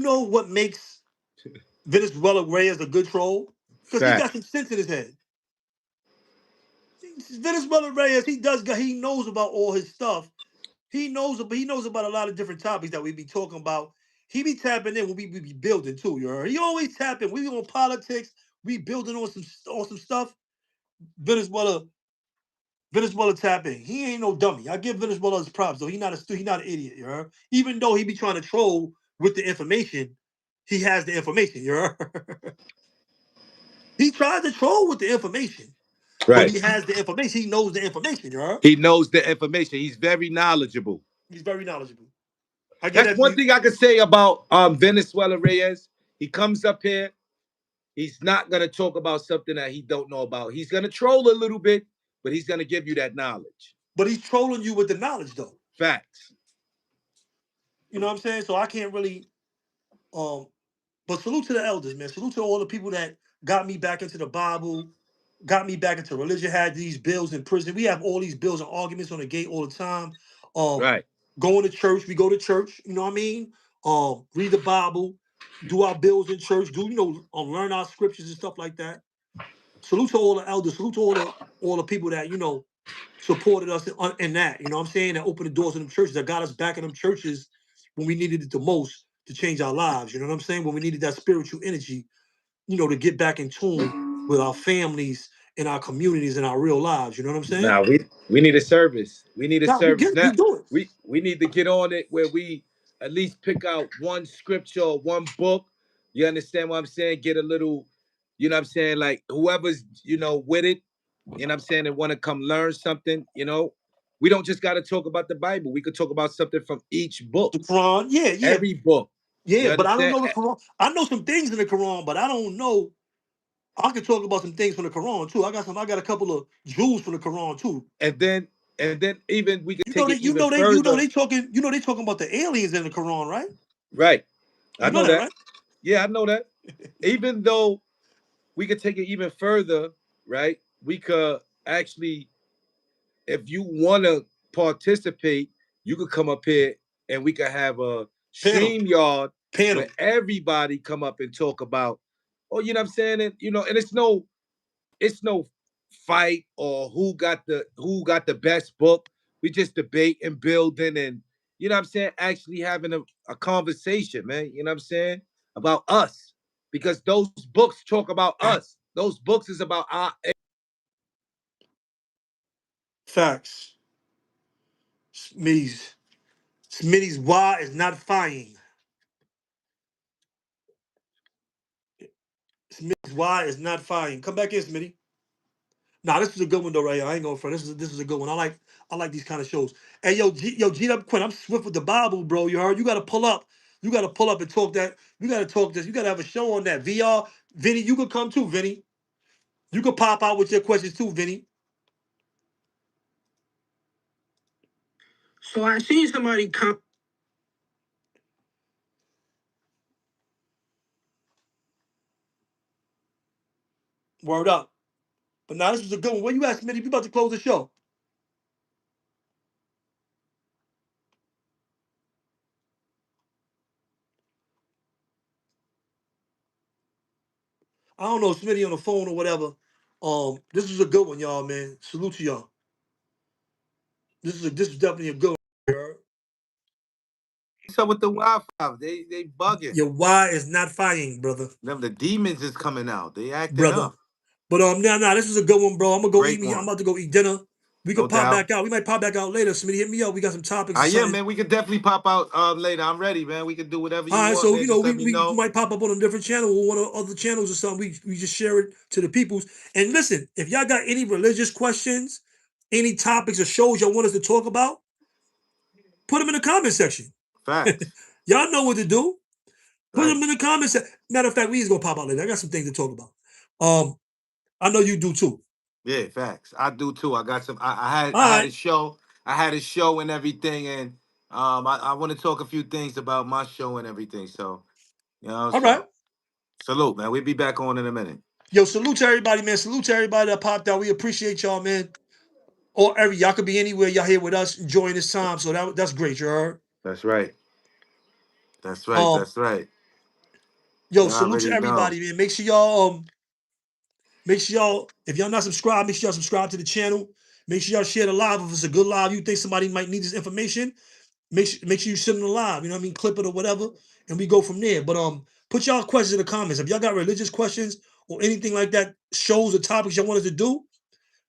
know what makes Venezuela Reyes a good troll? Because he got Fact. some sense in his head. Venezuela Reyes, he knows about all his stuff. He knows about a lot of different topics that we be talking about. He be tapping in when we be building too. You heard? He always tapping. We on politics. We building on some stuff. Venezuela tapping. He ain't no dummy. I give Venezuela his props though. He not an idiot. You heard? Even though he be trying to troll with the information, he has the information. You heard? He tried to troll with the information. But Right. he has the information. He knows the information, you heard? He knows the information. He's very knowledgeable. He's very knowledgeable. I get That's that. one thing I can say about Venezuela Reyes. He comes up here. He's not gonna talk about something that he don't know about. He's gonna troll a little bit, but he's gonna give you that knowledge. But he's trolling you with the knowledge, though. Facts. You know what I'm saying? So I can't really. Um, but salute to the elders, man. Salute to all the people that got me back into the Bible, got me back into religion. Had these bills in prison. We have all these bills and arguments on the gate all the time. Um, Right. Going to church, we go to church. You know what I mean? Read the Bible, do our bills in church, learn our scriptures and stuff like that. Salute to all the elders. Salute to all the people that supported us in that. You know what I'm saying? That opened the doors of them churches. That got us back in them churches when we needed it the most to change our lives. You know what I'm saying? When we needed that spiritual energy, to get back in tune with our families and our communities and our real lives. You know what I'm saying? Now we need a service. We need a Now service. we Now do it. we need to get on it where we at least pick out one scripture or one book. You understand what I'm saying? Get a little, you know what I'm saying? Like whoever's, with it, you know what I'm saying, and want to come learn something. We don't just gotta talk about the Bible. We could talk about something from each book. The Quran, yeah. Every book. You Yeah, but I don't understand? know the Quran. I know some things in the Quran, but I don't know. I can talk about some things from the Quran too. I got a couple of jewels from the Quran too. And then even we could You know take they it even further. they talking about the aliens in the Quran, right? Right. I You know know that, that. right? Yeah, I know that. Even though we could take it even further, right? We could actually, if you want to participate, you could come up here and we could have a Panel. stream yard where Panel. everybody come up and talk about, oh, you know what I'm saying? And it's no fight or who got the best book. We just debate and building and you know what I'm saying, actually having a conversation, man. You know what I'm saying? About us. Because those books talk about us. Those books is about our Facts. Smitty's why is not fying. why is not firing. Come back in, Smitty. Nah, this is a good one though, right here. I ain't going front. This is a good one. I like these kind of shows. Hey, G up Quinn. I'm swift with the Bible, bro. You heard? You gotta pull up. You gotta pull up and talk that. You gotta talk this. You gotta have a show on that. VR, Vinny, you could come too, Vinny. You could pop out with your questions too, Vinny. So I seen somebody come. Word up. But now this is a good one. Where you at, Smitty? We about to close the show. I don't know, Smitty on the phone or whatever. This is a good one, y'all, man. Salute to y'all. This is definitely a good one. What's up with the Wi-Fi? They bugging. Your why is not firing, brother. Them the demons is coming out. They acting Brother. up. But nah, this is a good one, bro. I'm gonna go Great eat me. one. I'm about to go eat dinner. We No could pop doubt. back out. We might pop back out later. Smitty, hit me up. We got some topics. Yeah, man. We could definitely pop out later. I'm ready, man. We can do whatever you All right, want, so man. Just let me we know. might pop up on a different channel or one of the other channels or something. We just share it to the peoples. And listen, if y'all got any religious questions, any topics or shows y'all want us to talk about, put them in the comment section. Facts. Y'all know what to do. Put Right. them in the comment section. Matter of fact, we is gonna pop out later. I got some things to talk about. I know you do too. Yeah, facts. I do too. I got some. I had All right. a show. I had a show and everything, and I want to talk a few things about my show and everything. So, you know, All right. Salute, man. We'll be back on in a minute. Yo, salute to everybody, man. Salute to everybody that popped out. We appreciate y'all, man. Or y'all could be anywhere. Y'all here with us enjoying this time. So that's great, you heard? That's right. That's right. That's right. Yo, You salute to already everybody, know. man. Make sure y'all, if y'all not subscribed, make sure y'all subscribe to the channel. Make sure y'all share the live. If it's a good live, you think somebody might need this information, make sure you send them the live. You know what I mean? Clip it or whatever, and we go from there. But put y'all questions in the comments. If y'all got religious questions or anything like that, shows or topics y'all want us to do,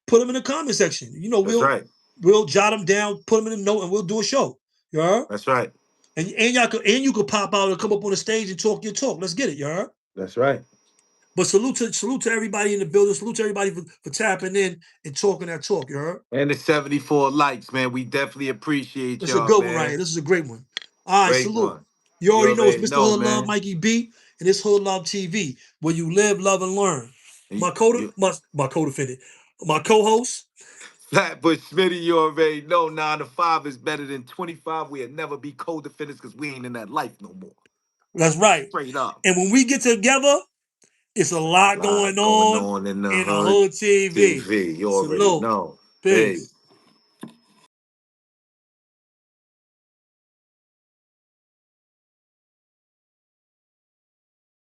put them in the comment section. You know, we'll jot them down, put them in a note, and we'll do a show. You heard? That's right. And you could pop out and come up on the stage and talk your talk. Let's get it, you heard? That's right. But salute to everybody in the building. Salute to everybody for tapping in and talking that talk, you heard? And the 74 likes, man. We definitely appreciate This is a y'all, good man. one right here. This is a great one. All right, Great salute. one. You already know it's Mr. Hood man. Love, Mikey B, and it's Hood Love TV, where you live, love, and learn. My co-defendant, my co-host. Flatbush Smitty, you already know 9 to 5 is better than 25. We'll never be co-defendants because we ain't in that life no more. That's right. Straight up. And when we get together, it's a lot going on in the in the hood Hood TV. TV. You already Salute. know. Peace. Hey.